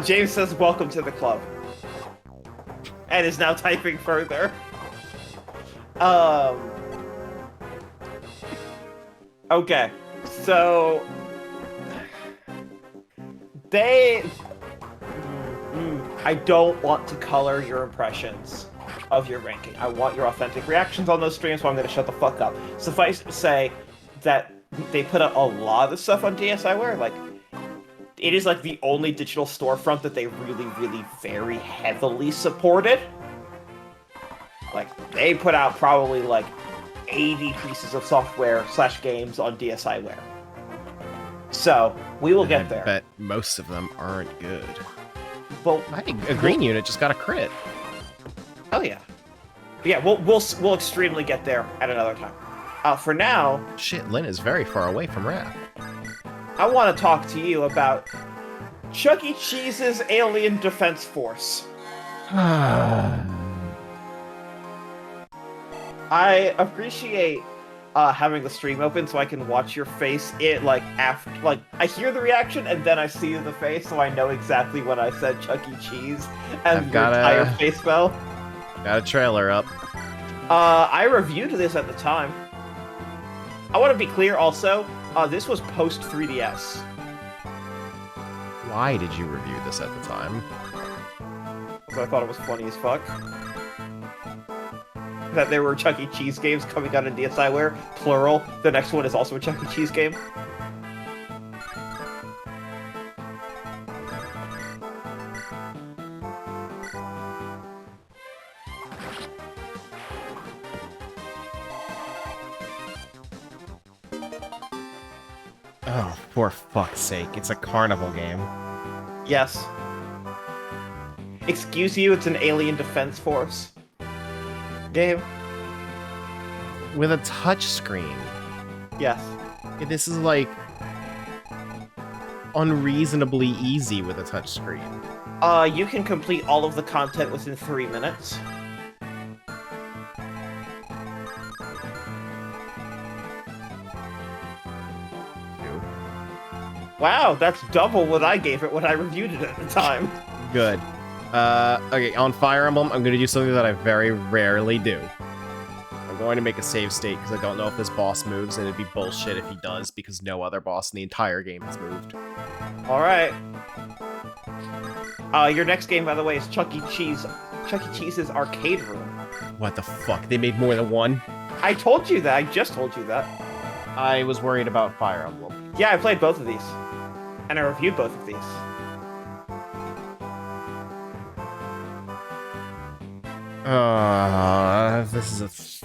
James says welcome to the club. And is now typing further. Okay, so... I don't want to color your impressions of your ranking. I want your authentic reactions on those streams, so I'm gonna shut the fuck up. Suffice to say that they put out a lot of the stuff on DSiWare, like, it is like the only digital storefront that they really, really very heavily supported. Like, they put out probably like 80 pieces of software / games on DSiWare. So, we will get there. I bet most of them aren't good. But I think a green unit just got a crit. oh yeah. But yeah, we'll extremely get there at another time. For now, Shit, Lynn is very far away from Wrath. I want to talk to you about Chuck E. Cheese's Alien Defense Force. I appreciate having the stream open so I can watch your face. I hear the reaction and then I see the face, so I know exactly when I said Chuck E. Cheese and your entire face fell. Got a trailer up. I reviewed this at the time. I want to be clear also, this was post 3DS. Why did you review this at the time? Because I thought it was funny as fuck. That there were Chuck E. Cheese games coming out in DSiWare, plural. The next one is also a Chuck E. Cheese game. Oh, for fuck's sake. It's a carnival game. Yes. Excuse you, it's an Alien Defense Force game. With a touch screen. Yes. This is like unreasonably easy with a touch screen. You can complete all of the content within 3 minutes. Wow, that's double what I gave it when I reviewed it at the time. Good. Okay, on Fire Emblem, I'm going to do something that I very rarely do. I'm going to make a save state because I don't know if this boss moves, and it'd be bullshit if he does because no other boss in the entire game has moved. Alright. Your next game, by the way, is Chuck E. Cheese's Arcade Room. What the fuck? They made more than one? I told you that. I just told you that. I was worried about Fire Emblem. Yeah, I played both of these. And I reviewed both of these. This is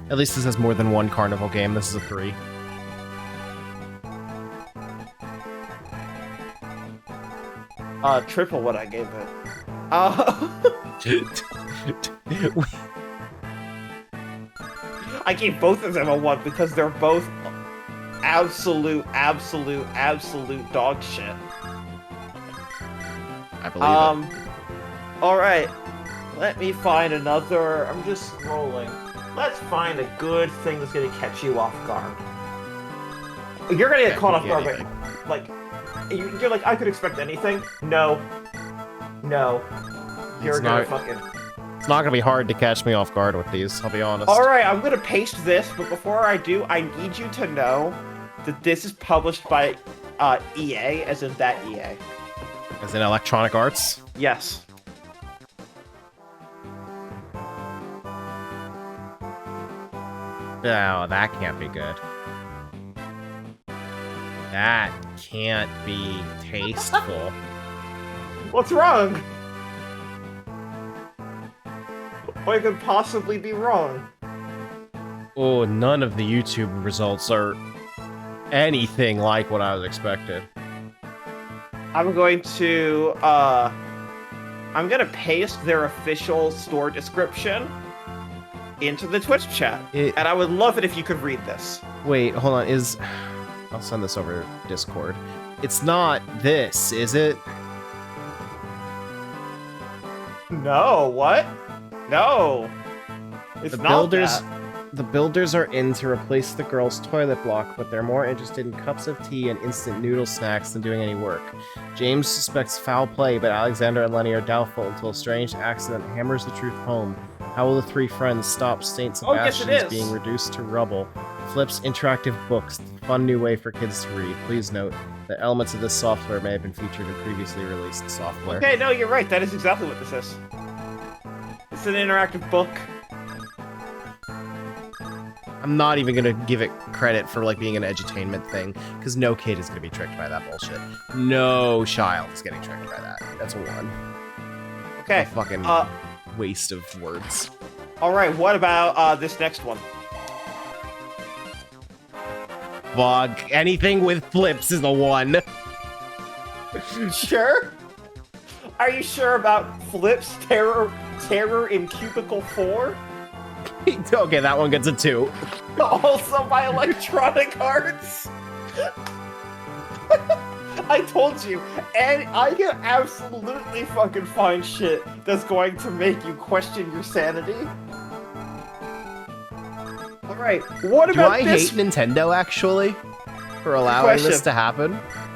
at least this has more than one carnival game. This is a 3. Triple what I gave it. I gave both of them a 1 because they're both absolute dog shit. I believe it. Alright. Let me find another... I'm just scrolling. Let's find a good thing that's gonna catch you off guard. You're gonna get caught off guard, but, you're like, I could expect anything? No. No. You're gonna fucking... It's not gonna be hard to catch me off guard with these, I'll be honest. Alright, I'm gonna paste this, but before I do, I need you to know that this is published by EA, as in that EA. As in Electronic Arts? Yes. Oh, that can't be good. That can't be tasteful. What's wrong? What could possibly be wrong? Oh, none of the YouTube results are anything like what I was expected. I'm going to paste their official store description into the Twitch chat. And I would love it if you could read this. Wait, hold on, I'll send this over Discord. It's not this, is it? No, what? No. It's not that. The builders are in to replace the girls' toilet block, but they're more interested in cups of tea and instant noodle snacks than doing any work. James suspects foul play, but Alexander and Lenny are doubtful until a strange accident hammers the truth home. How will the 3 friends stop St. Sebastian's being reduced to rubble? Flips interactive books, fun new way for kids to read. Please note that elements of this software may have been featured in previously released software. Okay, no, you're right. That is exactly what this is. It's an interactive book. I'm not even gonna give it credit for being an edutainment thing, because no kid is gonna be tricked by that bullshit. No child is getting tricked by that. That's a 1. Okay. A fucking waste of words. Alright, what about this next one? Fuck, anything with flips is a 1. Sure? Are you sure about Flips Terror in Cubicle 4, Okay, that one gets a 2. also by Electronic Arts. I told you, and I can absolutely fucking find shit that's going to make you question your sanity. Alright, what Do about I this? hate Nintendo, actually, for allowing this Question. to happen?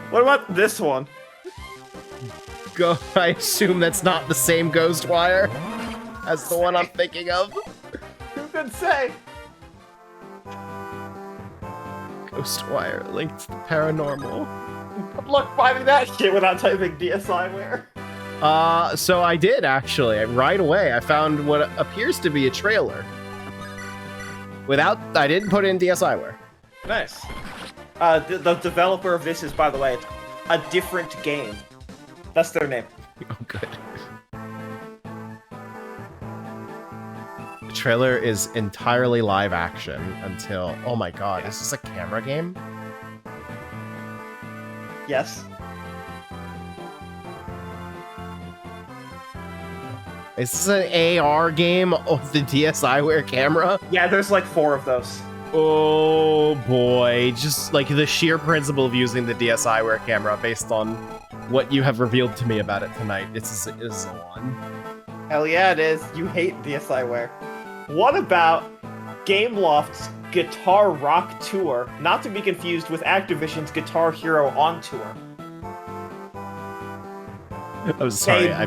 What about this one? I assume that's not the same Ghostwire as the one I'm thinking of. Who could say? Ghostwire linked to the paranormal. Good luck finding that shit without typing DSiWare. So I did, actually. Right away, I found what appears to be a trailer. I didn't put in DSiWare. Nice. The developer of this is, by the way, a different game. That's their name. Oh, good. The trailer is entirely live action until... Oh my god, is this a camera game? Yes. Is this an AR game of the DSiWare camera? Yeah, there's like 4 of those. Oh boy, just like the sheer principle of using the DSiWare camera based on what you have revealed to me about it tonight. It is a one. Hell yeah, it is. You hate DSiWare. What about Gameloft's Guitar Rock Tour, not to be confused with Activision's Guitar Hero On Tour? I'm sorry, I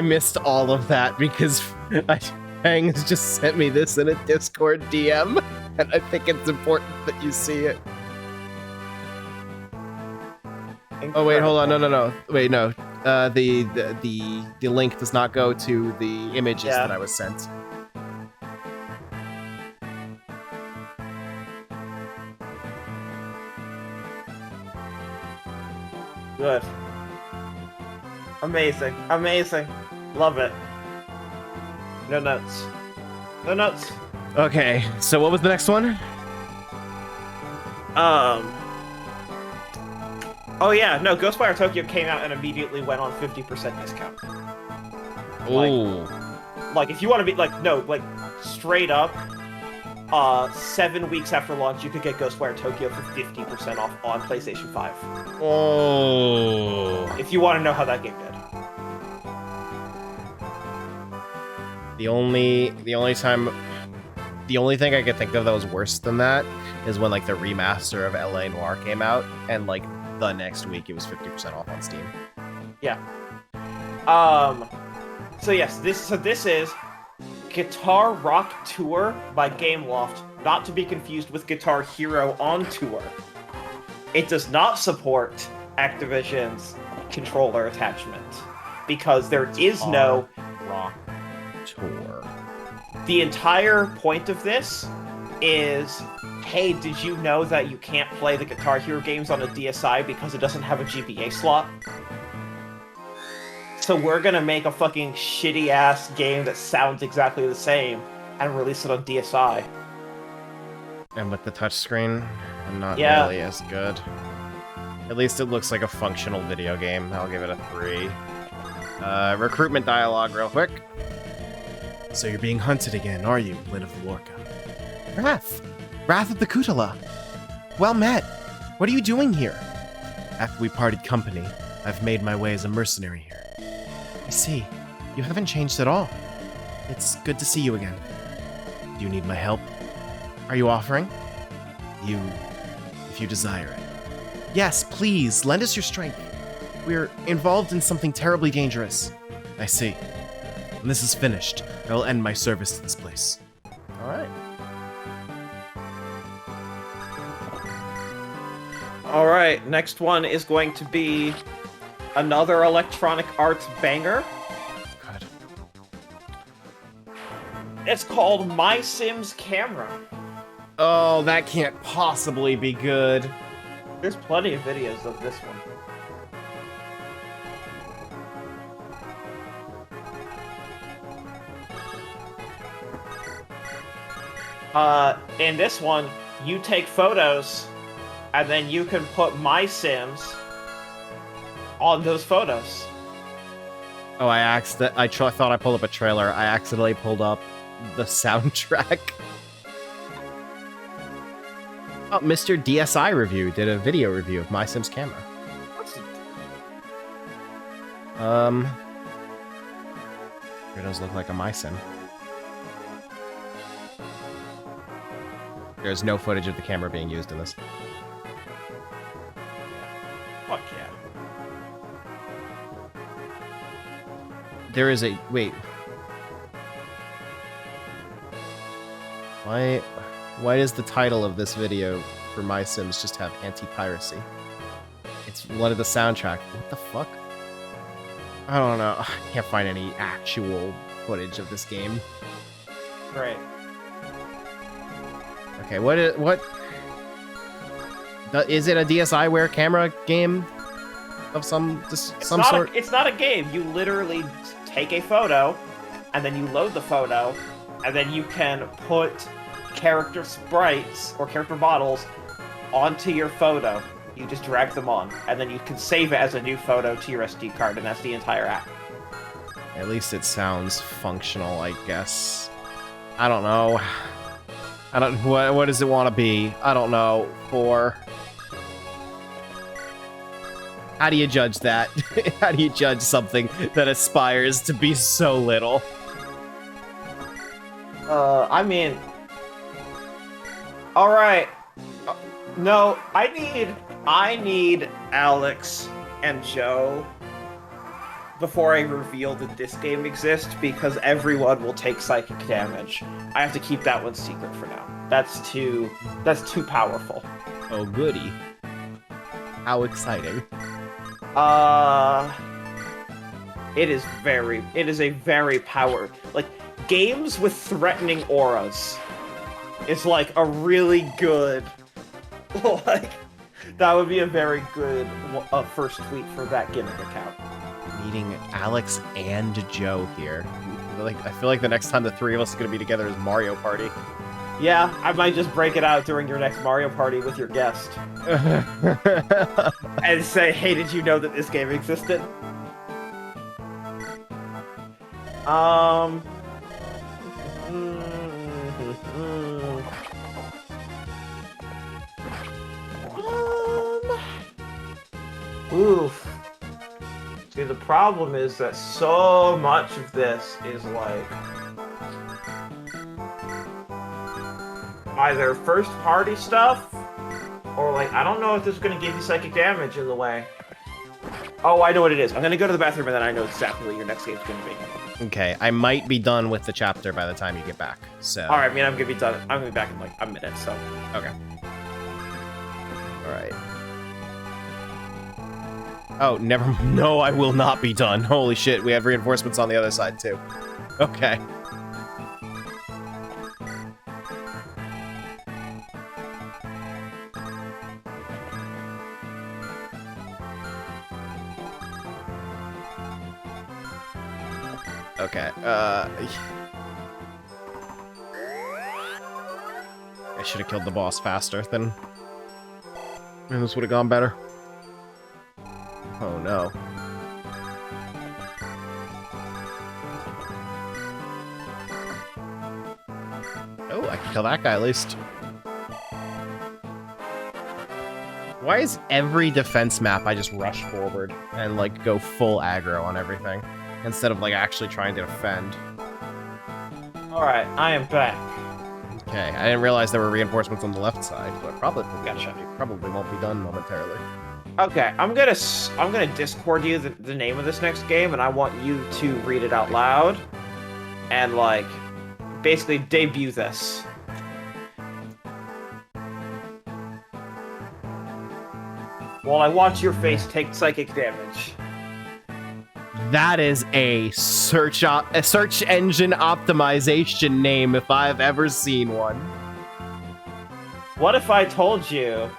missed all of that because Hang has just sent me this in a Discord DM, and I think it's important that you see it. Oh wait, hold on, no. Wait, no. The link does not go to the images that I was sent. Good. Amazing. Amazing. Love it. No notes. No notes. Okay, so what was the next one? Oh yeah, no, Ghostwire Tokyo came out and immediately went on 50% discount. Oh. Like, if you want to be, like, straight up, 7 weeks after launch, you could get Ghostwire Tokyo for 50% off on PlayStation 5. Oh. If you want to know how that game did. The only thing I could think of that was worse than that is when like the remaster of LA Noire came out, and like the next week it was 50% off on Steam. Yeah. So yes, this is Guitar Rock Tour by Gameloft, not to be confused with Guitar Hero On Tour. It does not support Activision's controller attachment because there is no Rock Tour. The entire point of this is, hey, did you know that you can't play the Guitar Hero games on a DSi because it doesn't have a GBA slot? So we're gonna make a fucking shitty-ass game that sounds exactly the same and release it on DSi. And with the touchscreen, not Yeah. nearly as good. At least it looks like a functional video game. I'll give it a 3. Recruitment dialogue real quick. So you're being hunted again, are you, Lyn of the Lorca? Wrath of the Kutala. Well met. What are you doing here? After we parted company, I've made my way as a mercenary here. I see. You haven't changed at all. It's good to see you again. Do you need my help? Are you offering? If you desire it. Yes, please, lend us your strength. We're involved in something terribly dangerous. I see. When this is finished, I will end my service to this place. Alright. Alright, next one is going to be another Electronic Arts banger. Good. It's called My Sims Camera. Oh, that can't possibly be good. There's plenty of videos of this one. In this one, you take photos, and then you can put My Sims on those photos. Oh, I thought I pulled up a trailer. I accidentally pulled up the soundtrack. Oh, Mr. DSI Review did a video review of My Sims camera. It does look like a My Sim. There's no footage of the camera being used in this. Fuck yeah. There is a... Wait. Why does the title of this video for My Sims just have anti-piracy? It's one of the soundtrack. What the fuck? I don't know. I can't find any actual footage of this game. Great. Okay, what is it? A DSiWare camera game of some sort? It's not a game. You literally take a photo, and then you load the photo, and then you can put character sprites or character models onto your photo. You just drag them on, and then you can save it as a new photo to your SD card, and that's the entire app. At least it sounds functional, I guess. I don't know. What does it want to be? I don't know. How do you judge that? How do you judge something that aspires to be so little? I mean... Alright. No, I need Alex and Joe before I reveal that this game exists, because everyone will take psychic damage. I have to keep that one secret for now. That's too powerful. Oh, goody. How exciting. It is a very like, games with threatening auras is like a really good, like, that would be a very good first tweet for that gimmick account. Meeting Alex and Joe here. I feel like the next time the three of us are gonna be together is Mario Party. Yeah, I might just break it out during your next Mario Party with your guest. And say, hey, did you know that this game existed? Oof. See, the problem is that so much of this is like either first party stuff, or like, I don't know if this is going to give you psychic damage in the way. Oh, I know what it is. I'm going to go to the bathroom and then I know exactly what your next game's going to be. Okay, I might be done with the chapter by the time you get back, so... Alright, I mean, I'm going to be done. I'm going to be back in like a minute, so... Okay. Alright. Oh, no, I will not be done. Holy shit, we have reinforcements on the other side, too. Okay. Okay, I should have killed the boss faster, then this would have gone better. Oh no. Oh, I can kill that guy at least. Why is every defense map I just rush forward and like go full aggro on everything instead of like actually trying to defend? Alright, I am back. Okay, I didn't realize there were reinforcements on the left side, but probably Gotcha. Probably won't be done momentarily. Okay, I'm gonna Discord you the name of this next game, and I want you to read it out loud, and like, basically debut this. While I watch your face take psychic damage. That is a search engine optimization name if I've ever seen one. What if I told you,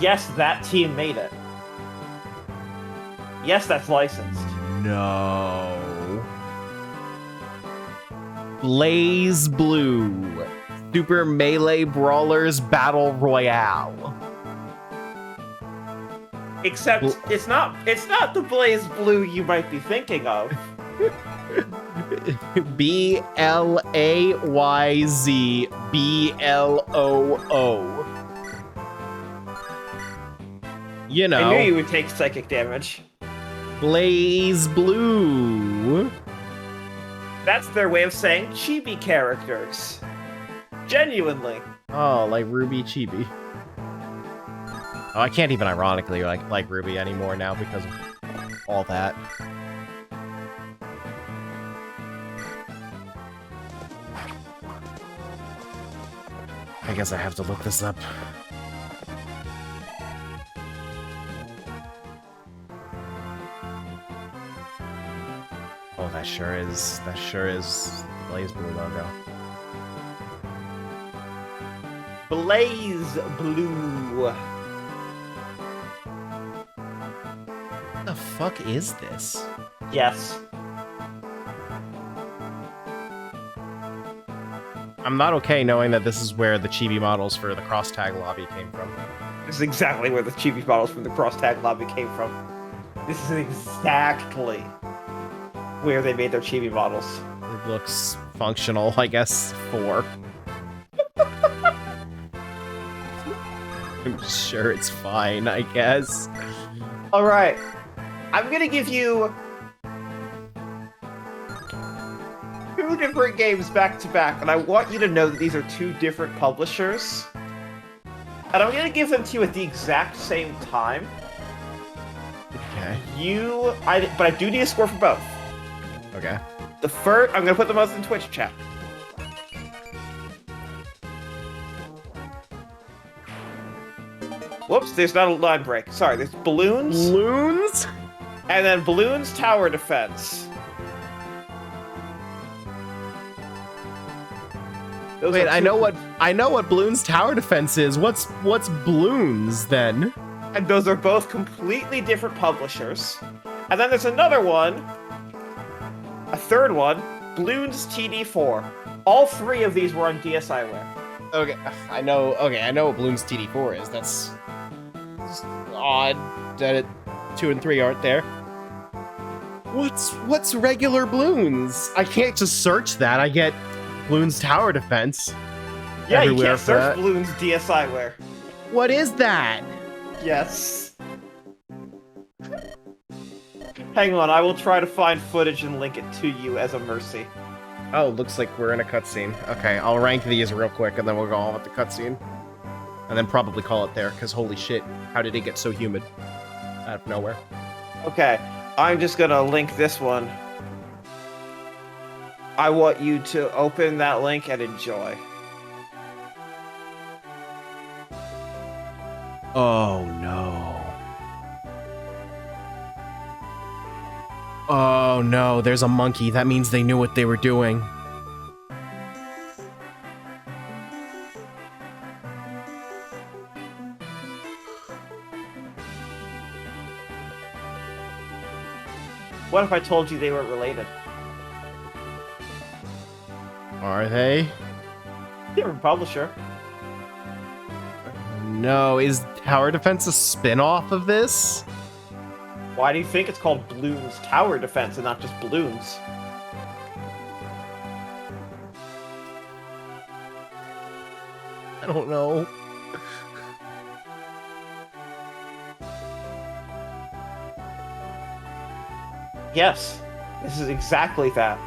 yes, that team made it. Yes, that's licensed. No. Blaze Blue. Super Melee Brawlers Battle Royale. Except it's not the Blaze Blue you might be thinking of. BLAYZBLOO. You know, I knew you would take psychic damage. Blaze Blue. That's their way of saying chibi characters. Genuinely. Oh, like Ruby Chibi. Oh, I can't even ironically like Ruby anymore now because of all that. I guess I have to look this up. Oh, that sure is the Blaze Blue logo. Blaze Blue. What the fuck is this? Yes. I'm not okay knowing that this is where the chibi models for the cross tag lobby came from. This is exactly where the chibi models from the cross tag lobby came from. This is exactly where they made their chibi models. It looks functional, I guess, for. I'm sure it's fine, I guess. Alright. I'm gonna give you 2 different games back to back, and I want you to know that these are 2 different publishers. And I'm gonna give them to you at the exact same time. Okay. But I do need a score for both. Okay. The first, I'm gonna put them both in Twitch chat. Whoops, there's not a line break. Sorry, there's Balloons. Balloons? And then Balloons Tower Defense. Those Wait, are I two- know what Balloons Tower Defense is. What's Balloons then? And those are both completely different publishers. And then there's another one, a third one, Balloons TD4. All 3 of these were on DSiWare. Okay, I know what Balloons TD4 is. That's odd that 2 and 3 aren't there. What's regular Balloons? I can't just search that. I get Balloons Tower Defense. Yeah, you everywhere can't for search that. Balloons DSiWare. What is that? Yes. Hang on, I will try to find footage and link it to you as a mercy. Oh, looks like we're in a cutscene. Okay, I'll rank these real quick, and then we'll go on with the cutscene. And then probably call it there, because holy shit, how did it get so humid? Out of nowhere. Okay, I'm just gonna link this one. I want you to open that link and enjoy. Oh no. Oh no, there's a monkey. That means they knew what they were doing. What if I told you they were related? Are they? Different publisher. No, is Tower Defense a spin-off of this? Why do you think it's called Balloons Tower Defense and not just Balloons? I don't know. Yes, this is exactly that.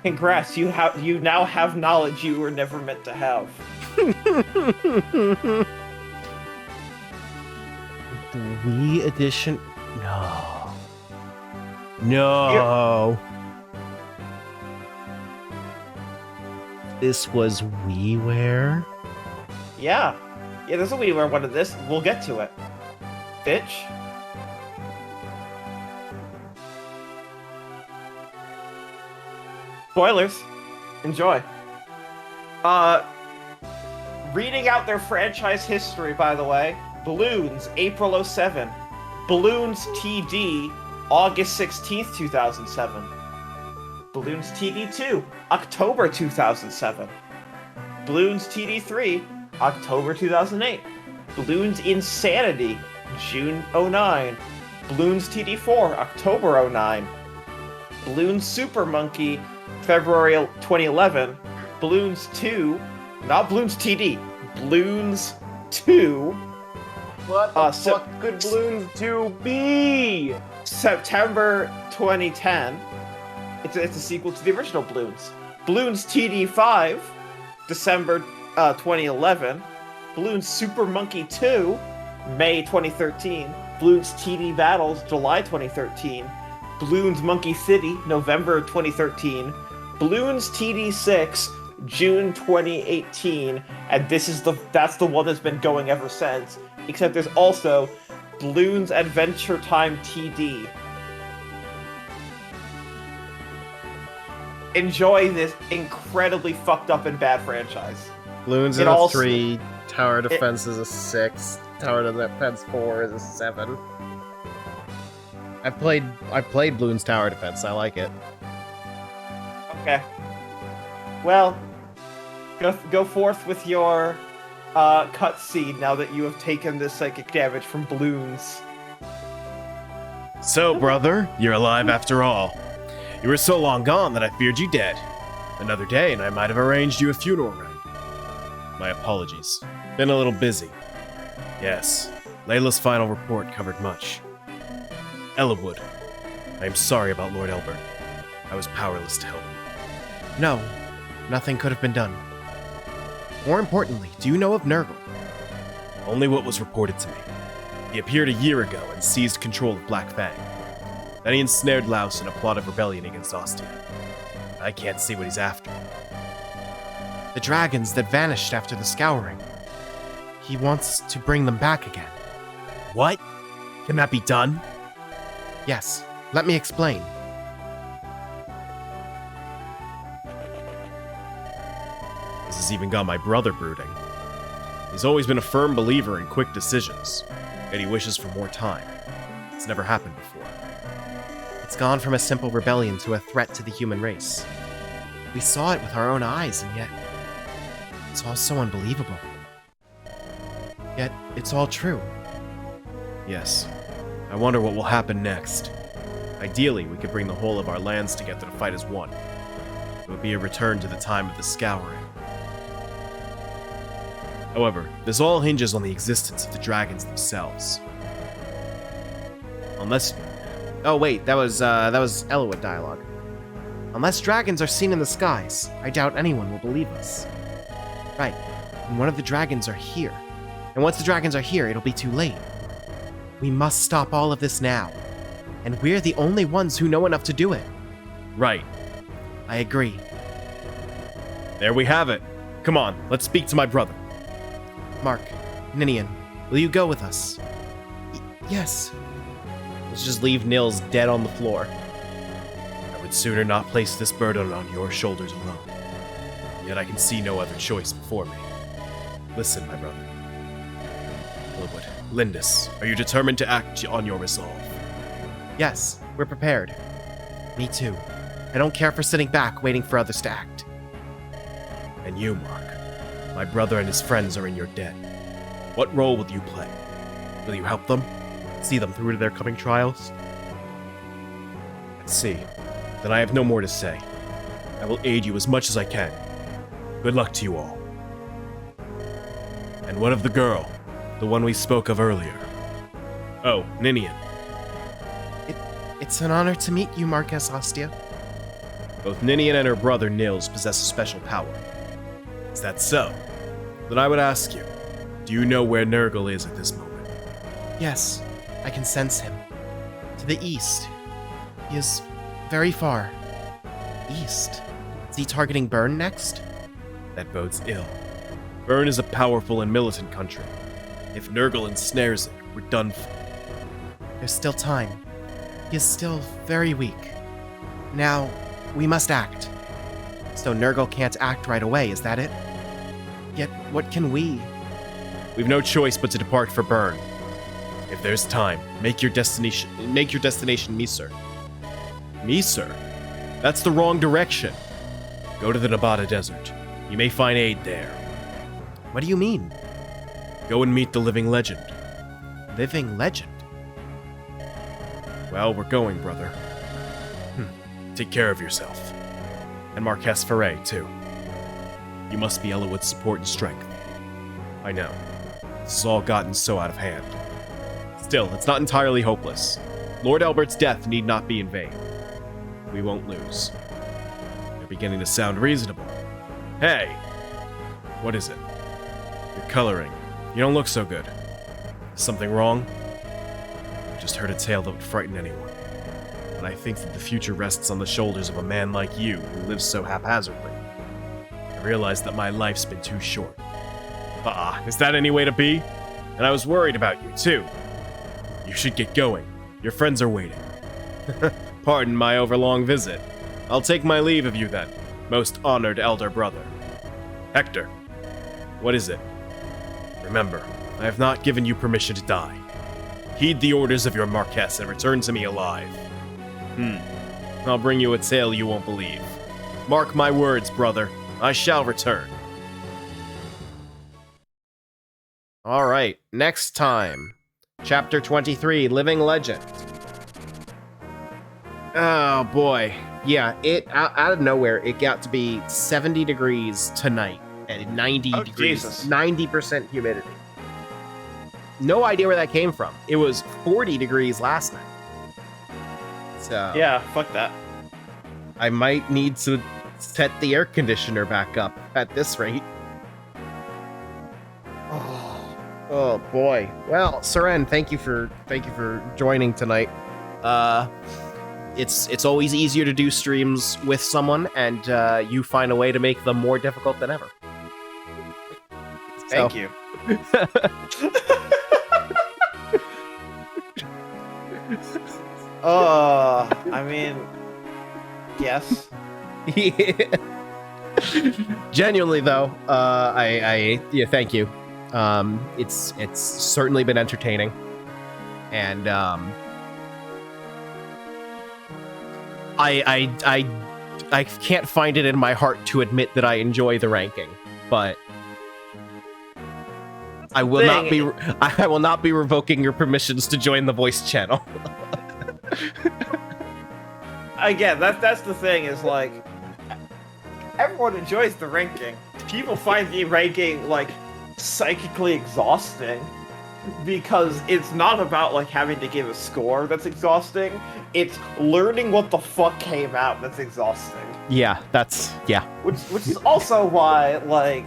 Congrats, you now have knowledge you were never meant to have. The Wii edition? No. No. This was WiiWare? Yeah, there's a WiiWare one of this. We'll get to it. Bitch. Spoilers. Enjoy. Reading out their franchise history, by the way. Balloons, April 07. Balloons TD, August 16th, 2007. Bloons TD2, October 2007. Bloons TD3, October 2008. Bloons Insanity, June 09. Bloons TD4, October 09. Bloons Super Monkey, February 2011. Bloons 2, not Bloons TD, Bloons 2. What the fuck could Bloons 2 be? September 2010. It's a sequel to the original Bloons. Bloons TD5, December 2011. Bloons Super Monkey 2, May 2013. Bloons TD Battles, July 2013. Bloons Monkey City, November 2013. Bloons TD6, June 2018. And that's the one that's been going ever since. Except there's also Bloons Adventure Time TD. Enjoy this incredibly fucked up and bad franchise. Bloons It is a also- 3, Tower Defense is a 6, Tower Defense 4 is a 7. I've played Bloons Tower Defense. I like it. Okay. Well, go forth with your cutscene now that you have taken this psychic damage from Bloons. So, brother, you're alive after all. You were so long gone that I feared you dead. Another day, and I might have arranged you a funeral rite. My apologies. Been a little busy. Yes, Layla's final report covered much. Ellawood, I am sorry about Lord Elbert. I was powerless to help. No, nothing could have been done. More importantly, do you know of Nurgle? Only what was reported to me. He appeared a year ago and seized control of Black Fang. Then he ensnared Laos in a plot of rebellion against Ostia. I can't see what he's after. The dragons that vanished after the scouring. He wants to bring them back again. What? Can that be done? Yes, let me explain. This has even got my brother brooding. He's always been a firm believer in quick decisions, yet he wishes for more time. It's never happened before. It's gone from a simple rebellion to a threat to the human race. We saw it with our own eyes, and yet it's all so unbelievable. Yet it's all true. Yes. I wonder what will happen next. Ideally, we could bring the whole of our lands together to fight as one. It would be a return to the time of the Scouring. However, this all hinges on the existence of the dragons themselves. Unless... Oh wait, that was Ellawood dialogue. Unless dragons are seen in the skies, I doubt anyone will believe us. Right, and one of the dragons are here. And once the dragons are here, it'll be too late. We must stop all of this now. And we're the only ones who know enough to do it. Right. I agree. There we have it. Come on, let's speak to my brother. Mark, Ninian, will you go with us? Yes. Let's just leave Nils dead on the floor. I would sooner not place this burden on your shoulders alone. Yet I can see no other choice before me. Listen, my brother. Ellawood, Lindis, are you determined to act on your resolve? Yes, we're prepared. Me too. I don't care for sitting back waiting for others to act. And you, Mark. My brother and his friends are in your debt. What role will you play? Will you help them? See them through to their coming trials? I see. Then I have no more to say. I will aid you as much as I can. Good luck to you all. And what of the girl? The one we spoke of earlier? Oh, Ninian. It's an honor to meet you, Marquess Ostia. Both Ninian and her brother Nils possess a special power. Is that so? Then I would ask you, do you know where Nurgle is at this moment? Yes, I can sense him. To the east. He is very far. East? Is he targeting Bern next? That bodes ill. Bern is a powerful and militant country. If Nurgle ensnares it, we're done for. There's still time. He is still very weak. Now, we must act. So Nurgle can't act right away, is that it? Yet, what can we? We've no choice but to depart for Bern. If there's time, make your destination Misur. Misur? That's the wrong direction. Go to the Nevada Desert. You may find aid there. What do you mean? Go and meet the living legend. Living legend? Well, we're going, brother. Take care of yourself. And Marquess Ferre, too. You must be Ellawood's support and strength. I know. This has all gotten so out of hand. Still, it's not entirely hopeless. Lord Elbert's death need not be in vain. We won't lose. You're beginning to sound reasonable. Hey! What is it? You're coloring. You don't look so good. Something wrong? I just heard a tale that would frighten anyone. And I think that the future rests on the shoulders of a man like you who lives so haphazardly. I realize that my life's been too short. Is that any way to be? And I was worried about you, too. You should get going. Your friends are waiting. Pardon my overlong visit. I'll take my leave of you then, most honored elder brother. Hector, what is it? Remember, I have not given you permission to die. Heed the orders of your Marquess and return to me alive. I'll bring you a tale you won't believe. Mark my words, brother. I shall return. All right, next time. Chapter 23, Living Legend. Oh boy. Yeah, it out of nowhere, it got to be 70 degrees tonight and 90 degrees. Jesus. 90% humidity. No idea where that came from. It was 40 degrees last night. So Yeah, fuck that. I might need to set the air conditioner back up at this rate. Oh boy. Well, Seren, thank you for joining tonight. It's always easier to do streams with someone, and you find a way to make them more difficult than ever. Thank you. I mean, yes. Yeah. Genuinely though, yeah, thank you. It's certainly been entertaining, and I can't find it in my heart to admit that I enjoy the ranking, but I will not be revoking your permissions to join the voice channel. Again, that's the thing, is like, everyone enjoys the ranking. People find the ranking like psychically exhausting, because it's not about like having to give a score that's exhausting. It's learning what the fuck came out that's exhausting. Yeah, Which is also why, like,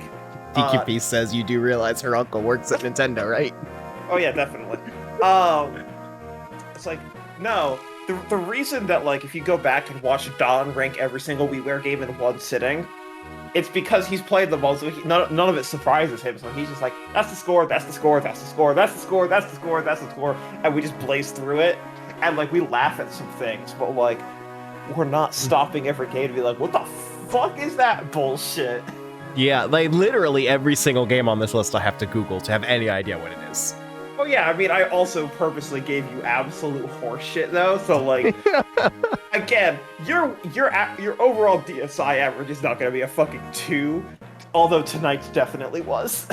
DQP says you do realize her uncle works at Nintendo, right? Oh yeah, definitely. It's like, no. The reason that, like, if you go back and watch Don rank every single WiiWare game in one sitting, it's because he's played them all, so none of it surprises him. So he's just like, that's the score, that's the score, that's the score, that's the score, that's the score, that's the score, and we just blaze through it. And, like, we laugh at some things, but, like, we're not stopping every game to be like, what the fuck is that bullshit? Yeah, like, literally every single game on this list I have to Google to have any idea what it is. Oh yeah, I mean, I also purposely gave you absolute horseshit though, so like, again, your overall DSI average is not gonna be a fucking 2, although tonight's definitely was.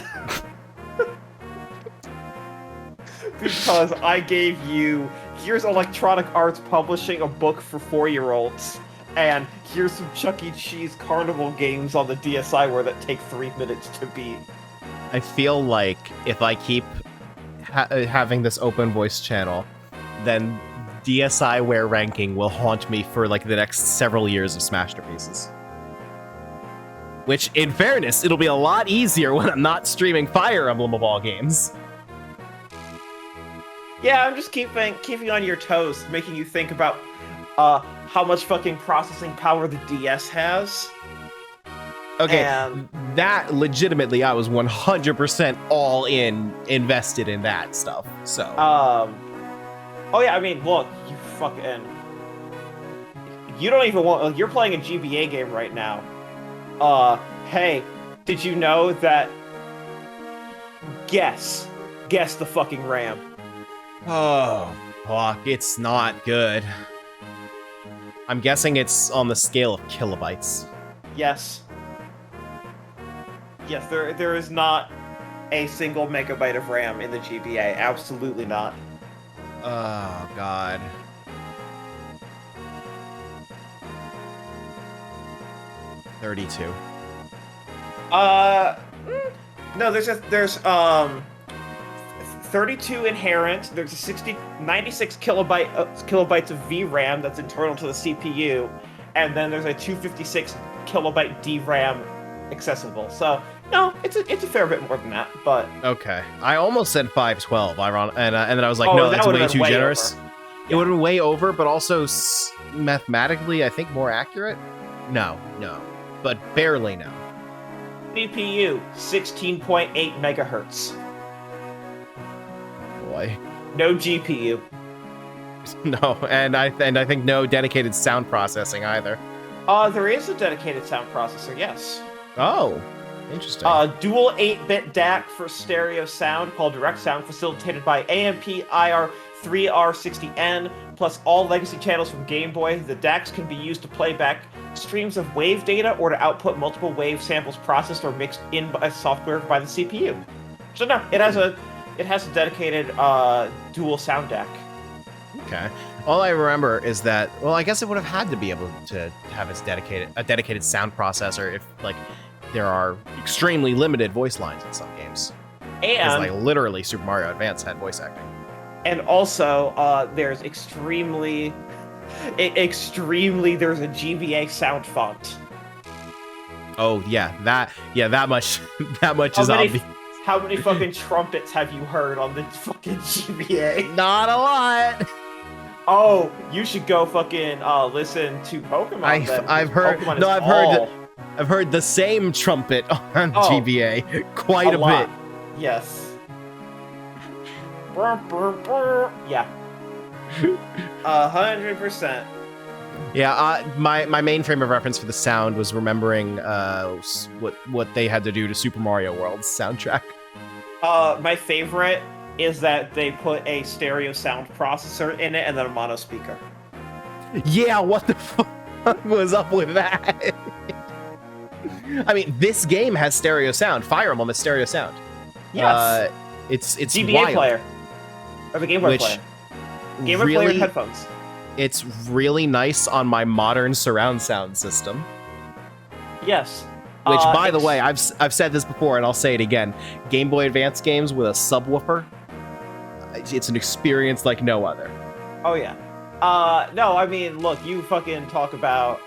Because I gave you, here's Electronic Arts publishing a book for 4-year-olds, and here's some Chuck E. Cheese carnival games on the DSiWare that take 3 minutes to beat. I feel like if I keep having this open voice channel, then DSiWare ranking will haunt me for like the next several years of Smashterpieces. Which, in fairness, it'll be a lot easier when I'm not streaming Fire Emblem of all games. Yeah, I'm just keeping on your toes, making you think about how much fucking processing power the DS has. Okay, And that legitimately, I was 100% all invested in that stuff. So, oh yeah, I mean, look, you fucking, you don't even want, you're playing a GBA game right now. Hey, did you know that? Guess the fucking RAM. oh, fuck, it's not good. I'm guessing it's on the scale of kilobytes. Yes. Yes, there is not a single megabyte of RAM in the GBA. Absolutely not. Oh, God. $32. No, there's 32 inherent. There's 96 kilobytes of VRAM that's internal to the CPU, and then there's a 256 kilobyte DRAM accessible. So no, it's a fair bit more than that, but Okay. I almost said 512, and then I was like, Oh, no, that that's would've way been too way generous. over. It would have been way over, but also mathematically, I think more accurate. No, but barely no. CPU 16.8 megahertz. Boy. No GPU. No, and I think no dedicated sound processing either. There is a dedicated sound processor, yes. Oh, interesting. Dual 8-bit DAC for stereo sound called Direct Sound, facilitated by AMP-IR3R60N, plus all legacy channels from Game Boy. The DACs can be used to play back streams of wave data or to output multiple wave samples processed or mixed in by software by the CPU. So no, it has a dedicated dual sound DAC. Okay. All I remember is that, well, I guess it would have had to be able to have a dedicated sound processor if, like, there are extremely limited voice lines in some games. Because, like, literally Super Mario Advance had voice acting. And also, there's there's a GBA sound font. Oh yeah, that much is obvious. How many fucking trumpets have you heard on the fucking GBA? Not a lot. Oh, you should go fucking listen to Pokemon. I've heard. No, I've heard the same trumpet on GBA quite a bit. Yes. Yeah. 100%. Yeah, my main frame of reference for the sound was remembering what they had to do to Super Mario World's soundtrack. My favorite is that they put a stereo sound processor in it and then a mono speaker. Yeah, what the fuck was up with that? I mean, this game has stereo sound. Fire Emblem has stereo sound. Yes. It's GBA wild. player. Or the Game Boy player. Game Boy player and headphones. It's really nice on my modern surround sound system. Yes. Which, by the way, I've said this before and I'll say it again. Game Boy Advance games with a subwoofer, it's an experience like no other. Oh yeah. No, I mean, look, you fucking talk about,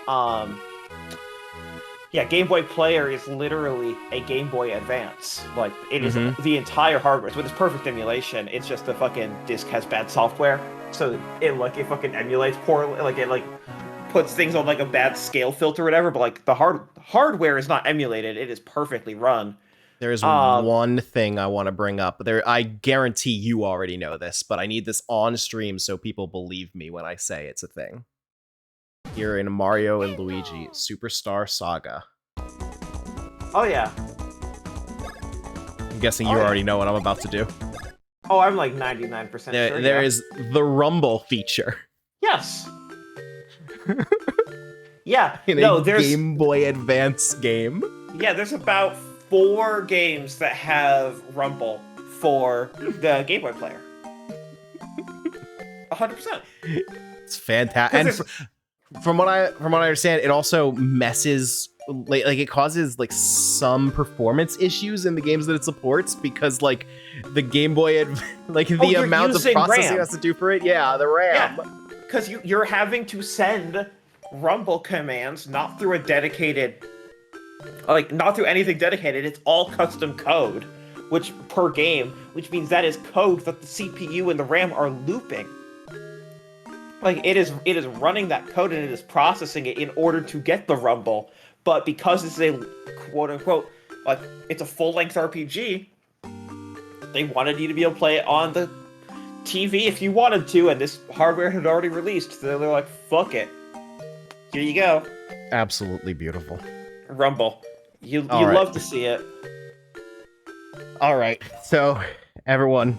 yeah, Game Boy Player is literally a Game Boy Advance. Like, it is the entire hardware. So with its perfect emulation, it's just the fucking disc has bad software. So it fucking emulates poorly, like it puts things on like a bad scale filter or whatever, but like the hardware is not emulated, it is perfectly run. There's one thing I want to bring up. I guarantee you already know this, but I need this on stream so people believe me when I say it's a thing. Here in Mario and Luigi Superstar Saga. Oh yeah. I'm guessing you already know what I'm about to do. Oh, I'm like 99% sure. There is the Rumble feature. Yes. Yeah. There's Game Boy Advance game. Yeah, there's about 4 games that have Rumble for the Game Boy player. 100%. It's fantastic. And from what I understand, it also messes like it causes like some performance issues in the games that it supports because like the Game Boy like the amount of processing it has to do for it. Yeah, the RAM. Yeah, because you're having to send Rumble commands not through a dedicated, like not through anything dedicated. It's all custom code, which per game, which means that is code that the CPU and the RAM are looping. Like it is running that code and it is processing it in order to get the Rumble. But because it's a quote-unquote, like, it's a full-length RPG, they wanted you to be able to play it on the TV if you wanted to, and this hardware had already released, so they're like, fuck it. Here you go. Absolutely beautiful. Rumble. You love to see it. All right. So, everyone,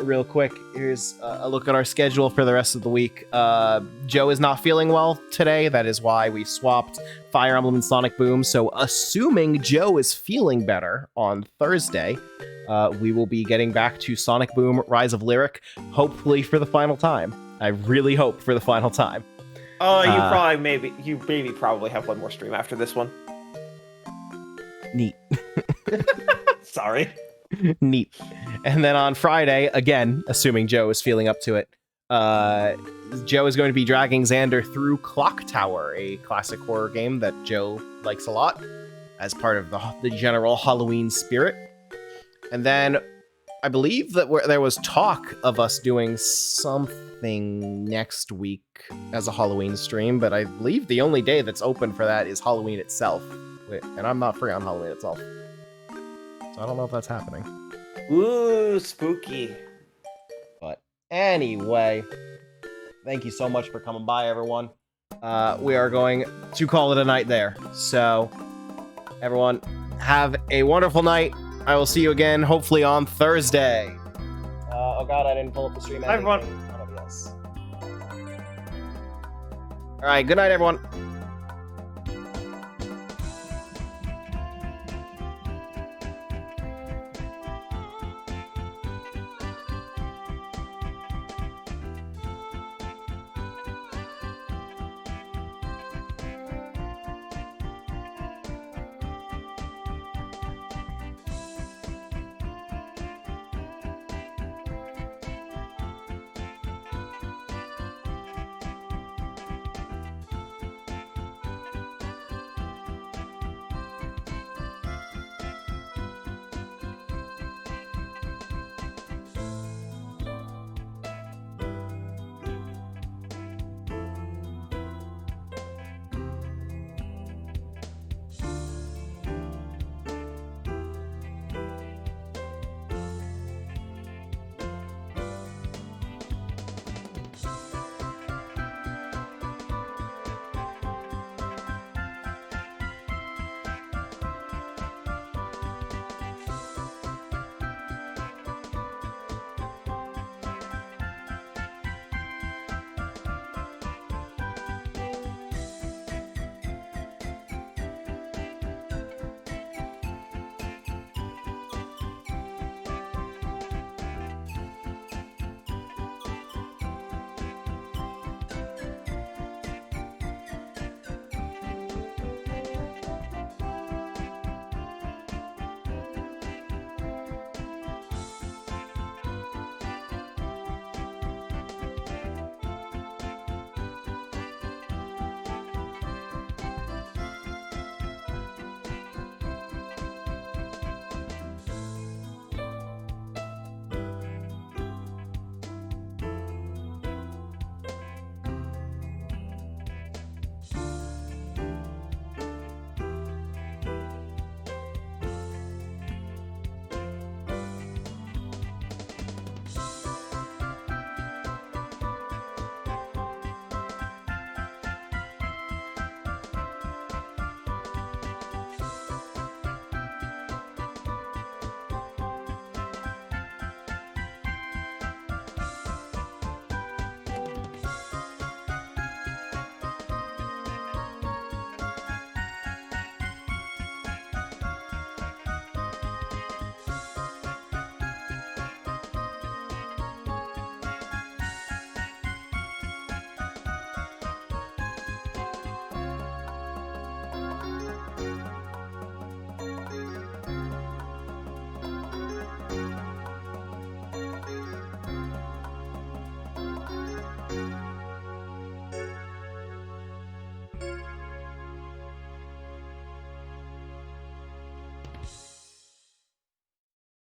real quick, here's a look at our schedule for the rest of the week. Joe is not feeling well today. That is why we swapped Fire Emblem and Sonic Boom. So assuming Joe is feeling better on Thursday, we will be getting back to Sonic Boom Rise of Lyric, hopefully for the final time. I really hope for the final time. Oh, you probably have one more stream after this one. Neat. Sorry. Neat. And then on Friday, again, assuming Joe is feeling up to it, Joe is going to be dragging Xander through Clock Tower, a classic horror game that Joe likes a lot, as part of the general Halloween spirit. And then I believe that there was talk of us doing something next week as a Halloween stream, but I believe the only day that's open for that is Halloween itself. And I'm not free on Halloween itself. So I don't know if that's happening. Ooh, spooky. But anyway, thank you so much for coming by, everyone. We are going to call it a night there. So, everyone, have a wonderful night. I will see you again, hopefully on Thursday. Oh god, I didn't pull up the stream. Bye, everyone. Alright, good night, everyone.